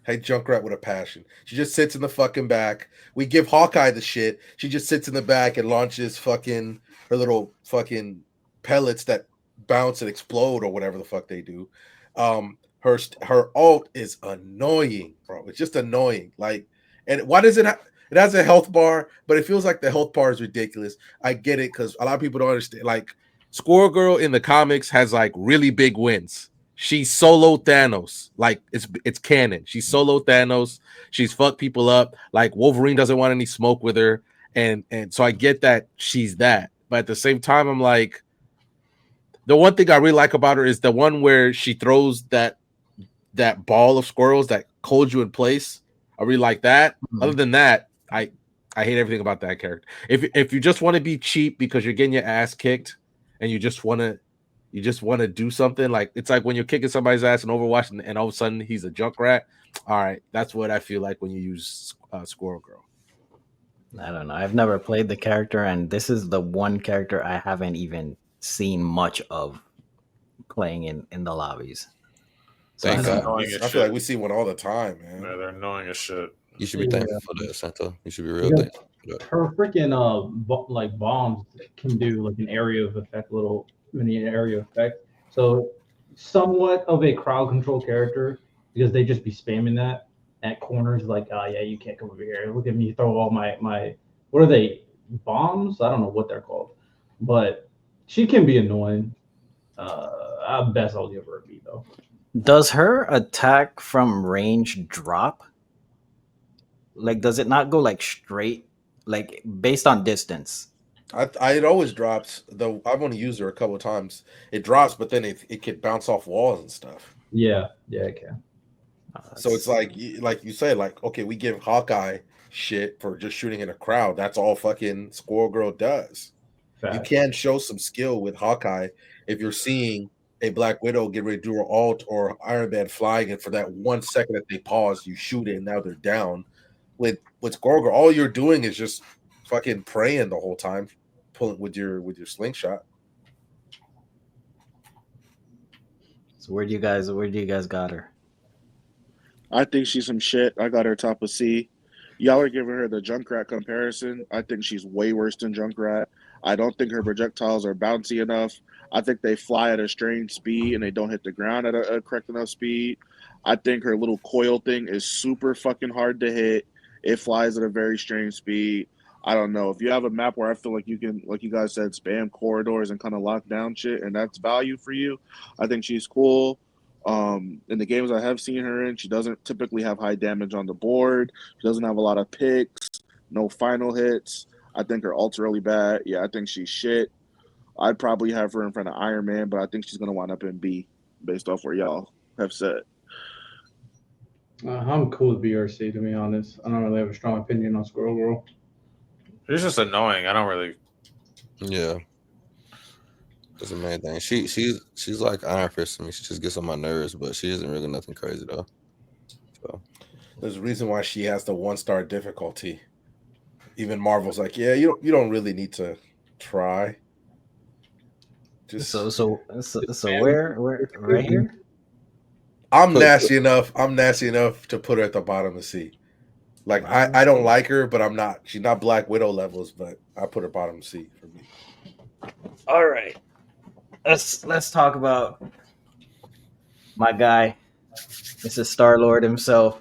S2: Hate Junkrat with a passion. She just sits in the fucking back. We give Hawkeye the shit. She just sits in the back and launches fucking her little fucking pellets that bounce and explode or whatever the fuck they do. Her ult is annoying, bro. It's just annoying. Like, and why does it have? It has a health bar, but it feels like the health bar is ridiculous. I get it because a lot of people don't understand. Like,
S7: Squirrel Girl in the comics has like really big wins. She solo Thanos. Like it's canon. She solo Thanos. She's fucked people up. Like Wolverine doesn't want any smoke with her. And so I get that she's that. But at the same time, I'm like, the one thing I really like about her is the one where she throws that that ball of squirrels that hold you in place. I really like that. Other than that, I hate everything about that character. If you just want to be cheap because you're getting your ass kicked and you just want to do something, like it's like when you're kicking somebody's ass in Overwatch and all of a sudden he's a Junkrat. All right, that's what I feel like when you use Squirrel Girl.
S1: I don't know. I've never played the character, and this is the one character I haven't even seen much of playing in the lobbies. So I
S6: Thank
S3: It's
S1: don't
S6: God.
S1: know.
S3: annoying as
S2: I feel like
S3: shit.
S2: we see one all the time, man.
S3: Yeah, they're annoying as shit.
S6: You should be
S5: Yeah,
S6: thankful for that, Santa. You should be real
S5: because
S6: thankful for that.
S5: her freaking like bombs can do like an area of effect, little mini area effect. So somewhat of a crowd control character because they just be spamming that at corners like, oh yeah, you can't come over here. Look at me throw all my what are they, bombs? I don't know what they're called, but she can be annoying. I best I'll give her a B though.
S1: Does her attack from range drop? Like, does it not go like straight, like based on distance?
S2: It always drops. Though I've only used her a couple of times. It drops, but then it can bounce off walls and stuff.
S5: Yeah, it can.
S2: So it's like you said, like okay, we give Hawkeye shit for just shooting in a crowd. That's all fucking Squirrel Girl does. You
S5: Fact.
S2: can show some skill with Hawkeye if you're seeing a Black Widow get ready to do her alt or Iron Man flying, and for that 1 second that they pause, you shoot it, and now they're down. With Squirrel Girl, all you're doing is just fucking praying the whole time, pulling with your slingshot.
S1: So where do you guys got her?
S4: I think she's some shit. I got her top of C. Y'all are giving her the Junkrat comparison. I think she's way worse than Junkrat. I don't think her projectiles are bouncy enough. I think they fly at a strange speed and they don't hit the ground at a correct enough speed. I think her little coil thing is super fucking hard to hit. It flies at a very strange speed. I don't know. If you have a map where I feel like you can, like you guys said, spam corridors and kind of lock down shit, and that's value for you, I think she's cool. In the games I have seen her in, she doesn't typically have high damage on the board. She doesn't have a lot of picks, no final hits. I think her ult's really bad. Yeah, I think she's shit. I'd probably have her in front of Iron Man, but I think she's gonna wind up in B based off where y'all have said.
S5: I'm cool with BRC to be honest. I don't really have a strong opinion on Squirrel Girl.
S3: It's just annoying. I don't really.
S6: Yeah, that's the main thing. She's like Iron Fist to me. She just gets on my nerves, but she isn't really nothing crazy though. So
S2: There's a reason why she has the 1-star difficulty. Even Marvel's like, yeah, you don't really need to try. Just
S1: So where right here?
S2: I'm
S6: Put-
S2: nasty enough. I'm nasty enough to put her at the bottom of C. Like I don't like her, but I'm not. She's not Black Widow levels, but I put her bottom C for me.
S1: All right. Let's talk about my guy, Mr. Star Lord himself.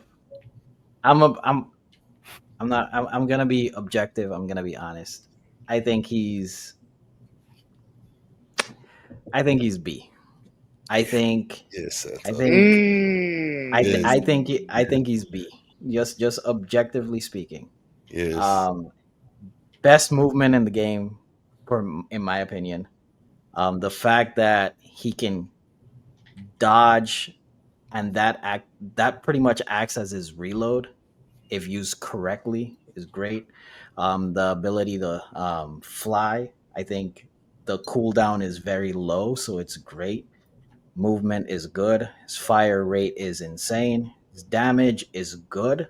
S1: I'm gonna be objective. I'm gonna be honest. I think he's B. I think
S6: yes,
S1: I
S6: Santa.
S1: think
S6: Yes.
S1: I think he's B. Just objectively speaking.
S6: Yes.
S1: Best movement in the game, in my opinion. The fact that he can dodge and that pretty much acts as his reload if used correctly is great. The ability to fly, I think the cooldown is very low, so it's great. Movement is good. His fire rate is insane. His damage is good.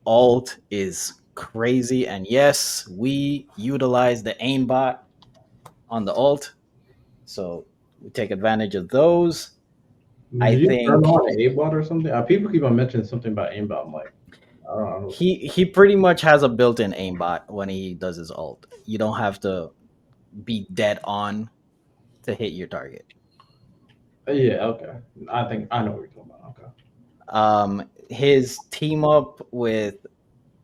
S1: Alt is crazy. And yes, we utilize the aimbot on the alt. So we take advantage of those. I
S5: Did you turn
S1: think
S5: on aimbot or something? People keep on mentioning something about aimbot. I'm like, I don't know.
S1: he pretty much has a built-in aimbot when he does his alt. You don't have to be dead on to hit your target.
S5: Yeah, okay. I think I know what you're talking about. Okay.
S1: His team up with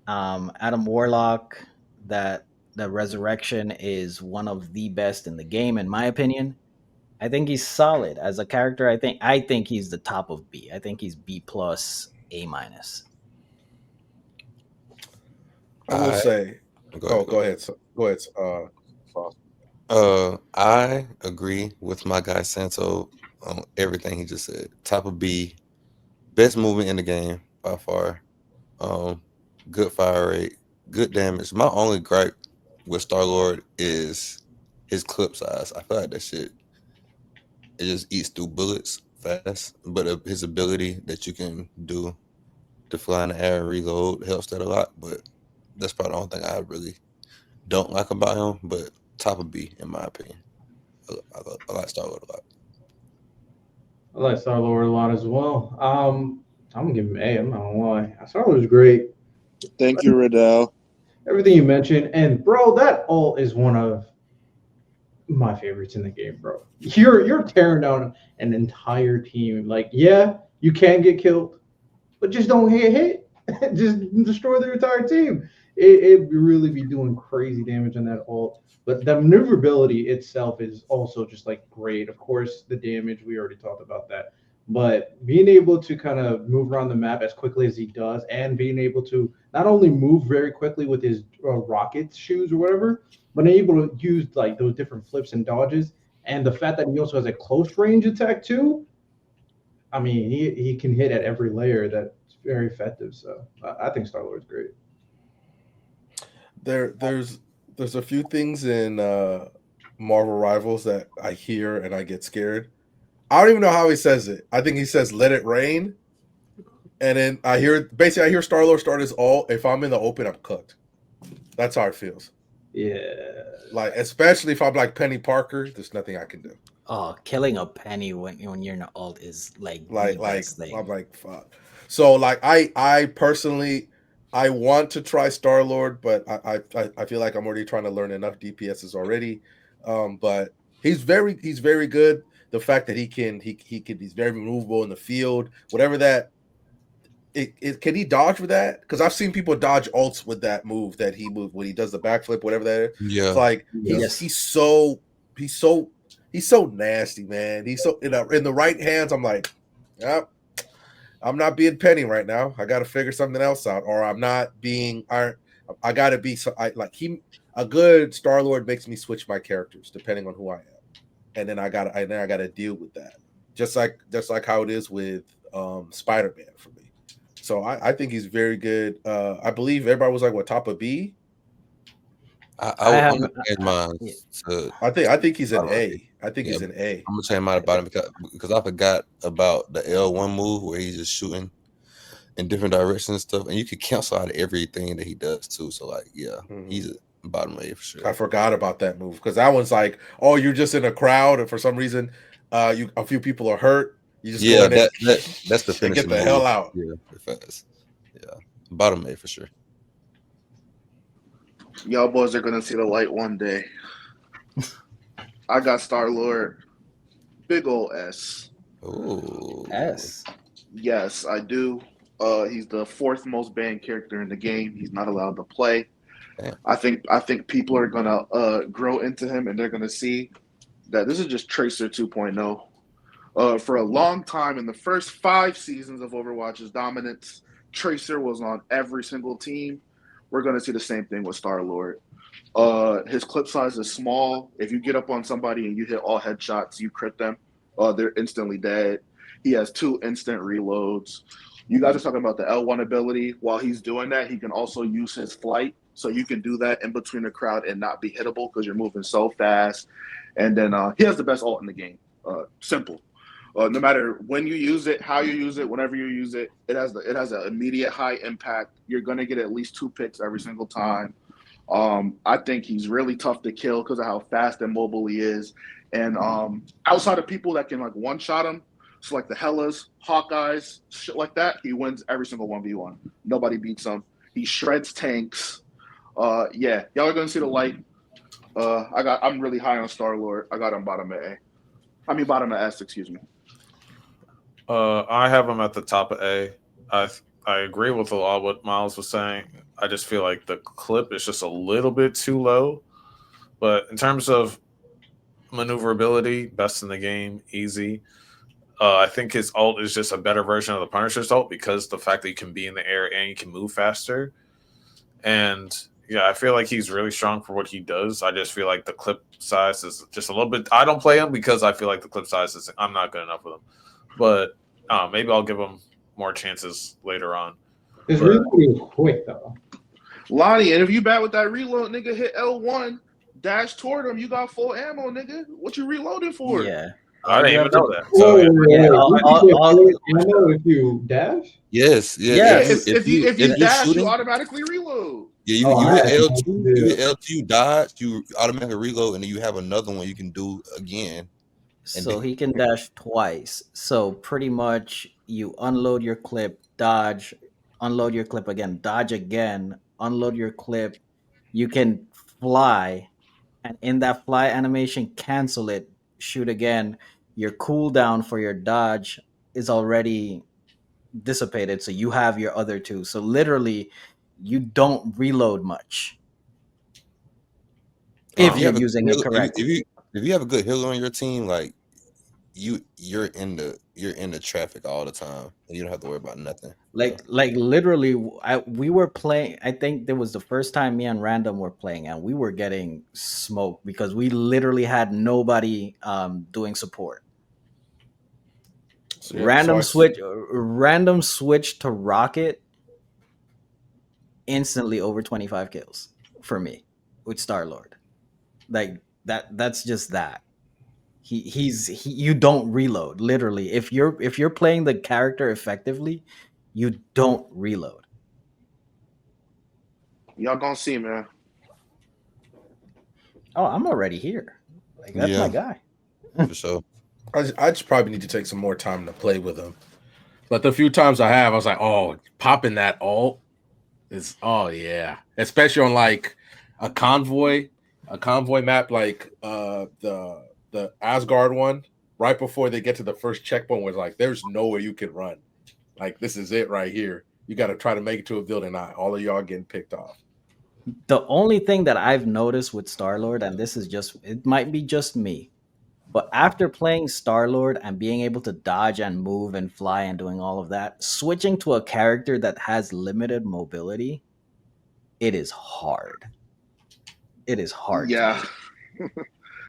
S1: Adam Warlock, that the resurrection is one of the best in the game, in my opinion. I think he's solid as a character. I think he's the top of B. I think he's B plus A minus.
S2: I will say. Go ahead. Go ahead. Sauce.
S6: I agree with my guy Santo on everything he just said. Top of B, Best movement in the game by far. Um, good fire rate, good damage. My only gripe with Star Lord is his clip size. I feel like that shit it just eats through bullets fast. But his ability that you can do to fly in the air and reload helps that a lot. But that's probably the only thing I really don't like about him. But top of B in my opinion. I like Star Lord a lot.
S5: I like Star Lord a lot as well. I'm gonna give him A. I'm not gonna lie. Star Lord's great.
S4: Thank you, Riddell.
S5: Everything you mentioned, and bro, that ult is one of my favorites in the game, bro. You're tearing down an entire team. Like, yeah, you can get killed, but just don't hit. Just destroy their entire team. It really be doing crazy damage on that ult. But the maneuverability itself is also just like great. Of course, the damage we already talked about that. But being able to kind of move around the map as quickly as he does, and being able to not only move very quickly with his rocket shoes or whatever, but able to use like those different flips and dodges, and the fact that he also has a close range attack too. I mean, he can hit at every layer. That's very effective. So I think Star Lord's great.
S2: There's a few things in Marvel Rivals that I hear and I get scared. I don't even know how he says it. I think he says "Let it rain," and then I hear Star Lord start his ult. If I'm in the open, I'm cooked. That's how it feels.
S5: Yeah,
S2: Like especially if I'm like Penny Parker, there's nothing I can do.
S1: Oh, killing a penny when you're in an alt is like the
S2: Like
S1: best
S2: I'm
S1: thing.
S2: like fuck. So like I personally I want to try Star Lord, but I feel like I'm already trying to learn enough DPSs already. But he's very good. The fact that he's very movable in the field, whatever that can he dodge with that? Because I've seen people dodge ults with that move that he moved when he does the backflip, whatever that is. It's
S6: Yeah.
S2: like
S5: yeah.
S2: he's so he's so nasty, man. He's so in the right hands. I'm like, yeah, I'm not being Penny right now. I got to figure something else out, or I'm not being. I got to be. So I like he. A good Star Lord makes me switch my characters depending on who I am, and then I got to deal with that. Just like how it is with Spider Man for me. So I think he's very good. I believe everybody was like what top of B.
S1: I
S6: I'm
S1: have
S6: gonna change mine
S1: yeah.
S6: to
S2: I think he's an
S6: bottom of B.
S2: A. I think
S6: Yeah,
S2: he's an A.
S6: I'm gonna change mine to bottom because I forgot about the L1 move where he's just shooting in different directions and stuff, and you could cancel out everything that he does too. So like, yeah,
S2: Mhm.
S6: he's a bottom A for
S2: I
S6: sure.
S2: forgot about that move because that one's like, oh, you're just in a crowd, and for some reason, you a few people are hurt. You just go
S6: Yeah,
S2: in and
S6: that's the
S2: and get
S6: finishing
S2: the
S6: move.
S2: hell out.
S6: Yeah, fast. Yeah, bottom A for sure.
S4: Y'all boys are gonna see the light one day. I got Star Lord, big ol' S.
S6: Oh,
S1: S.
S4: Yes, I do. He's the fourth most banned character in the game. He's not allowed to play.
S6: damn.
S4: I think people are gonna grow into him, and they're gonna see that this is just Tracer 2.0. For a long time, in the first 5 seasons of Overwatch's dominance, Tracer was on every single team. We're gonna see the same thing with Star Lord. His clip size is small. If you get up on somebody and you hit all headshots, you crit them. They're instantly dead. He has 2 instant reloads. You guys are talking about the L1 ability. While he's doing that, he can also use his flight. So you can do that in between the crowd and not be hittable because you're moving so fast. And then he has the best ult in the game. Simple. No matter when you use it, how you use it, whenever you use it, it has an immediate high impact. You're gonna get at least 2 picks every single time. I think he's really tough to kill because of how fast and mobile he is. And outside of people that can like one shot him, so like the Hellas, Hawkeyes, shit like that, he wins every single 1v1. Nobody beats him. He shreds tanks. Yeah, y'all are gonna see the light. I'm really high on Star Lord. I got him bottom of A. I mean bottom of S, excuse me.
S3: I have him at the top of A. I agree with a lot of what Miles was saying. I just feel like the clip is just a little bit too low. But in terms of maneuverability, best in the game, easy. I think his ult is just a better version of the Punisher's ult because the fact that you can be in the air and you can move faster. And yeah, I feel like he's really strong for what he does. I just feel like the clip size is just a little bit. I don't play him because I feel like the clip size is. I'm not good enough with him. But maybe I'll give him more chances later on.
S5: His
S3: But-
S5: reload is quick though.
S4: Lonnie, and if you bad with that reload, nigga, hit L1, dash toward him. You got full ammo, nigga. What you reloading for?
S1: Yeah.
S3: I
S1: All
S3: didn't
S1: you
S3: even
S1: have to
S3: know that.
S5: Whoa,
S3: So yeah.
S1: Yeah,
S5: you can get full ammo if you dash?
S6: Yes, yeah.
S1: Yes.
S6: If you
S4: If you
S6: if you're
S4: dash, you
S6: shooting,
S4: automatically reload.
S6: yeah,
S5: Oh,
S6: you
S5: I
S6: hit
S5: had
S6: L
S5: no
S6: two,
S5: idea.
S6: you hit L2, dodge, you automatically reload, and then you have another one you can do again. And
S1: So he can dash twice. So pretty much you unload your clip, dodge, unload your clip again, dodge again, unload your clip. You can fly, and in that fly animation, cancel it, shoot again. Your cooldown for your dodge is already dissipated, so you have your other two. So literally, you don't reload much
S6: if
S1: if
S6: you
S1: you're
S6: have a
S1: using it correctly.
S6: if you have a good healer on your team, like you're in the traffic all the time, and you don't have to worry about nothing. So,
S1: Like literally, we were playing. I think there was the first time me and Random were playing, and we were getting smoked because we literally had nobody doing support.
S2: So, yeah, so I
S1: Random switch to Rocket, instantly over 25 kills for me with Star Lord. Like that's just that. You don't reload literally. If you're playing the character effectively, you don't reload.
S4: Y'all gonna see, man.
S1: Oh, I'm already here. Like that's my
S6: yeah,
S1: guy.
S6: for sure.
S2: I just probably need to take some more time to play with him. But the few times I have, I was like, oh, popping that ult is oh yeah. Especially on like a convoy map like the Asgard one, right before they get to the first checkpoint was like, there's nowhere you can run. Like this is it right here. You gotta try to make it to a building. Not all of y'all getting picked off.
S1: The only thing that I've noticed with Star Lord, and this is just it might be just me, but after playing Star Lord and being able to dodge and move and fly and doing all of that, switching to a character that has limited mobility, it is hard. It is hard to
S4: Yeah.
S1: do.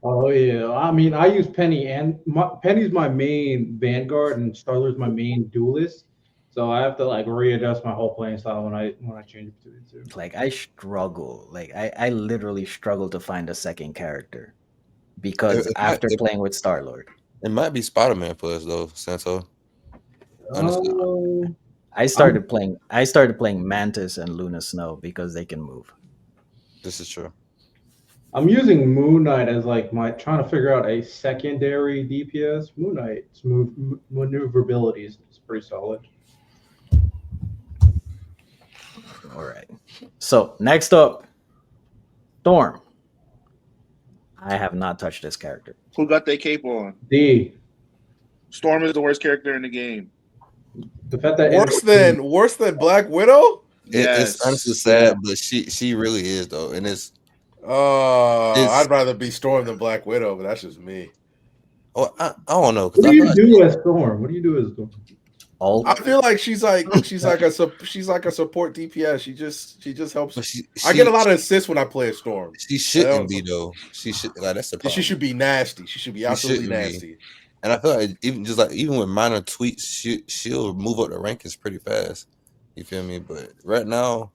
S5: Oh yeah, I mean, I use Penny, and Penny's my main Vanguard, and Starler's my main duelist. So I have to like readjust my whole playing style when I change between the two.
S1: Like I struggle. Like I literally struggle to find a second character because
S6: It might
S1: after playing with Star Lord,
S6: it might be Spider Man for us though, Santo. Honestly,
S5: Um, I'm
S1: I started playing Mantis and Luna Snow because they can move.
S6: this is true.
S5: I'm using Moon Knight as like my trying to figure out a secondary DPS. Moon Knight's maneuverability is pretty solid.
S1: All right. So next up, Storm. I have not touched this character.
S4: Who got their cape on?
S5: D.
S4: Storm is the worst character in the game.
S5: The fact that
S2: Worse than Black Widow?
S6: It's honestly sad, but she really is though, and it's
S2: I'd rather be Storm than Black Widow, but that's just me.
S6: oh I don't know
S5: What
S6: because
S5: do
S6: I feel
S5: you
S6: like
S5: do as Storm? What do you do as Storm?
S2: I feel like she's like a support DPS. She just helps.
S6: but she
S2: I get a lot of assists when I play a Storm.
S6: she shouldn't be though. She should like that's the problem.
S2: She should be nasty. She should be absolutely nasty.
S6: And I feel like even with minor tweaks, she'll move up the rankings pretty fast. You feel me? But right now,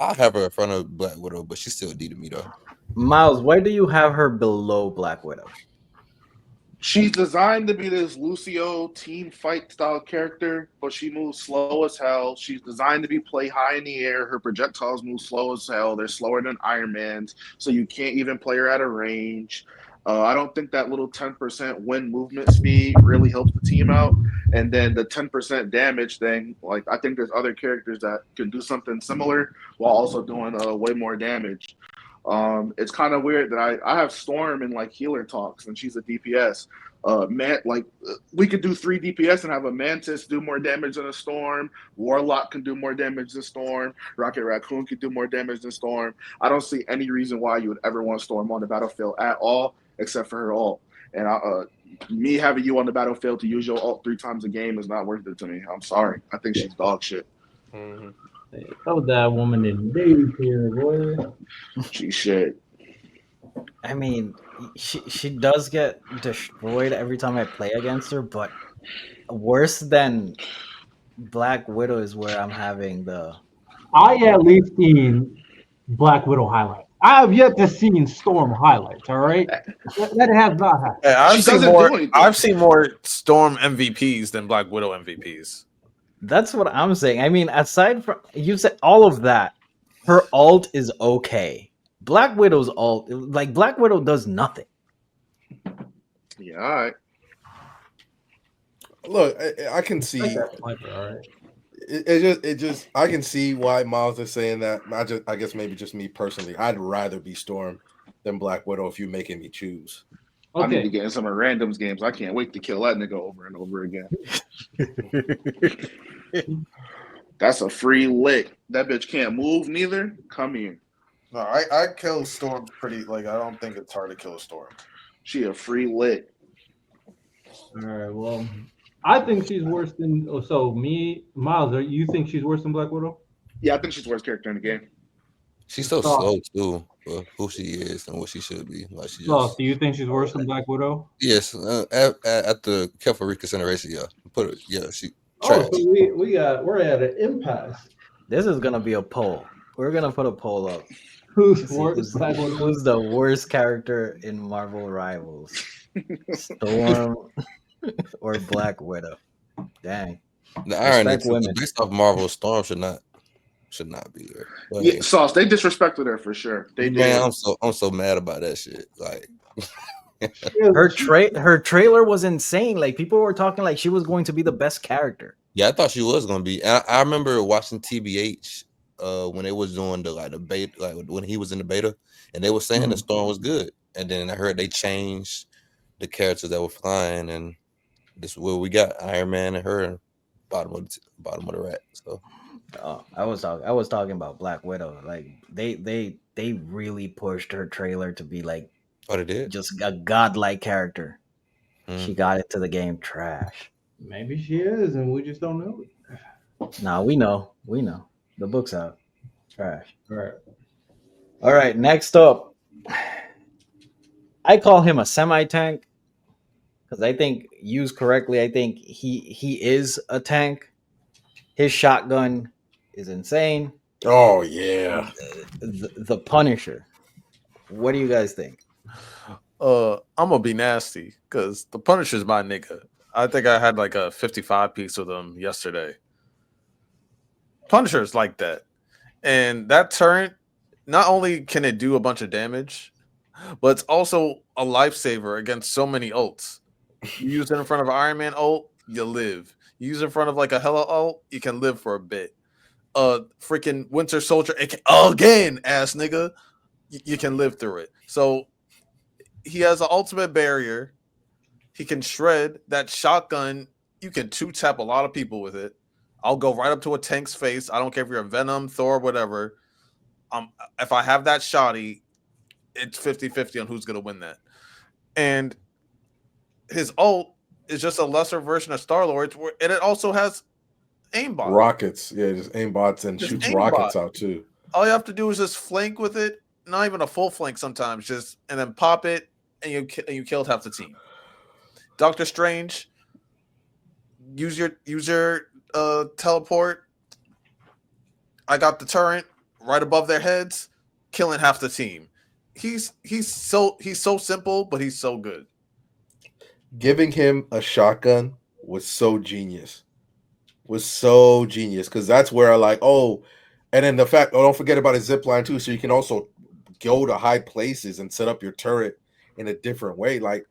S6: I have her in front of Black Widow, but she's still D to me though.
S1: Miles, why do you have her below Black Widow?
S4: She's designed to be this Lucio team fight style character, but she moves slow as hell. She's designed to be play high in the air. Her projectiles move slow as hell. They're slower than Iron Man's, so you can't even play her at a range. I don't think that little 10% wind movement speed really helps the team out. And then the 10% damage thing, like I think there's other characters that can do something similar while also doing way more damage. It's kind of weird that I have Storm in like healer talks and she's a DPS. We could do 3 DPS and have a Mantis do more damage than a Storm. Warlock can do more damage than Storm. Rocket Raccoon can do more damage than Storm. I don't see any reason why you would ever want Storm on the battlefield at all, except for her ult. And me having you on the battlefield to use your ult 3 times a game is not worth it to me. I'm sorry. I think she's dog shit.
S2: Mm-hmm.
S5: Throw that woman in Navy here, boy.
S4: She's shit.
S1: I mean, she does get destroyed every time I play against her, but worse than Black Widow is where I'm having the.
S5: I at least seen Black Widow highlights. I have yet to see Storm highlights. All right, that has not happened.
S3: Hey,
S4: She doesn't do anything.
S3: I've seen more Storm MVPs than Black Widow MVPs.
S1: That's what I'm saying. I mean, aside from you said all of that, her alt is okay. Black Widow's alt, like Black Widow, does nothing.
S4: Yeah, all right.
S2: Look, I can
S5: Like
S2: see
S5: that sniper, all right.
S2: it just I can see why Miles is saying that. I guess maybe just me personally. I'd rather be Storm than Black Widow if you're making me choose.
S4: I need to
S5: Okay,
S4: get in some of randoms games. I can't wait to kill that nigga over and over again. That's a free lick. That bitch can't move neither. Come here.
S3: No, I kill Storm pretty. Like I don't think it's hard to kill a Storm.
S4: She a free lick.
S5: all right. Well, I think she's worse than. Oh, so me, Miles, you think she's worse than Black Widow?
S4: Yeah, I think she's the worst character in the game.
S6: She's so
S5: Sauce.
S6: slow too for who she is and what she should be. Like she
S5: Sauce,
S6: just
S5: do you think she's worse than Black Widow?
S6: yes. After careful reconsideration, yeah, put it. Yeah, she
S5: Oh,
S6: trash.
S5: so we're at an impasse.
S1: This is gonna be a poll. We're gonna put a poll up.
S5: Who's
S1: to see
S5: worse, Black Widow?
S1: who's the worst character in Marvel Rivals? Storm or Black Widow? Dang.
S6: The irony
S1: Respect
S6: too,
S1: women.
S6: based off Marvel, Storm should not be there. But
S4: Yeah, Sauce, they disrespected her for sure. They
S6: man,
S4: did.
S6: I'm so mad about that shit. Like
S1: Her trailer was insane. Like people were talking like she was going to be the best character.
S6: yeah, I thought she was gonna be. And I remember watching TBH when they was doing the beta, like when he was in the beta, and they were saying the Storm was good. And then I heard they changed the characters that were flying, and this is where we got Iron Man and her bottom of the rack. So
S1: I was talking about Black Widow. Like they really pushed her trailer to be like
S6: oh, they did.
S1: just a godlike character.
S6: Mm.
S1: She got it to the game trash.
S5: Maybe she is, and we just don't know it.
S1: Nah, we know. The book's out. Trash.
S5: All right.
S1: All right, next up. I call him a semi-tank because I think used correctly, I think he is a tank. His shotgun is insane.
S2: Oh yeah.
S1: The Punisher. What do you guys think?
S3: I'm gonna be nasty because the Punisher's my nigga. I think I had like a 55 piece with him yesterday. Punisher's like that, and that turret. Not only can it do a bunch of damage, but it's also a lifesaver against so many ults. You use it in front of an Iron Man ult, you live. You use it in front of like a Hela ult, you can live for a bit. Freaking Winter Soldier, again, ass nigga, you can live through it. So he has an ultimate barrier. He can shred that shotgun. You can two-tap a lot of people with it. I'll go right up to a tank's face. I don't care if you're a Venom, Thor, whatever. If I have that shotty, it's 50-50 on who's going to win that. And his ult is just a lesser version of Star-Lord's, and it also has aimbot.
S2: Rockets. Yeah, just aimbots and
S3: Just
S2: shoots
S3: aimbot.
S2: rockets out too.
S3: All you have to do is just flank with it. Not even a full flank sometimes, and then pop it, and you killed half the team. Doctor Strange, use your teleport. I got the turret right above their heads, killing half the team. He's so simple, but he's so good.
S2: Giving him a shotgun was so genius. Because that's where I like, oh, and then the fact, don't forget about his zip line too. So you can also go to high places and set up your turret in a different way. Like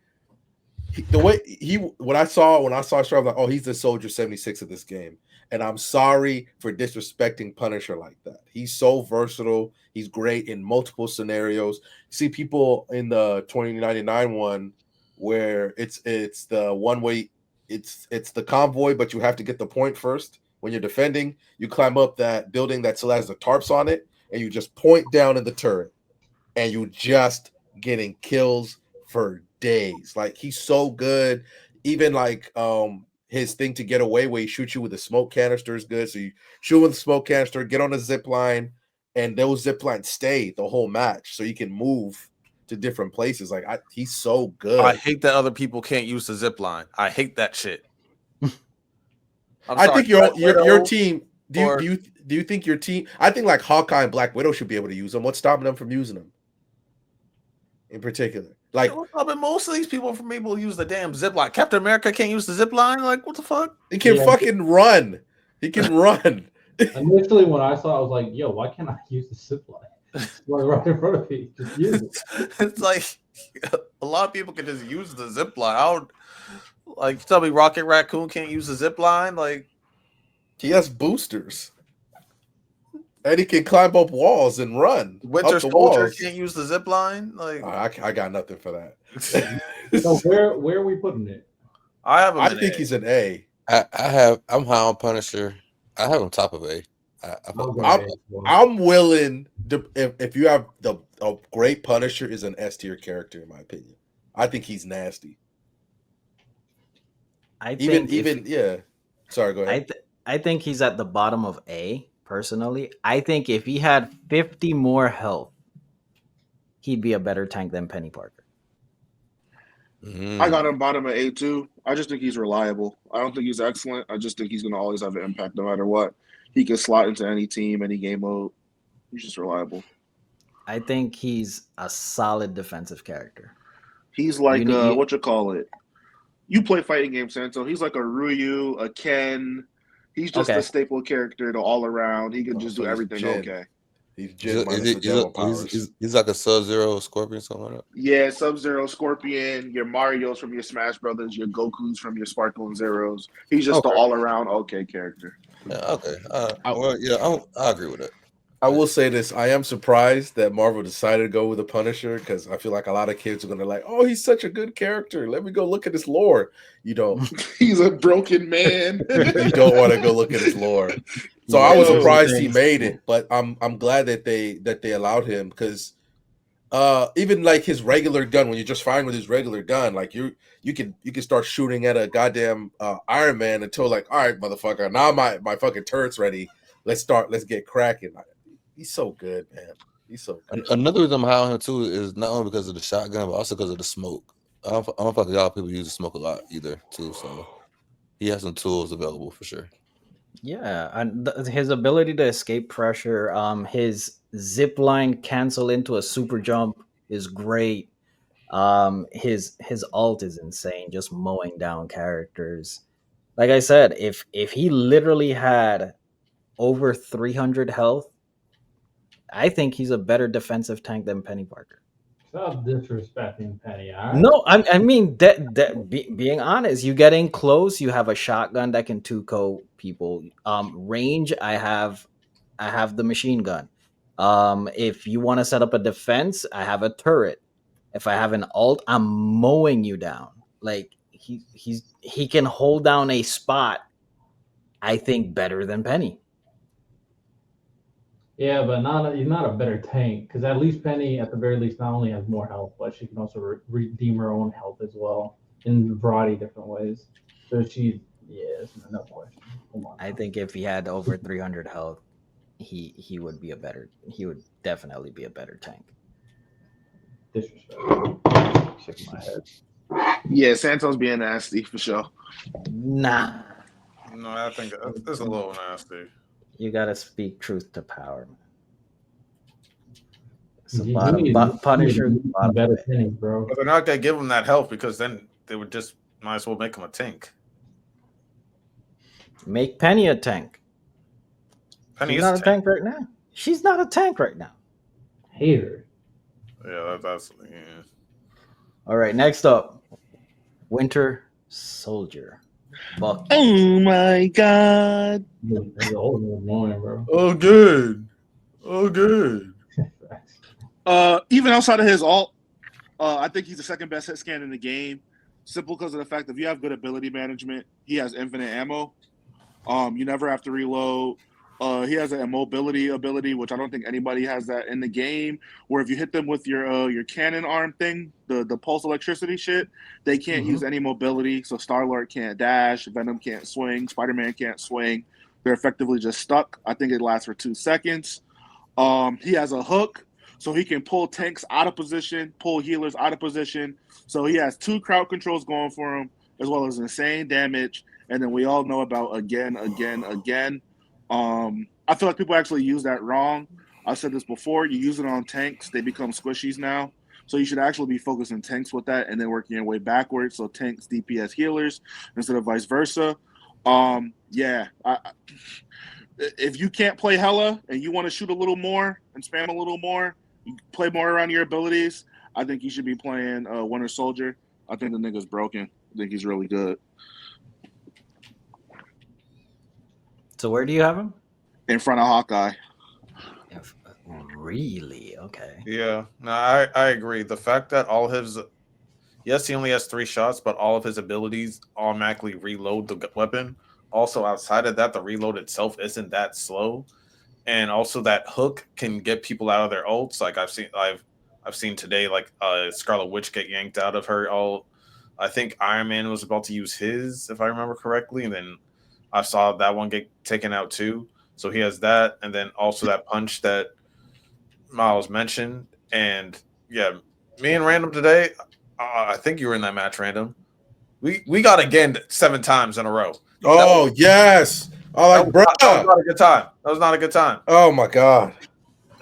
S2: when I saw Star, I'm like, oh, he's the Soldier 76 of this game. And I'm sorry for disrespecting Punisher like that. He's so versatile. He's great in multiple scenarios. See people in the 2099 one where it's the one way, it's the convoy, but you have to get the point first. When you're defending, you climb up that building that still has the tarps on it, and you just point down in the turret, and you just getting kills for days. Like he's so good. Even like his thing to get away where he shoots you with a smoke canister is good. So you shoot with a smoke canister, get on a zip line, and those zip lines stay the whole match, so you can move to different places. Like he's so good.
S3: I hate that other people can't use the zip line. I hate that shit. I'm
S2: I
S3: sorry,
S2: think
S3: Black
S2: your
S3: Widow
S2: team.
S3: or
S2: Do you think your team? I think like Hawkeye and Black Widow should be able to use them. What's stopping them from using them in particular? Like
S3: I mean, most of these people from able use the damn zip line. Captain America can't use the zip line. Like, what the fuck?
S2: he can
S5: Yeah.
S2: fucking run. He can run.
S5: Initially, when I saw it, I was like, yo, why can't I use the zip line? It's right in front of me. Just use it.
S3: It's like a lot of people can just use the zip line. I don't like tell me Rocket Raccoon can't use the zip line. Like
S2: He has boosters, and he can climb up walls and run
S3: Winter
S2: up the
S3: Soldier
S2: walls.
S3: can't use the zip line. Like
S2: I got nothing for that.
S5: So where are we putting it?
S3: I have him.
S2: I
S3: in
S2: think
S3: A.
S2: he's an A.
S6: I'm high on Punisher. I have him top of A.
S5: I'll go
S2: I'm-
S5: A as well.
S2: I'm willing to, if you have a great Punisher is an S tier character in my opinion. I think he's nasty.
S1: I think
S2: Yeah. Sorry, go ahead.
S1: I think he's at the bottom of A personally. I think if he had 50 more health, he'd be a better tank than Penny Parker.
S4: I got him bottom of A2. I just think he's reliable. I don't think he's excellent. I just think he's going to always have an impact no matter what. He can slot into any team, any game mode. He's just reliable.
S1: I think he's a solid defensive character.
S4: He's like,
S1: You-
S4: what you call it? You play fighting games, Santo. He's like a Ryu, a Ken. He's just
S1: Okay.
S4: a staple character to all around. He can just
S2: so
S4: do
S2: he's
S4: everything
S2: Jin.
S4: okay.
S2: He's Jin minus the devil powers.
S6: He's like a Sub-Zero Scorpion, something like that.
S4: Yeah, Sub-Zero, Scorpion, your Marios from your Smash Brothers, your Gokus from your Sparkle and Zeros. He's just
S6: Okay.
S4: the all-around okay character.
S6: Yeah, okay. I agree with that.
S2: I will say this: I am surprised that Marvel decided to go with the Punisher because I feel like a lot of kids are going to like, oh, he's such a good character. Let me go look at his lore. You don't.
S4: He's a broken man.
S2: You don't want to go look at his lore. So I was surprised he made it, but I'm glad that they allowed him because even like his regular gun, when you're just firing with his regular gun, like you can start shooting at a goddamn Iron Man until like, all right, motherfucker, now my fucking turret's ready. Let's get cracking. He's so good, man. He's so good.
S6: Another reason I'm high on him too is not only because of the shotgun, but also because of the smoke. I don't think a lot of people use the smoke a lot either, too. So he has some tools available for sure.
S1: Yeah, and his ability to escape pressure, his zip line cancel into a super jump is great. His ult is insane, just mowing down characters. Like I said, if he literally had over 300 health, I think he's a better defensive tank than Penny Parker.
S5: Stop disrespecting Penny. All right?
S1: No, I mean being honest, you get in close, you have a shotgun that can 2-co people. Range, I have the machine gun. If you want to set up a defense, I have a turret. If I have an ult, I'm mowing you down. Like he can hold down a spot, I think, better than Penny.
S5: Yeah, but he's not a better tank because at least Penny, at the very least, not only has more health, but she can also redeem her own health as well in a variety of different ways. So it's no question. Come on.
S1: I think if he had over 300 health, he would definitely be a better tank.
S5: Disrespect. Shaking my head.
S4: Yeah, Santos being nasty for sure.
S1: Nah,
S3: No, I think it's a little nasty.
S1: you gotta speak truth to power, man. So
S5: You need
S1: Punisher,
S5: better Penny, bro.
S3: But they're not gonna give him that help because then they would just might as well make him a tank.
S1: make Penny a tank.
S3: Penny
S1: She's
S3: is
S1: not a tank right now. She's not a tank right now.
S5: Hater.
S3: Yeah, that's yeah.
S1: All right, next up, Winter Soldier. Bucky.
S4: Oh my god.
S5: That's the old one annoying, bro.
S3: Oh good. Oh good.
S4: Even outside of his ult, I think he's the second best hit scan in the game. Simple because of the fact that if you have good ability management, he has infinite ammo. You never have to reload. He has an immobility ability, which I don't think anybody has that in the game. Where if you hit them with your cannon arm thing, the pulse electricity shit, they can't use any mobility. So Star-Lord can't dash, Venom can't swing, Spider-Man can't swing. They're effectively just stuck. I think it lasts for 2 seconds. He has a hook, so he can pull tanks out of position, pull healers out of position. So he has 2 crowd controls going for him, as well as insane damage and then we all know about again. I feel like people actually use that wrong. I said this before. You use it on tanks, they become squishies now. So you should actually be focusing tanks with that, and then working your way backwards. So tanks, DPS, healers, instead of vice versa. If you can't play hella and you want to shoot a little more and spam a little more, play more around your abilities, I think you should be playing Winter Soldier. I think the nigga's broken. I think he's really good.
S1: So where do you have him?
S4: In front of Hawkeye.
S1: Really? Okay.
S3: Yeah, no, I agree. The fact that all his, yes, he only has 3 shots, but all of his abilities automatically reload the weapon. Also, outside of that, the reload itself isn't that slow, and also that hook can get people out of their ults. Like I've seen today, like Scarlet Witch get yanked out of her ult. I think Iron Man was about to use his, if I remember correctly, and then I saw that one get taken out too. So he has that, and then also that punch that Miles mentioned. And yeah, me and Random today, I think you were in that match, Random. We got again 7 times in a row.
S2: Oh yes, I like, bro.
S3: That was not a good time. That was not a good time.
S2: Oh my god,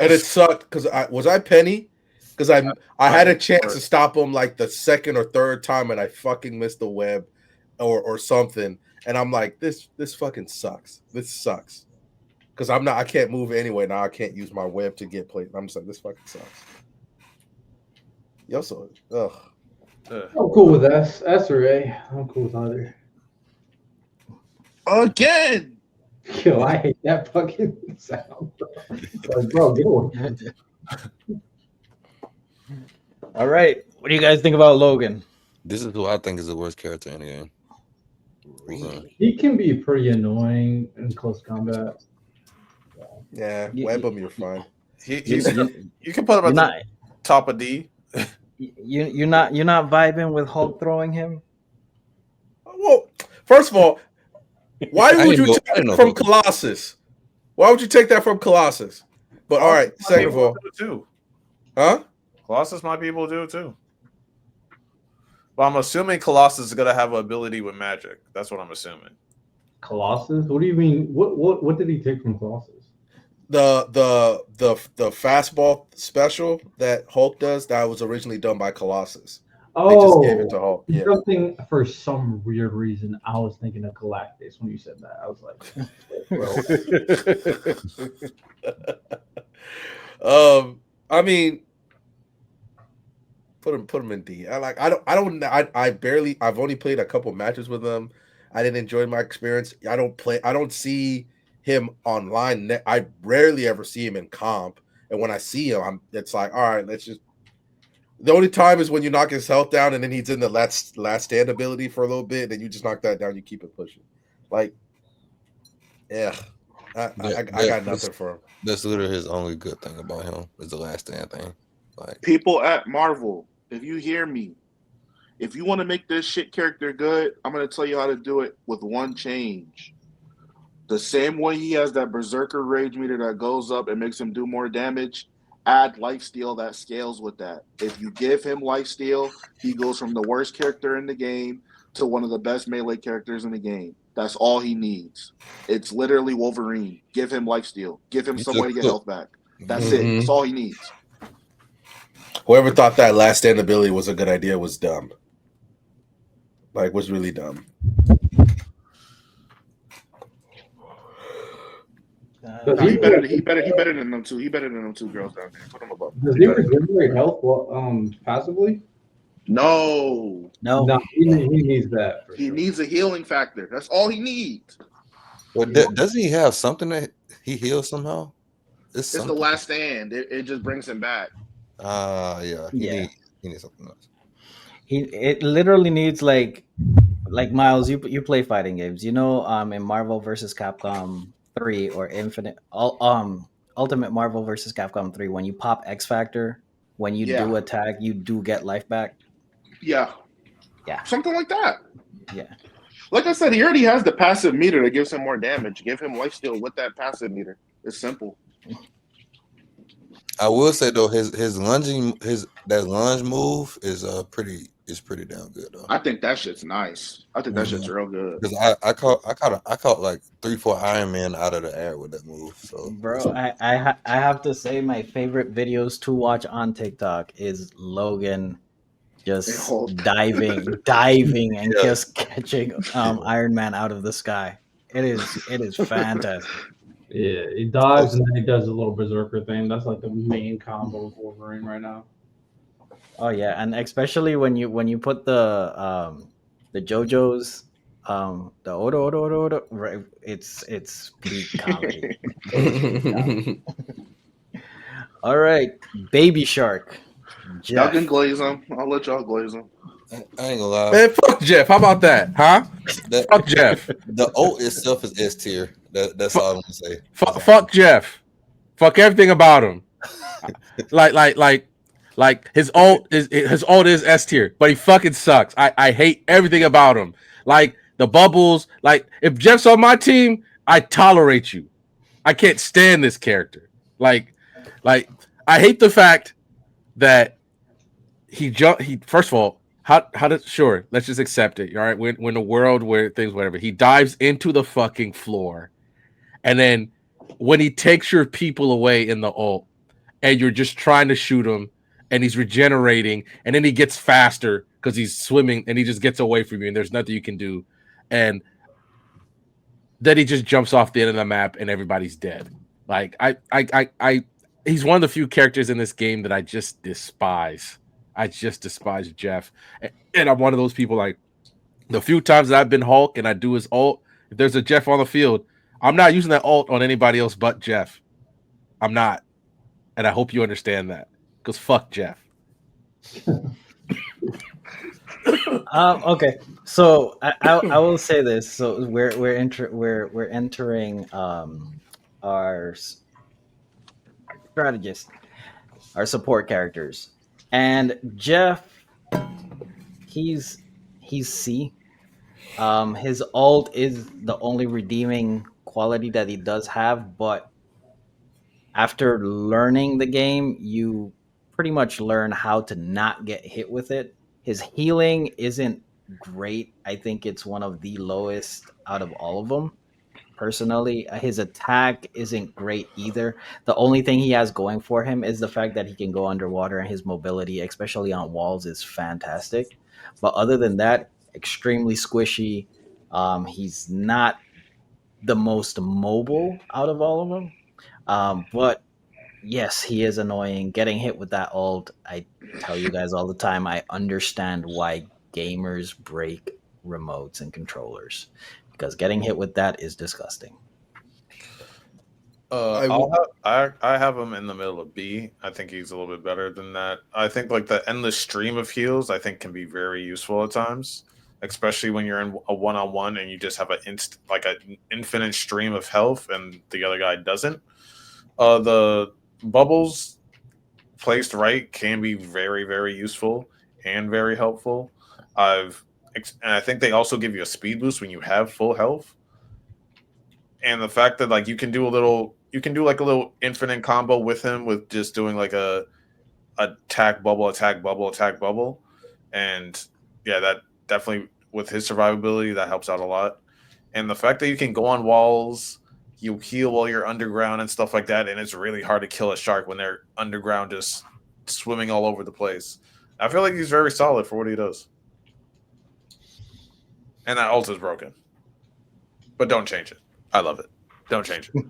S2: and it sucked because I Penny, because I had a chance to stop him like the second or third time, and I fucking missed the web, or something, and I'm like, this fucking sucks. This sucks. Because I can't move anyway. Now I can't use my web to get played. I'm just like, this fucking sucks. Yo, so, ugh.
S5: I'm cool with S or A. I'm cool with either.
S4: Again!
S5: Yo, I hate that fucking sound. Like, bro, get away.
S1: All right. What do you guys think about Logan?
S6: This is who I think is the worst character in the game.
S1: Really?
S5: He can be pretty annoying in close combat.
S2: Yeah, web him, you're fine.
S3: You can put him at the top of D.
S1: You're not vibing with Hulk throwing him?
S2: Well, first of all, why would you take that from Colossus? Why would you take that from Colossus? But all right, second of all, huh?
S3: Colossus might be able to do it too. But I'm assuming Colossus is gonna have an ability with magic. That's what I'm assuming.
S5: Colossus? What do you mean? What did he take from Colossus?
S2: The fastball special that Hulk does that was originally done by Colossus.
S5: Oh,
S2: they just gave it to Hulk. Yeah.
S5: Something for some weird reason. I was thinking of Galactus when you said that. I was like,
S2: bro. I mean, put him in D. I've only played a couple matches with him. I didn't enjoy my experience. I don't see him online. I rarely ever see him in comp, and when I see him, it's like, all right, let's just. The only time is when you knock his health down, and then he's in the last stand ability for a little bit, and you just knock that down. You keep it pushing, like, yeah. I got nothing for him.
S6: That's literally his only good thing about him is the last stand thing. Like,
S4: people at Marvel, if you hear me, if you want to make this shit character good, I'm going to tell you how to do it with one change. The same way he has that Berserker Rage meter that goes up and makes him do more damage, add lifesteal that scales with that. If you give him lifesteal, he goes from the worst character in the game to one of the best melee characters in the game. That's all he needs. It's literally Wolverine. Give him lifesteal. Give him some way to get health back. That's it. That's all he needs.
S2: Whoever thought that last stand ability was a good idea was dumb. Like, was really dumb.
S4: He better than them two. He better than them two girls down there. Put him above.
S5: Does he regenerate health passively?
S4: No.
S5: He needs that.
S4: He needs a healing factor. That's all he needs.
S6: Well, doesn't he have something that he heals somehow?
S4: It's the last stand. It just brings him back.
S6: Yeah. He needs something else.
S1: It literally needs like Miles. You play fighting games, you know? In Marvel versus Capcom 3 or Ultimate Marvel versus Capcom 3, when you pop X Factor, when you do attack, you do get life back.
S4: Yeah, something like that.
S1: Yeah.
S4: Like I said, he already has the passive meter that gives him more damage. Give him lifesteal with that passive meter. It's simple.
S6: I will say though, his lunging that lunge move is pretty damn good though.
S4: I think that shit's nice. I think that shit's real good.
S6: Because I caught like 3-4 Iron Man out of the air with that move. So
S1: Bro, I have to say my favorite videos to watch on TikTok is Logan
S4: And
S1: just
S4: Hulk.
S1: diving and
S6: yeah,
S1: just catching Iron Man out of the sky. It is fantastic.
S5: Yeah, he dives
S6: folks,
S5: and then he does a little berserker thing. That's like the main combo of Wolverine right now.
S1: Oh yeah, and especially when you put the JoJo's the Odo, right, it's peak comedy. It is peak comedy. All right, Baby Shark,
S4: Y'all can
S1: Jeff.
S4: glaze them. I'll let y'all glaze them.
S6: I ain't gonna lie.
S7: Man, fuck Jeff. How about that? Huh?
S6: That
S7: Fuck Jeff.
S6: the ult itself is S tier. That's all I'm gonna say.
S7: Fuck Jeff. Fuck everything about him. Like his ult is S tier, but he fucking sucks. I hate everything about him. Like the bubbles. Like if Jeff's on my team, I tolerate you. I can't stand this character. Like I hate the fact that he first of all, how does sure, let's just accept it. All right. When the world where things whatever, he dives into the fucking floor, and then when he takes your people away in the ult, and you're just trying to shoot him, and he's regenerating, and then he gets faster because he's swimming, and he just gets away from you, and there's nothing you can do, and then he just jumps off the end of the map, and everybody's dead. Like he's one of the few characters in this game that I just despise. I just despise Jeff, and I'm one of those people. Like the few times that I've been Hulk and I do his ult, if there's a Jeff on the field, I'm not using that ult on anybody else but Jeff. I'm not. And I hope you understand that. Because fuck Jeff.
S1: Okay, so I will say this. So we're entering our strategists, our support characters, and Jeff, he's he's C. His ult is the only redeeming quality that he does have, but after learning the game, you pretty much learn how to not get hit with it. His healing isn't great. I think it's one of the lowest out of all of them. Personally, his attack isn't great either. The only thing he has going for him is the fact that he can go underwater, and his mobility, especially on walls, is fantastic. But other than that, extremely squishy. He's not the most mobile out of all of them. But yes, he is annoying. Getting hit with that ult, I tell you guys all the time, I understand why gamers break remotes and controllers, because getting hit with that is disgusting.
S3: I have him in the middle of B. I think he's a little bit better than that. I think like the endless stream of heals, I think can be very useful at times, especially when you're in a one-on-one and you just have an infinite stream of health and the other guy doesn't. The bubbles placed right can be very, very useful and very helpful. And I think they also give you a speed boost when you have full health. And the fact that like you can do like a little infinite combo with him with just doing like a attack bubble, attack bubble, attack bubble. And yeah, that definitely with his survivability, that helps out a lot. And the fact that you can go on walls, you heal while you're underground and stuff like that, and it's really hard to kill a shark when they're underground just swimming all over the place. I feel like he's very solid for what he does. And that ult is broken. But don't change it. I love it. Don't change it.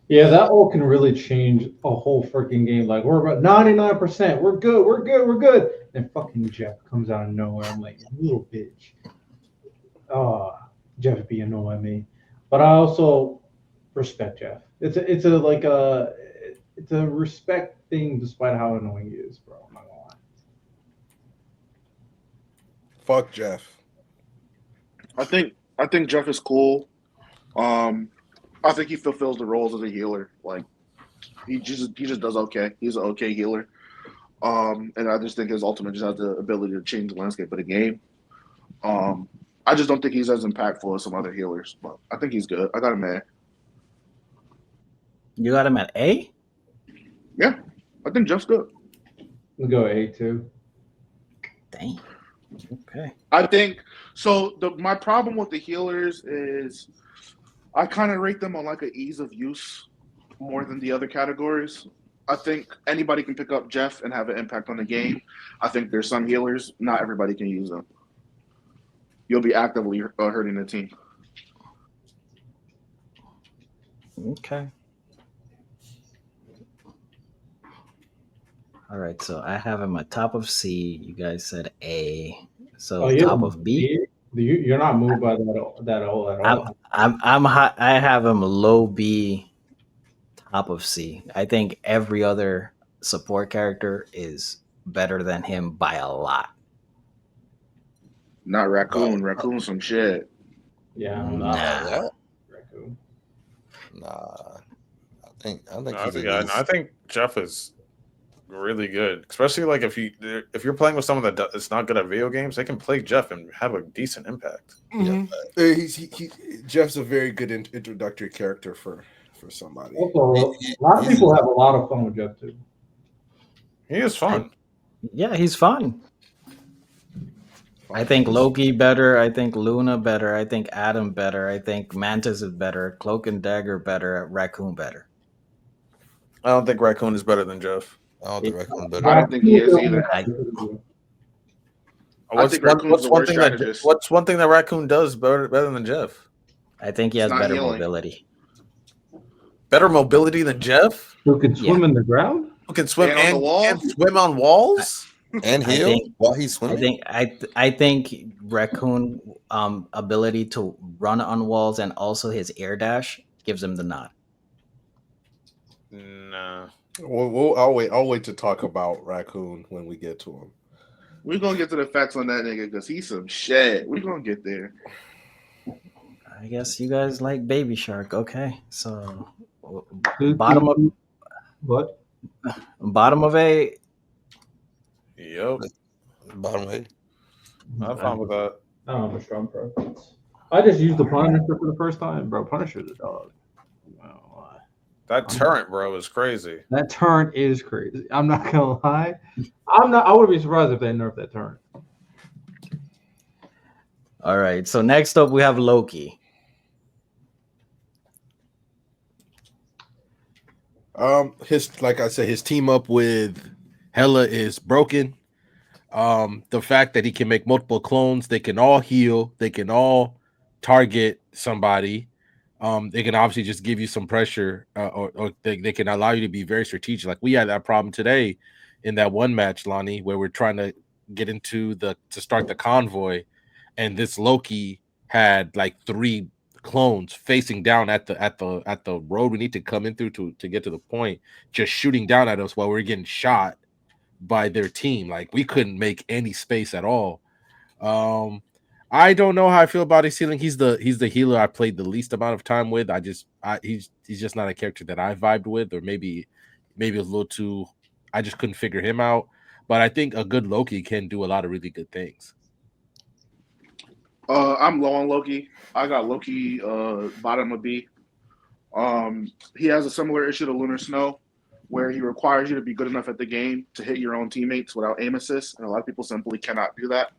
S5: Yeah, that ult can really change a whole freaking game. Like we're about 99%. We're good. We're good. We're good. And fucking Jeff comes out of nowhere. I'm like, little bitch. Oh, Jeff be annoying me. But I also respect Jeff. It's a respect thing despite how annoying he is, bro. I'm not gonna lie.
S2: Fuck Jeff.
S4: I think Jeff is cool. I think he fulfills the roles as a healer. Like he just does okay. He's an okay healer. And I just think his ultimate just has the ability to change the landscape of the game. I just don't think he's as impactful as some other healers, but I think he's good. I got him A.
S1: You got him at A?
S4: Yeah. I think Jeff's good.
S5: We'll go A2.
S1: Dang. Okay.
S4: I think so. My problem with the healers is I kind of rate them on like an ease of use more than the other categories. I think anybody can pick up Jeff and have an impact on the game. I think there's some healers, not everybody can use them. You'll be actively hurting the team.
S1: Okay. All right. So I have him at top of C. You guys said A.
S5: Oh,
S1: So
S5: yeah.
S1: top of B.
S5: You're not moved by that at
S1: I'm
S5: all.
S1: I'm high, I have him low B, top of C. I think every other support character is better than him by a lot.
S4: Not
S6: By
S4: Raccoon. Raccoon some shit.
S5: Yeah, I'm
S6: a
S5: not
S1: Nah.
S6: lot?
S5: Raccoon.
S6: Nah. I think
S3: No, I
S6: he's at
S3: think I
S6: least.
S3: think Jeff is really good, especially like if you're playing with someone that's not good at video games, they can play Jeff and have a decent impact.
S6: Yeah.
S2: Jeff's a very good introductory character for somebody.
S5: Also, a lot of
S6: He's
S5: people have a lot of fun with Jeff too.
S3: He is
S1: I,
S3: fun.
S1: yeah, he's fun. I think
S2: He's-
S1: Loki better. I think Luna better. I think Adam better. I think Mantis is better. Cloak and Dagger better. Raccoon better.
S3: I don't think Raccoon is better than Jeff.
S6: I don't think
S1: It,
S6: Raccoon
S4: I
S6: better.
S4: don't think he is either.
S1: I
S4: I think Raccoon's the worst strategist.
S3: What's one thing that Raccoon does better than Jeff?
S1: I think he
S4: It's
S1: has
S4: not
S1: better
S4: healing.
S1: mobility.
S3: Better mobility than Jeff?
S5: Who can swim
S1: Yeah.
S5: in the ground?
S3: Who can swim
S4: And on the wall?
S3: and swim on walls?
S6: And
S1: I
S6: heal
S1: think
S6: while he's
S1: I
S6: swimming?
S1: think I think Raccoon ability to run on walls and also his air dash gives him the nod.
S3: Nah.
S2: I'll wait to talk about Raccoon when we get to him.
S4: We're gonna get to the facts on that nigga because he's some shit. We're gonna get there.
S1: I guess you guys like Baby Shark. Okay, so
S5: Who-
S1: bottom of
S5: What?
S1: bottom of A.
S3: Yep.
S6: Bottom eight.
S3: I'm fine with that.
S5: I don't have a strong preference. I just used the Punisher for the first time, bro. Punisher's a dog. Wow.
S3: That turret, bro, is crazy.
S5: That turn is crazy. I'm not gonna lie. I would be surprised if they nerfed that turn.
S1: All right, so next up we have Loki.
S2: His like I said, his team up with Hela is broken. The fact that he can make multiple clones, they can all heal, they can all target somebody. They can obviously just give you some pressure, or they can allow you to be very strategic. Like we had that problem today in that one match, Lonnie, where we're trying to get into to start the convoy, and this Loki had like 3 clones facing down at the road we need to come in through to get to the point, just shooting down at us while we're getting shot by their team. Like we couldn't make any space at all. I don't know how I feel about his healing. He's the healer I played the least amount of time with. He's just not a character that I vibed with, or maybe it was a little too. I just couldn't figure him out. But I think a good Loki can do a lot of really good things.
S4: I'm low on Loki. I got Loki bottom of B. He has a similar issue to Lunar Snow, where he requires you to be good enough at the game to hit your own teammates without aim assist, and a lot of people simply cannot do that.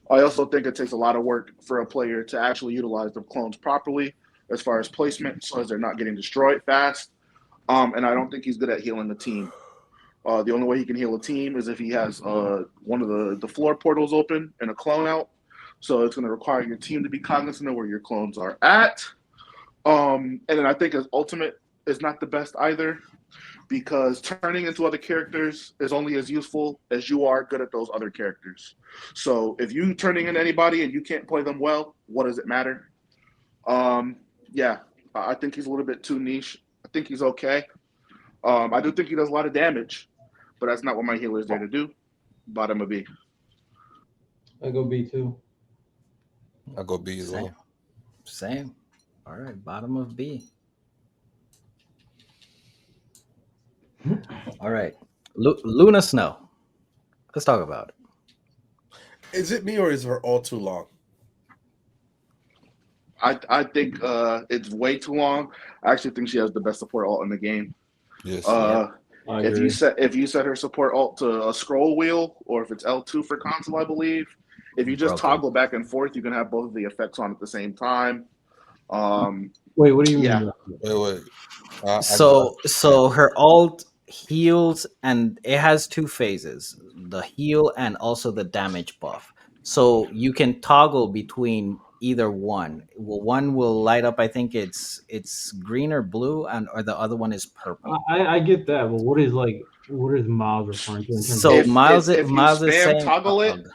S4: I also think it takes a lot of work for a player to actually utilize the clones properly as far as placement, so as they're not getting destroyed fast. And I don't think he's good at healing the team. The only way he can heal a team is if he has one of the floor portals open and a clone out. So it's going to require your team to be cognizant of where your clones are at. And then I think his ultimate is not the best either, because turning into other characters is only as useful as you are good at those other characters. So if you turning in anybody and you can't play them well, what does it matter? Yeah, I think he's a little bit too niche. I think he's okay. I do think he does a lot of damage, but that's not what my healer is there to do. Bottom of B.
S5: I go B2.
S6: I'll go B as well.
S1: Same. All right, bottom of B. All right, Luna Snow. Let's talk about it.
S2: Is it me or is her all too long?
S4: I think it's way too long. I actually think she has the best support alt in the game.
S6: Yes.
S1: Yeah.
S5: I
S4: If you
S5: agree.
S4: set her support alt to a scroll wheel, or if it's L2 for console, I believe. If you just
S1: Broken.
S4: toggle back and forth, you can have both of the effects on at the same time.
S5: Wait, what do you
S4: Yeah,
S5: mean?
S6: Wait.
S1: So her alt heals, and it has two phases: the heal and also the damage buff. So you can toggle between either one. Well, one will light up. I think it's green or blue, and or the other one is purple.
S5: I get that, but what is Miles referring to in terms of
S1: So
S4: if
S1: Miles,
S4: it's if you
S1: Miles is
S4: spam
S1: saying,
S4: toggle it,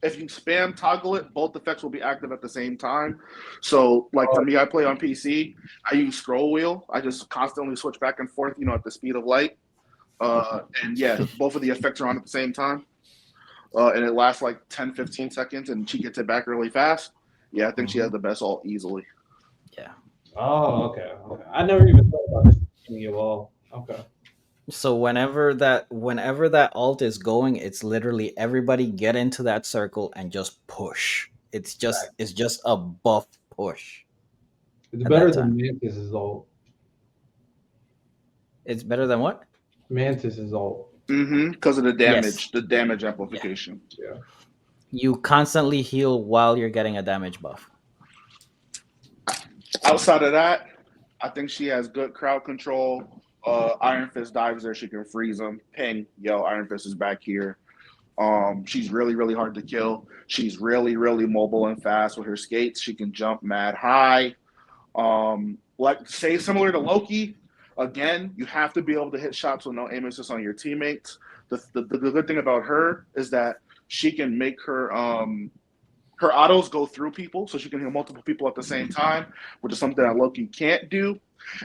S4: if you spam toggle it, both effects will be active at the same time. So, like for me, I play on PC. I use scroll wheel. I just constantly switch back and forth, at the speed of light. And yeah, both of the effects are on at the same time. And it lasts like 10, 15 seconds, and she gets it back really fast. Yeah, I think she has the best ult easily.
S1: yeah.
S5: Oh, okay, okay. I never even thought about this beginning of all. Okay.
S1: So whenever that alt is going, it's literally everybody get into that circle and just push. It's just a buff push
S5: It's
S1: at that
S5: better
S1: time.
S5: than Mantis's ult.
S1: It's better than what?
S5: Mantis's ult.
S4: Because of the
S1: Yes.
S4: damage, the damage
S1: Yeah.
S4: amplification.
S5: Yeah.
S1: You constantly heal while you're getting a damage buff.
S4: Outside of that, I think she has good crowd control. Iron Fist dives there, she can freeze them. Ping, yo, Iron Fist is back here. She's really, really hard to kill. She's really, really mobile and fast with her skates. She can jump mad high. Like say similar to Loki, again, you have to be able to hit shots with no aim assist on your teammates. The good thing about her is that she can make her autos go through people, so she can hit multiple people at the same time, which is something that Loki can't do.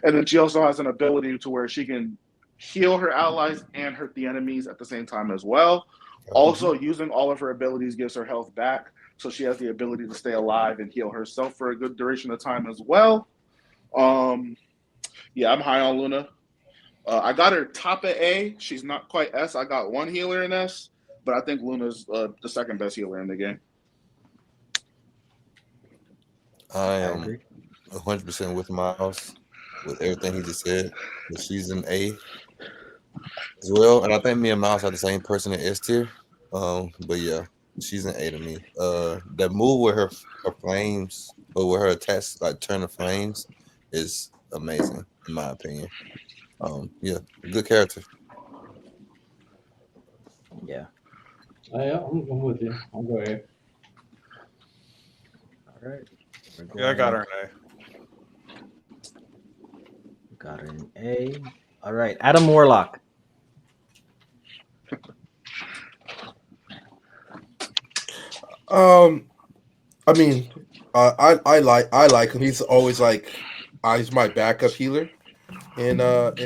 S4: And then she also has an ability to where she can heal her allies and hurt the enemies at the same time as well. Also, using all of her abilities gives her health back, so she has the ability to stay alive and heal herself for a good duration of time as well. Um, yeah, I'm high on Luna. I got her top at A. She's not quite S. I got one healer in S, but I think Luna's the second best healer in the game.
S6: I
S1: I
S6: am
S1: agree.
S6: 100% with Miles with everything he just said. But she's an A as well, and I think me and Miles are the same person in S tier. But yeah, she's an A to me. That move with her flames or with her attacks like turn to flames is amazing in my opinion. Yeah, good character.
S1: Yeah.
S5: Yeah, I'm with you. I'll go A.
S1: All right. We're
S3: Yeah, I got
S1: going.
S3: her an
S1: Got an A. All right. Adam Warlock.
S2: I mean, I like him. He's always like, he's my backup healer. In
S7: Hold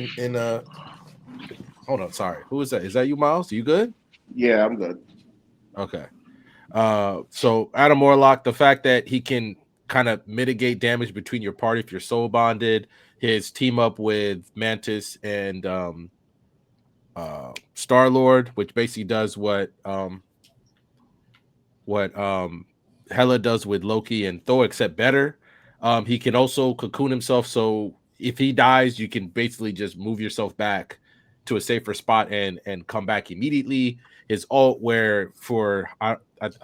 S7: on, sorry. Who is that? Is that you, Miles? You good?
S4: Yeah, I'm good.
S7: Okay. So Adam Warlock, the fact that he can kind of mitigate damage between your party if you're soul bonded, his team up with Mantis and Star Lord, which basically does what Hela does with Loki and Thor, except better. He can also cocoon himself, so if he dies, you can basically just move yourself back to a safer spot and come back immediately. His ult, where for I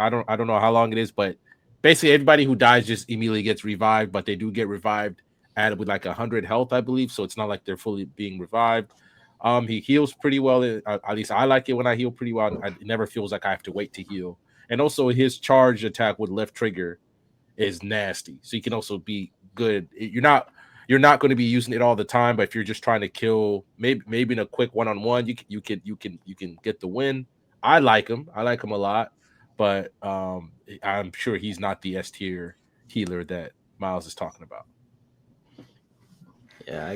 S7: don't know how long it is, but basically everybody who dies just immediately gets revived, but they do get revived at with like 100 health, I believe. So it's not like they're fully being revived. He heals pretty well. At least I like it when I heal pretty well. It never feels like I have to wait to heal. And also his charge attack with left trigger is nasty. So you can also be good. You're not going to be using it all the time, but if you're just trying to kill, maybe in a quick one-on-one, you can get the win. I like him. I like him a lot, but I'm sure he's not the S tier healer that Miles is talking about.
S1: Yeah,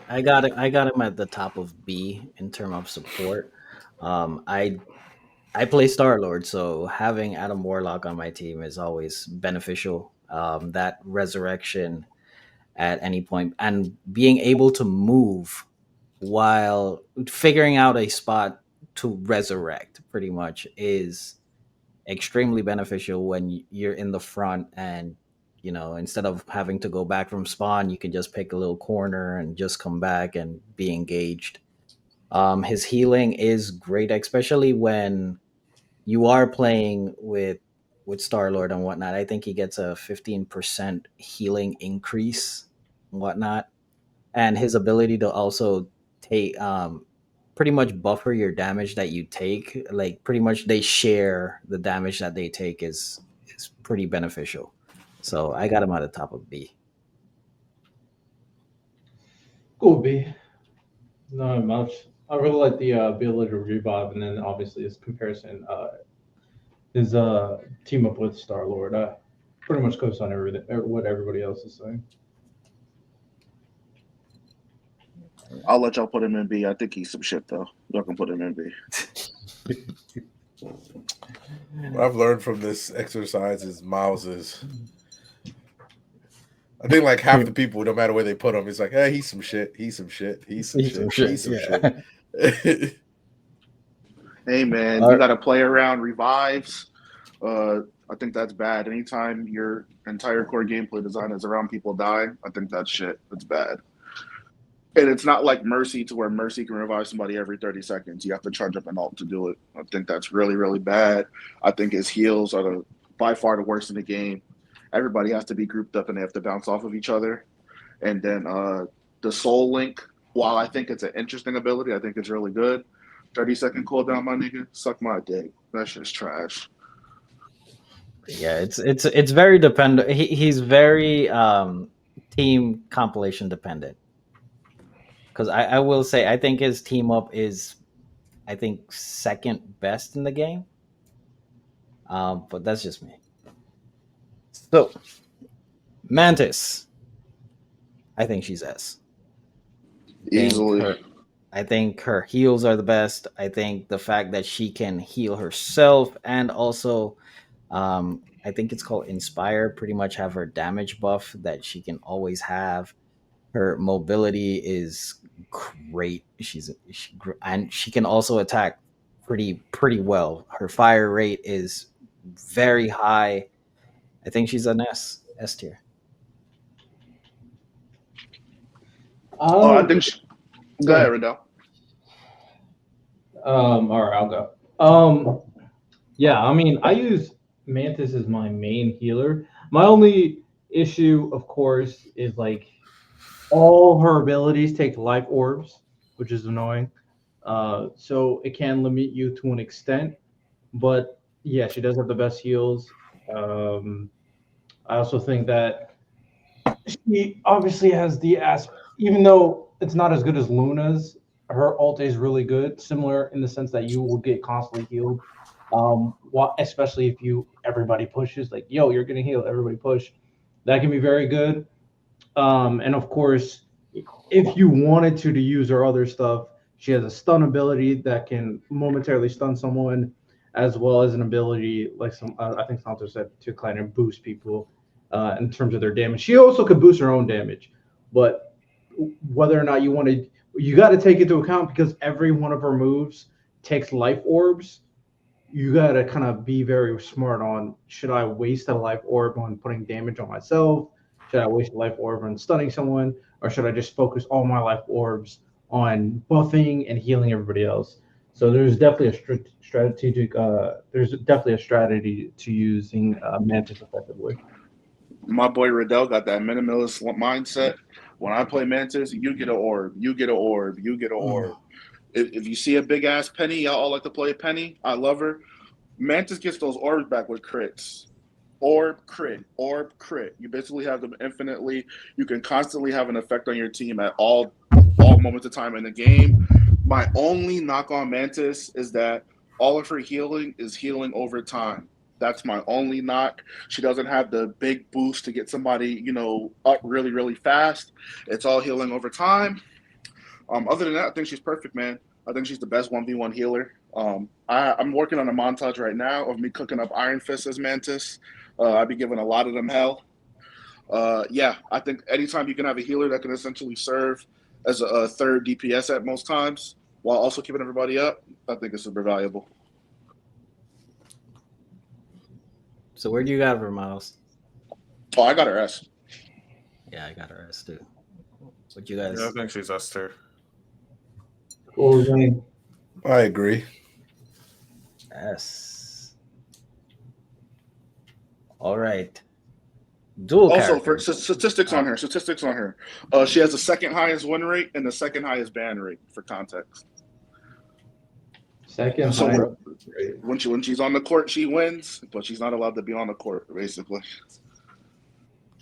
S1: I got him at the top of B in terms of support. I play Star Lord, so having Adam Warlock on my team is always beneficial. That resurrection at any point and being able to move while figuring out a spot to resurrect pretty much is extremely beneficial when you're in the front, and instead of having to go back from spawn, you can just pick a little corner and just come back and be engaged. His healing is great, especially when you are playing with Star Lord and whatnot. I think he gets a 15% healing increase and whatnot, and his ability to also take pretty much buffer your damage that you take. Like pretty much they share the damage that they take is pretty beneficial. So I got him at the top of B.
S5: Cool, B. Not much. I really like the ability to revive, and then obviously his comparison, his team up with Star Lord. Pretty much goes on everything, what everybody else is saying.
S4: I'll let y'all put him in B. I think he's some shit though. Y'all can put him in B.
S2: What I've learned from this exercise is Miles is. I think like half the people, no matter where they put him, it's like, hey, he's some shit. He's some shit. He's some
S1: He's some
S2: shit.
S1: shit,
S2: He's some
S1: yeah.
S2: shit.
S4: Hey man, you got to play around revives. I think that's bad. Anytime your entire core gameplay design is around people dying, I think that's shit. That's bad. And it's not like Mercy to where Mercy can revive somebody every 30 seconds. You have to charge up an ult to do it. I think that's really, really bad. I think his heals are by far the worst in the game. Everybody has to be grouped up and they have to bounce off of each other. And then the Soul Link, while I think it's an interesting ability, I think it's really good. 30-second cooldown, my nigga. Suck my dick. That shit's trash.
S1: Yeah, it's very dependent. He's very team compilation dependent. Because I will say I think his team up is I think second best in the game. But that's just me. So Mantis, I think she's S. Think
S4: Easily.
S1: her I think her heals are the best. I think the fact that she can heal herself and also I think it's called Inspire, pretty much have her damage buff that she can always have. Her mobility is great. And she can also attack pretty well. Her fire rate is very high. I think she's an S tier.
S4: Oh, I
S5: Um,
S4: think. Go
S5: Go
S4: ahead,
S5: ahead.
S4: Riddell.
S5: All right, I'll go. Yeah, I mean, I use Mantis as my main healer. My only issue, of course, is like all her abilities take life orbs, which is annoying. So it can limit you to an extent. But yeah, she does have the best heals. Um, I also think that she obviously has the even though it's not as good as Luna's, her ult is really good, similar in the sense that you will get constantly healed. Especially if everybody pushes, like, yo, you're getting healed, everybody push. That can be very good. And of course, if you wanted to use her other stuff, she has a stun ability that can momentarily stun someone, as well as an ability like I think Santo said, to kind of boost people in terms of their damage. She also could boost her own damage, but whether or not you got to take into account because every one of her moves takes life orbs. You got to kind of be very smart on, should I waste a life orb on putting damage on myself? Should I waste a life orb on stunning someone? Or should I just focus all my life orbs on buffing and healing everybody else? So there's definitely there's definitely a strategy to using Mantis effectively.
S4: My boy Riddell got that minimalist mindset. When I play Mantis, you get an orb, you get an orb, you get an orb. If you see a big ass Penny, y'all all like to play Penny. I love her. Mantis gets those orbs back with crits. Orb crit, orb crit. You basically have them infinitely. You can constantly have an effect on your team at all moments of time in the game. My only knock on Mantis is that all of her healing is healing over time. That's my only knock. She doesn't have the big boost to get somebody, up really, really fast. It's all healing over time. Other than that, I think she's perfect, man. I think she's the best 1v1 healer. I'm working on a montage right now of me cooking up Iron Fist as Mantis. I'd be giving a lot of them hell. Yeah, I think anytime you can have a healer that can essentially serve as a third DPS at most times while also keeping everybody up, I think it's super valuable.
S1: So where do you got her, Miles?
S4: Oh, I got her S.
S1: Yeah, I got her S too. What you
S3: Yeah, I
S1: guys?
S3: think she's S tier.
S5: Cool, Zane.
S2: I agree.
S1: Yes. All right. Dual
S4: Also, for
S1: character.
S4: statistics on her, she has the second highest win rate and the second highest ban rate. For context,
S5: Second
S4: so
S5: high.
S4: when she's on the court, she wins, but she's not allowed to be on the court, basically.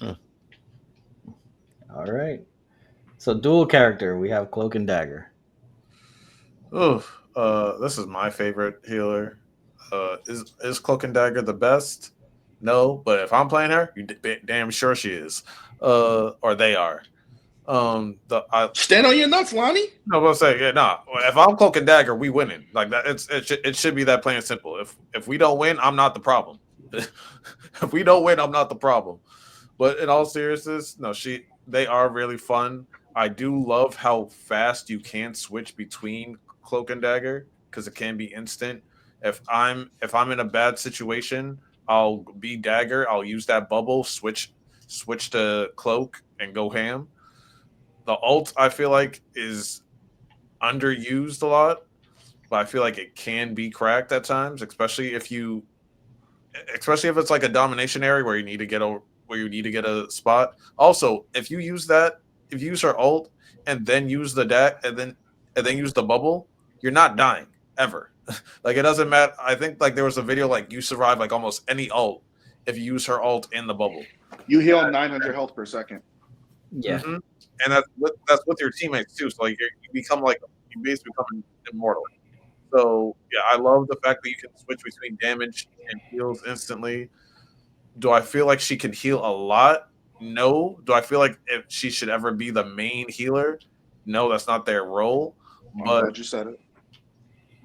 S1: All right. So dual character, we have Cloak and Dagger.
S3: Oof. This is my favorite healer. Is Cloak and Dagger the best? No, but if I'm playing her, you damn sure she is. Or they are.
S4: Stand on your nuts, Lonnie.
S3: No, but I'm saying, yeah, nah. If I'm Cloak and Dagger, we winning. Like that, it should be that plain and simple. If we don't win, I'm not the problem. If we don't win, I'm not the problem. But in all seriousness, no, they are really fun. I do love how fast you can switch between Cloak and Dagger because it can be instant. If I'm in a bad situation, I'll be Dagger. I'll use that bubble, switch to Cloak, and go ham. The ult I feel like is underused a lot, but I feel like it can be cracked at times, especially if it's like a domination area where you need to get a spot. Also, if you use her ult and then use the deck and then use the bubble, you're not dying ever. Like it doesn't matter. I think like there was a video like you survive like almost any ult if you use her ult in the bubble.
S4: You heal 900 health per second.
S1: Yeah.
S3: Mm-hmm. And that's with your teammates too. So like you basically become immortal. So yeah, I love the fact that you can switch between damage and heals instantly. Do I feel like she can heal a lot? No. Do I feel like if she should ever be the main healer? No, that's not their role.
S4: I'm
S3: But
S4: glad you said it.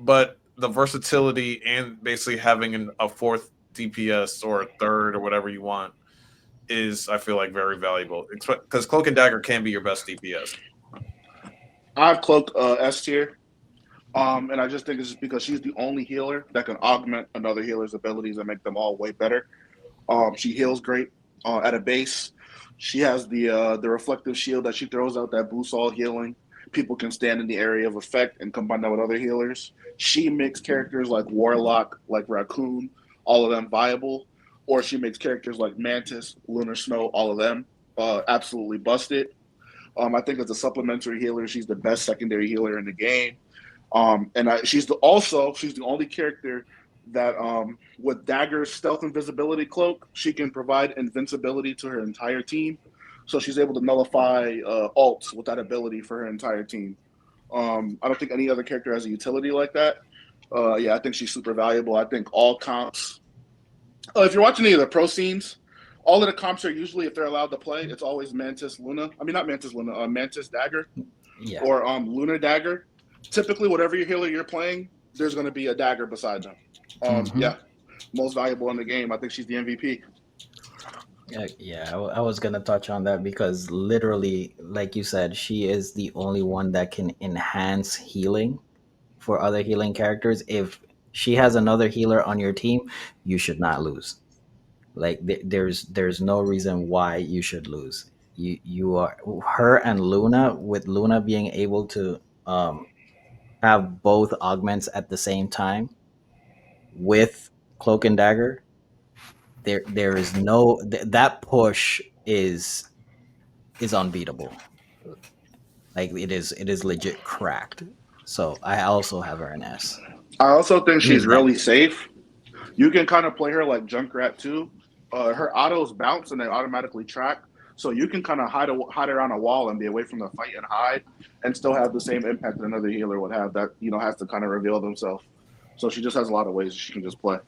S3: but the versatility and basically having a fourth DPS or a third or whatever you want is, I feel like, very valuable. Because Cloak and Dagger can be your best DPS.
S4: I have Cloak S tier. And I just think it's just because she's the only healer that can augment another healer's abilities and make them all way better. She heals great at a base. She has the reflective shield that she throws out that boosts all healing. People can stand in the area of effect and combine that with other healers. She makes characters like Warlock, like Raccoon, all of them viable. Or she makes characters like Mantis, Lunar Snow, all of them absolutely busted. I think as a supplementary healer, she's the best secondary healer in the game. She's the only character that with Dagger's stealth invisibility cloak, she can provide invincibility to her entire team. So she's able to nullify ults with that ability for her entire team. I don't think any other character has a utility like that. Yeah, I think she's super valuable. I think all comps. If you're watching any of the pro scenes, all of the comps are usually, if they're allowed to play, it's always Mantis Luna. I mean, not Mantis Luna, Mantis Dagger,
S1: Yeah.
S4: or Lunar Dagger. Typically, whatever your healer you're playing, there's going to be a dagger beside them. Yeah, most valuable in the game. I think she's the MVP.
S1: Yeah, I was gonna touch on that because literally, like you said, she is the only one that can enhance healing for other healing characters. If she has another healer on your team, you should not lose. Like there's no reason why you should lose. You are her and Luna, with Luna being able to have both augments at the same time with Cloak and Dagger. There is no that push is unbeatable. Like it is legit cracked. So I also have her in S.
S4: I also think
S1: I mean
S4: she's
S1: Zen.
S4: really safe. You can kind of play her like Junkrat too. Her autos bounce and they automatically track, so you can kind of hide around a wall and be away from the fight and hide, and still have the same impact that another healer would have. That has to kind of reveal themselves. So she just has a lot of ways she can just play.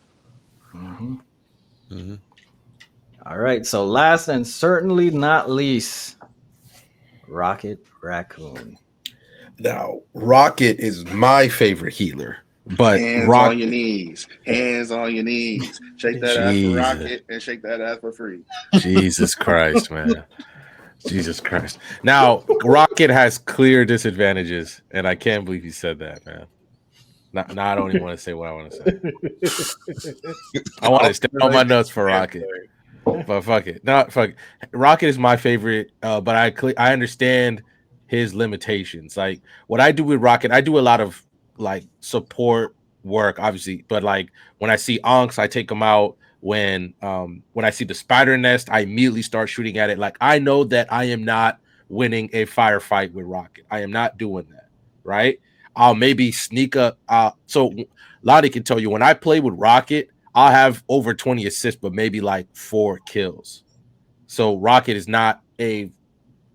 S1: Mm-hmm.
S6: Mm-hmm.
S1: All right. So last and certainly not least, Rocket Raccoon.
S2: Now, Rocket is my favorite healer, but
S4: Hands on your knees. Hands on your knees. Shake that ass for
S7: Jesus.
S4: Rocket and shake that ass for free.
S7: Jesus Christ, man. Jesus Christ. Now, Rocket has clear disadvantages, and I can't believe you said that, man. Now I don't even want to say what I want to say. I want to step on my nuts for Rocket. But fuck it. No, fuck it. Rocket is my favorite, but I understand his limitations. Like what I do with Rocket, I do a lot of like support work, obviously, but like when I see Onks, I take them out. When I see the spider nest, I immediately start shooting at it. Like I know that I am not winning a firefight with Rocket. I am not doing that, right? I'll maybe sneak up. So Lottie can tell you when I play with Rocket, I'll have over 20 assists, but maybe like 4 kills. So Rocket is not a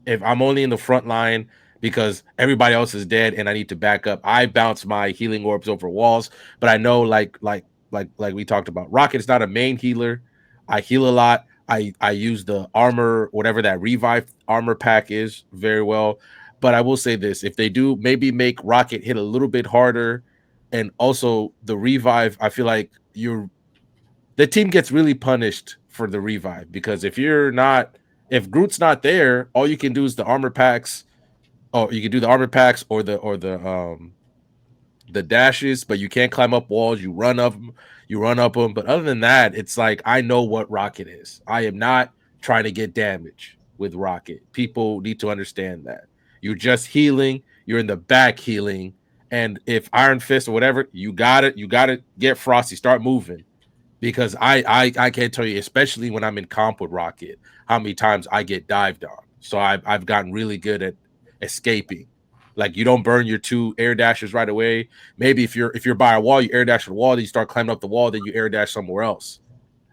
S7: if I'm only in the front line because everybody else is dead and I need to back up, I bounce my healing orbs over walls. But I know, like we talked about, Rocket is not a main healer. I heal a lot. I use the armor, whatever that revive armor pack is, very well. But I will say this: if they do maybe make Rocket hit a little bit harder, and also the revive, I feel like the team gets really punished for the revive because if Groot's not there, all you can do is the armor packs. Oh, you can do the armor packs or the dashes, but you can't climb up walls. You run up them. But other than that, it's like I know what Rocket is. I am not trying to get damage with Rocket. People need to understand that. You're just healing, you're in the back healing. And if Iron Fist or whatever, you gotta get Frosty, start moving because I can't tell you, especially when I'm in comp with Rocket, how many times I get dived on. So I've gotten really good at escaping. Like you don't burn your 2 air dashes right away. Maybe if you're by a wall, you air dash the wall, then you start climbing up the wall, then you air dash somewhere else.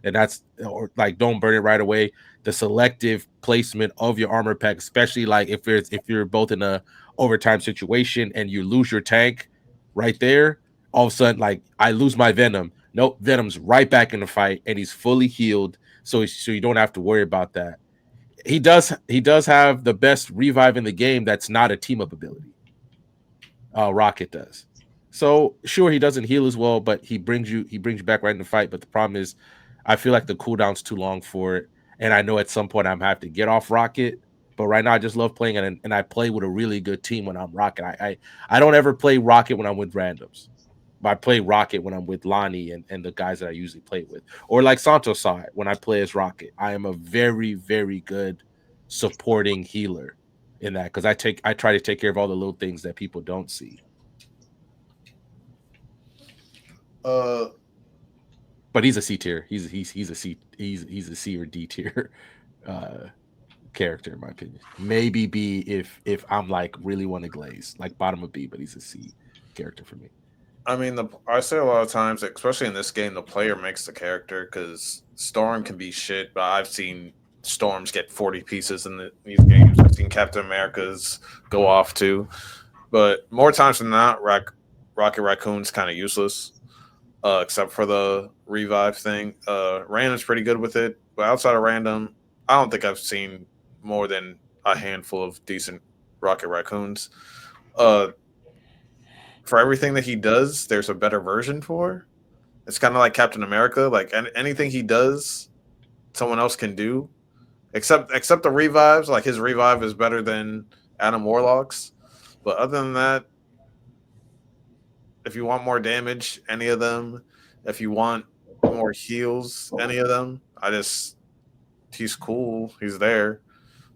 S7: And that's or like don't burn it right away. The selective placement of your armor pack, especially like if you're both in a overtime situation and you lose your tank right there, all of a sudden like I lose my Venom. Nope, Venom's right back in the fight and he's fully healed, so you don't have to worry about that. He does have the best revive in the game. That's not a team up ability. Rocket does. So sure, he doesn't heal as well, but he brings you back right in the fight. But the problem is, I feel like the cooldown's too long for it, and I know at some point I'm gonna have to get off Rocket. But right now, I just love playing it, and I play with a really good team when I'm Rocket. I don't ever play Rocket when I'm with randoms. But I play Rocket when I'm with Lonnie and the guys that I usually play with, or like Santos side when I play as Rocket. I am a very very good supporting healer in that because I try to take care of all the little things that people don't see.
S3: Uh,
S7: But he's a C tier. He's a C or D tier uh character in my opinion. Maybe B if I'm like really want to glaze, like bottom of B, but he's a C character for me.
S3: I mean, I say a lot of times, especially in this game, the player makes the character because Storm can be shit, but I've seen Storms get 40 pieces in these games. I've seen Captain America's go off too, but more times than not, Rocket Raccoon's kind of useless, except for the revive thing. Random's pretty good with it, but outside of Random, I don't think I've seen more than a handful of decent Rocket Raccoons. Uh, for everything that he does, there's a better version for. It's kind of like Captain America. Like anything he does, someone else can do. Except the revives. Like his revive is better than Adam Warlock's. But other than that, if you want more damage, any of them. If you want more heals, any of them. He's cool. He's there.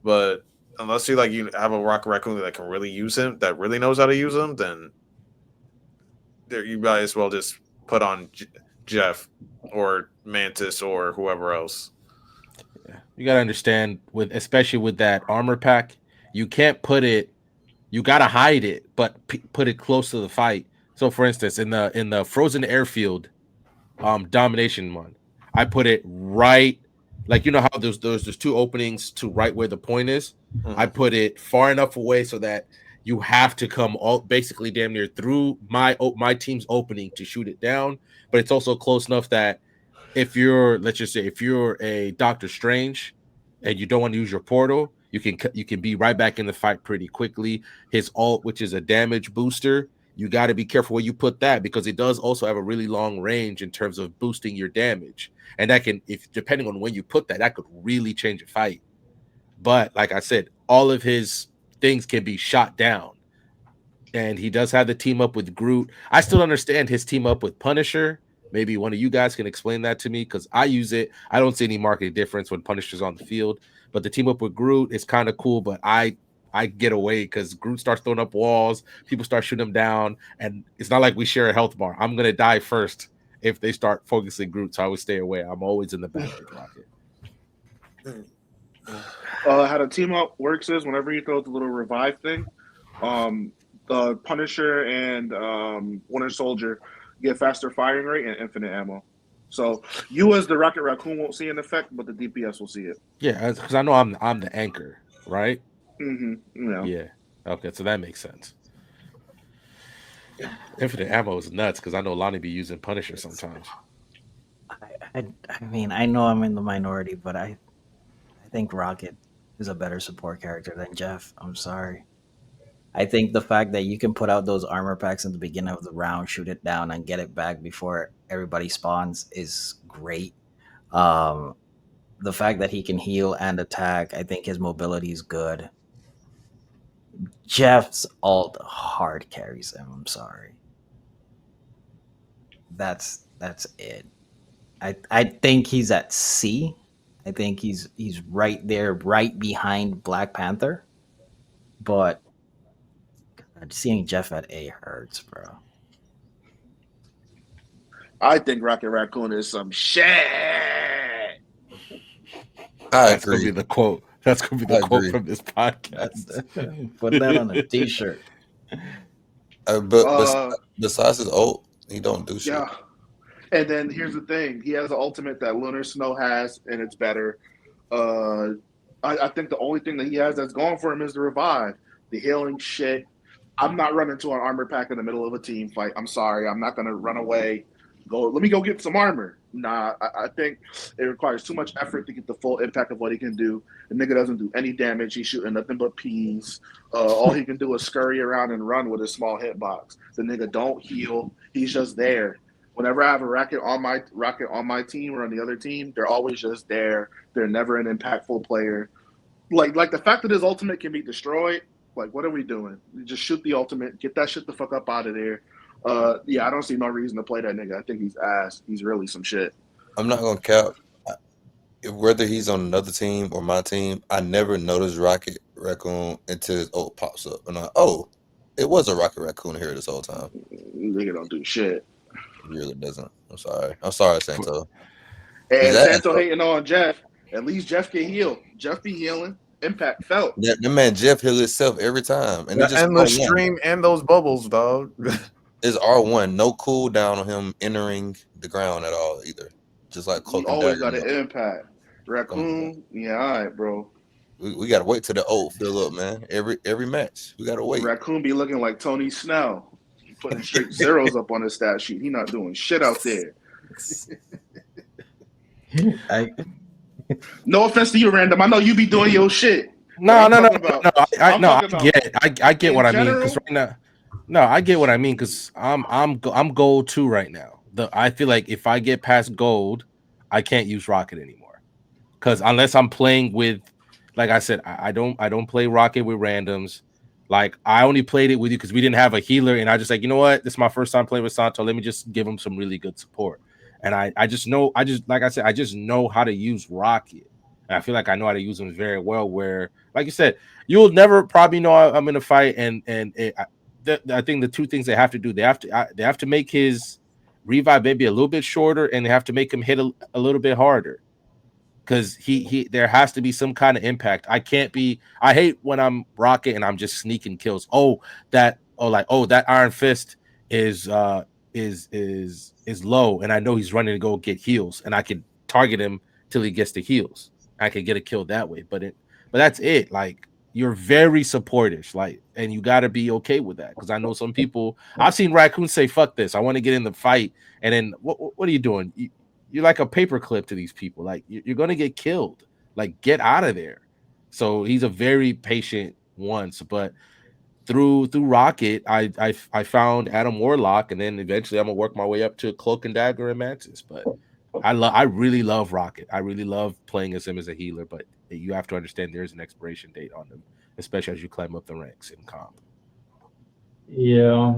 S3: But unless you have a Rocket Raccoon that can really use him, that really knows how to use him, then you might as well just put on Jeff or Mantis or whoever else.
S7: Yeah. You gotta understand with especially with that armor pack, you can't put it. You gotta hide it, but put it close to the fight. So, for instance, in the frozen airfield, domination one, I put it right, like you know how there's 2 openings to right where the point is. I
S3: Mhm.
S7: put it far enough away so that you have to come all basically damn near through my team's opening to shoot it down, but it's also close enough that if you're let's just say if you're a Doctor Strange and you don't want to use your portal, you can be right back in the fight pretty quickly. His ult, which is a damage booster, you got to be careful where you put that because it does also have a really long range in terms of boosting your damage, and that can, if depending on when you put that, that could really change a fight. But like I said, all of his things can be shot down, and he does have the team up with Groot. I still understand his team up with Punisher. Maybe one of you guys can explain that to me because I use it. I don't see any market difference when Punisher's on the field, but the team up with Groot is kind of cool. But I get away because Groot starts throwing up walls, people start shooting him down, and it's not like we share a health bar. I'm gonna die first if they start focusing Groot, so I always stay away. I'm always in the back with Rocket.
S4: How the team up works is whenever you throw the little revive thing, um, the Punisher and Winter Soldier get faster firing rate and infinite ammo. So you as the Rocket Raccoon won't see an effect, but the DPS will see it.
S7: Yeah, because I know I'm the anchor, right?
S4: Mm-hmm. Yeah.
S7: Yeah. Okay, so that makes sense. Infinite ammo is nuts because I know Lonnie be using Punisher sometimes.
S1: I mean, I know I'm in the minority, but I think Rocket is a better support character than Jeff. I'm sorry. I think the fact that you can put out those armor packs in the beginning of the round, shoot it down, and get it back before everybody spawns is great. Um, the fact that he can heal and attack, I think his mobility is good. Jeff's alt hard carries him. I'm sorry. That's it. I think he's at C. I think he's right there, right behind Black Panther. But God, seeing Jeff at A hurts, bro.
S4: I think Rocket Raccoon is some shit.
S6: I
S7: That's gonna be
S6: agree.
S7: the quote. That's gonna be
S6: I
S7: the quote
S6: agree.
S7: from this
S1: That's
S7: podcast.
S1: put that on a T-shirt.
S6: But
S4: Uh,
S6: besides his ult, he don't do shit.
S4: yeah. And then here's the thing: he has an ultimate that Lunar Snow has, and it's better. Uh, I think the only thing that he has that's going for him is the revive, the healing shit. I'm not running to an armor pack in the middle of a team fight. I'm sorry. I'm not gonna run away. Let me go get some armor. Nah, I think it requires too much effort to get the full impact of what he can do. The nigga doesn't do any damage. He's shooting nothing but peas. All he can do is scurry around and run with a small hitbox. The nigga don't heal. He's just there. Whenever I have a rocket on my team or on the other team, they're always just there. They're never an impactful player. Like the fact that his ultimate can be destroyed. Like, what are we doing? Just shoot the ultimate, get that shit the fuck up out of there. Yeah, I don't see no reason to play that nigga. I think he's ass. He's really some shit.
S6: I'm not gonna cap. Whether he's on another team or my team, I never noticed Rocket Raccoon until his ult pops up, and it was a Rocket Raccoon here this whole time.
S4: Nigga don't do shit.
S6: He really doesn't. I'm sorry, Santo. His
S4: And
S6: ass,
S4: Santo
S6: though.
S4: hating on Jeff. At least Jeff can heal. Jeff be healing. Impact felt.
S6: That man Jeff heal himself every time, and
S3: The
S6: it's just
S3: endless
S6: R1.
S3: stream and those bubbles, dog.
S6: It's R1, no cooldown on him entering the ground at all either. Just like
S4: He
S6: Cloak and
S4: always
S6: Dagger
S4: got an
S6: does.
S4: impact.
S6: Come on, man.
S4: Raccoon, yeah, all right, bro.
S6: We gotta wait till the ult fill up, man. Every match, we gotta wait.
S4: Raccoon be looking like Tony Snell. He putting straight zeros up on his stat sheet. He not doing shit out there.
S1: I
S4: No offense to you, Random. I know you be doing your shit.
S7: No, no, no, no, no.
S4: I'm talking about
S7: I get what I mean
S4: general.
S7: because right now, no, I get what I mean because I'm gold 2 right now. I feel like if I get past gold, I can't use Rocket anymore because unless I'm playing with, like I said, I don't play Rocket with randoms. Like I only played it with you because we didn't have a healer, and I just like, you know what, this is my first time playing with Santo. Let me just give him some really good support. And I just know, like I said, I just know how to use Rocket. And I feel like I know how to use him very well. Where, like you said, you'll never probably know I'm in a fight. I think the two things they have to do, they have to make his revive maybe a little bit shorter, and they have to make him hit a little bit harder. Because he there has to be some kind of impact. I can't be. I hate when I'm Rocket and I'm just sneaking kills. That Iron Fist is low, and I know he's running to go get heals, and I can target him till he gets the heals. I could get a kill that way, but that's it. Like you're very supportive, like, and you got to be okay with that because I know some people. I've seen Raccoon say, "Fuck this! I want to get in the fight," and then what are you doing? You're like a paperclip to these people. Like you're going to get killed. Like get out of there. So he's a very patient once, but through Rocket, I found Adam Warlock, and then eventually I'm gonna work my way up to Cloak and Dagger and Mantis. But I really love Rocket. I really love playing as him as a healer. But you have to understand there's an expiration date on them, especially as you climb up the ranks in comp.
S5: Yeah,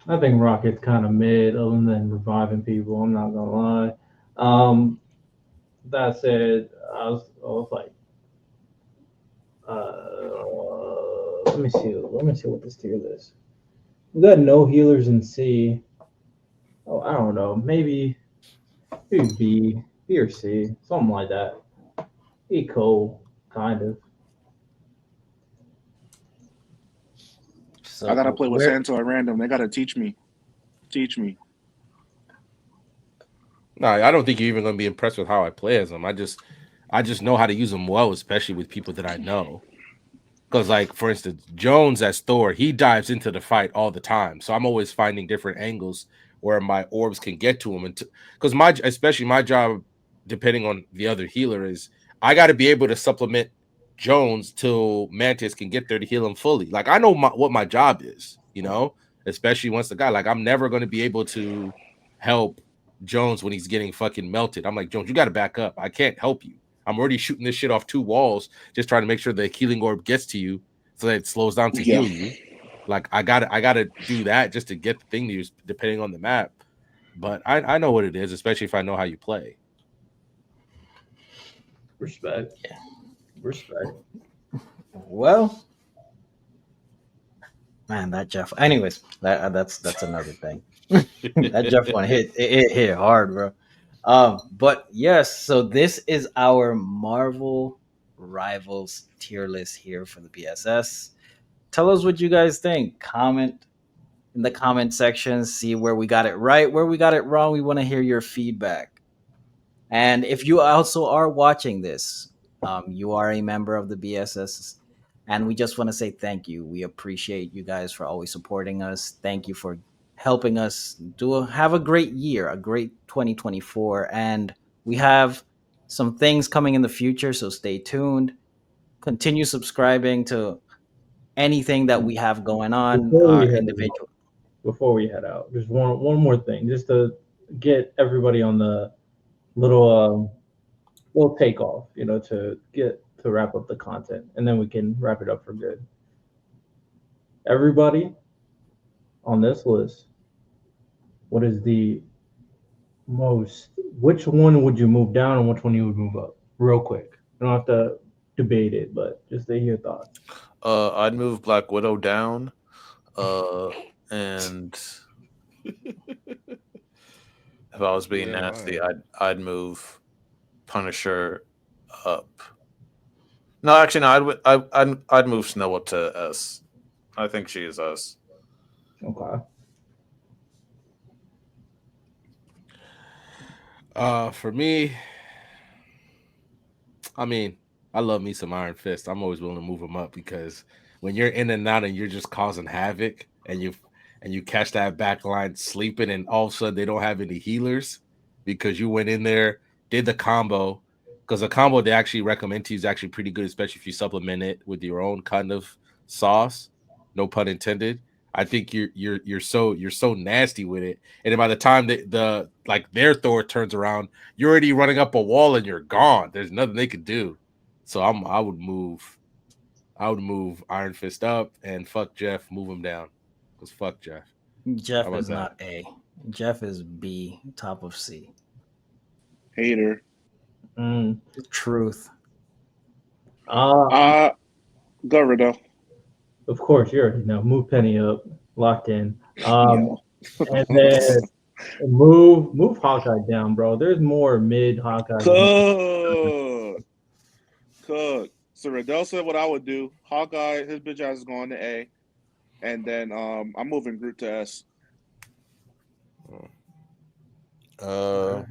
S5: I think Rocket's kind of mid, other than reviving people. I'm not gonna lie. That said, I was like, Let me see. Let me see what this tier list. We got no healers in C. Oh, I don't know. Maybe B or C, something like that. Eco, kind of.
S4: I gotta
S1: So
S4: play with
S1: where
S4: Santo at random. They gotta teach me. Teach me.
S7: No, I don't think you're even gonna be impressed with how I play as him. I just know how to use them well, especially with people that I know. Because, like, for instance, Jones as Thor, he dives into the fight all the time. So I'm always finding different angles where my orbs can get to him. And because especially my job, depending on the other healer, is I got to be able to supplement Jones till Mantis can get there to heal him fully. Like, I know what my job is, especially once the guy, like, I'm never going to be able to help Jones when he's getting fucking melted. I'm like, Jones, you got to back up. I can't help you. I'm already shooting this shit off 2 walls, just trying to make sure the healing orb gets to you so that it slows down to
S4: Yeah.
S7: heal you. Like I gotta do that just to get the thing to you, depending on the map. But I know what it is, especially if I know how you play.
S5: Respect. Respect.
S1: well, man, that Jeff. Anyways, that's another thing. That Jeff one hit hard, bro. But yes, so this is our Marvel Rivals tier list here for the B.S.S. Tell us what you guys think. Comment in the comment section. See where we got it right, where we got it wrong. We want to hear your feedback. And if you also are watching this, you are a member of the B.S.S. And we just want to say thank you. We appreciate you guys for always supporting us. Thank you for helping us have a great year, a great 2024. And we have some things coming in the future, so stay tuned. Continue subscribing to anything that we have going on,
S5: Before we
S1: our
S5: head out,
S1: individual.
S5: just one more thing, just to get everybody on the little little takeoff, to get to wrap up the content, and then we can wrap it up for good. Everybody on this list, what is the most? Which one would you move down, and which one you would move up? Real quick. You don't have to debate it, but just to hear your thoughts.
S3: I'd move Black Widow down. And if I was being
S2: Yeah,
S3: nasty,
S2: man.
S3: I'd move Punisher up. No, actually, no. I'd move Snow up to S. I think she is S.
S5: Okay.
S7: For me, I mean, I love me some Iron Fist. I'm always willing to move them up because when you're in and out and you're just causing havoc and you catch that back line sleeping and all of a sudden they don't have any healers because you went in there, did the combo. Because the combo they actually recommend to you is actually pretty good, especially if you supplement it with your own kind of sauce. No pun intended. I think you're so nasty with it. And then by the time the like their Thor turns around, you're already running up a wall and you're gone. There's nothing they could do. So I would move Iron Fist up and fuck Jeff, move him down. Because fuck Jeff. How
S1: Jeff
S7: about
S1: is
S7: that?
S1: not A. Jeff is B, top of C.
S4: Hater.
S5: Mm.
S1: Truth.
S5: Uh,
S4: Uh go Riddle.
S5: of course, you already know. Move Penny up, locked in.
S4: Yeah.
S5: And then move Hawkeye down, bro. There's more mid Hawkeyes in the.
S4: Cook. Cook. So Riddell said what I would do. Hawkeye, his bitch ass is going to A. And then I'm moving Groot to S.
S6: Uh,
S1: Okay.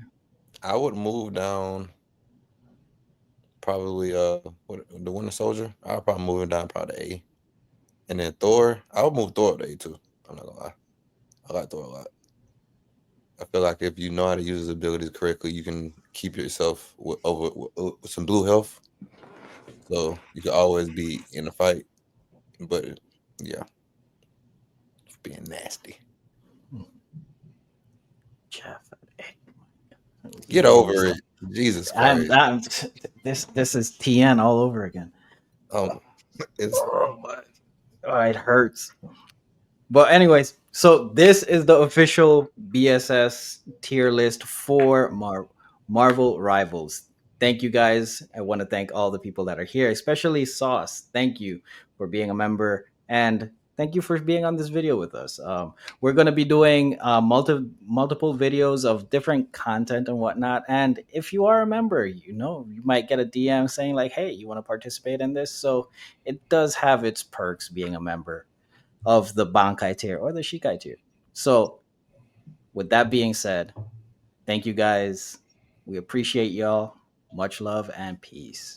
S6: I would move down probably the Winter Soldier. I'll probably move him down probably to A. And then Thor, I would move Thor up to A too. I'm not gonna lie. I like Thor a lot. I feel like if you know how to use his abilities correctly, you can keep yourself with some blue health. So you can always be in a fight. But yeah, being nasty.
S1: Jeff.
S6: Get over it. Jesus Christ.
S1: I'm this is TN all over again.
S6: Um, it's
S1: Oh, it hurts. But anyways, so this is the official B.S.S. tier list for Marvel Rivals. Thank you guys. I want to thank all the people that are here, especially Sauce. Thank you for being a member. And thank you for being on this video with us. We're going to be doing multiple videos of different content and whatnot. And if you are a member, you might get a DM saying like, "Hey, you want to participate in this?" So it does have its perks being a member of the Bankai tier or the Shikai tier. So with that being said, thank you guys. We appreciate y'all. Much love and peace.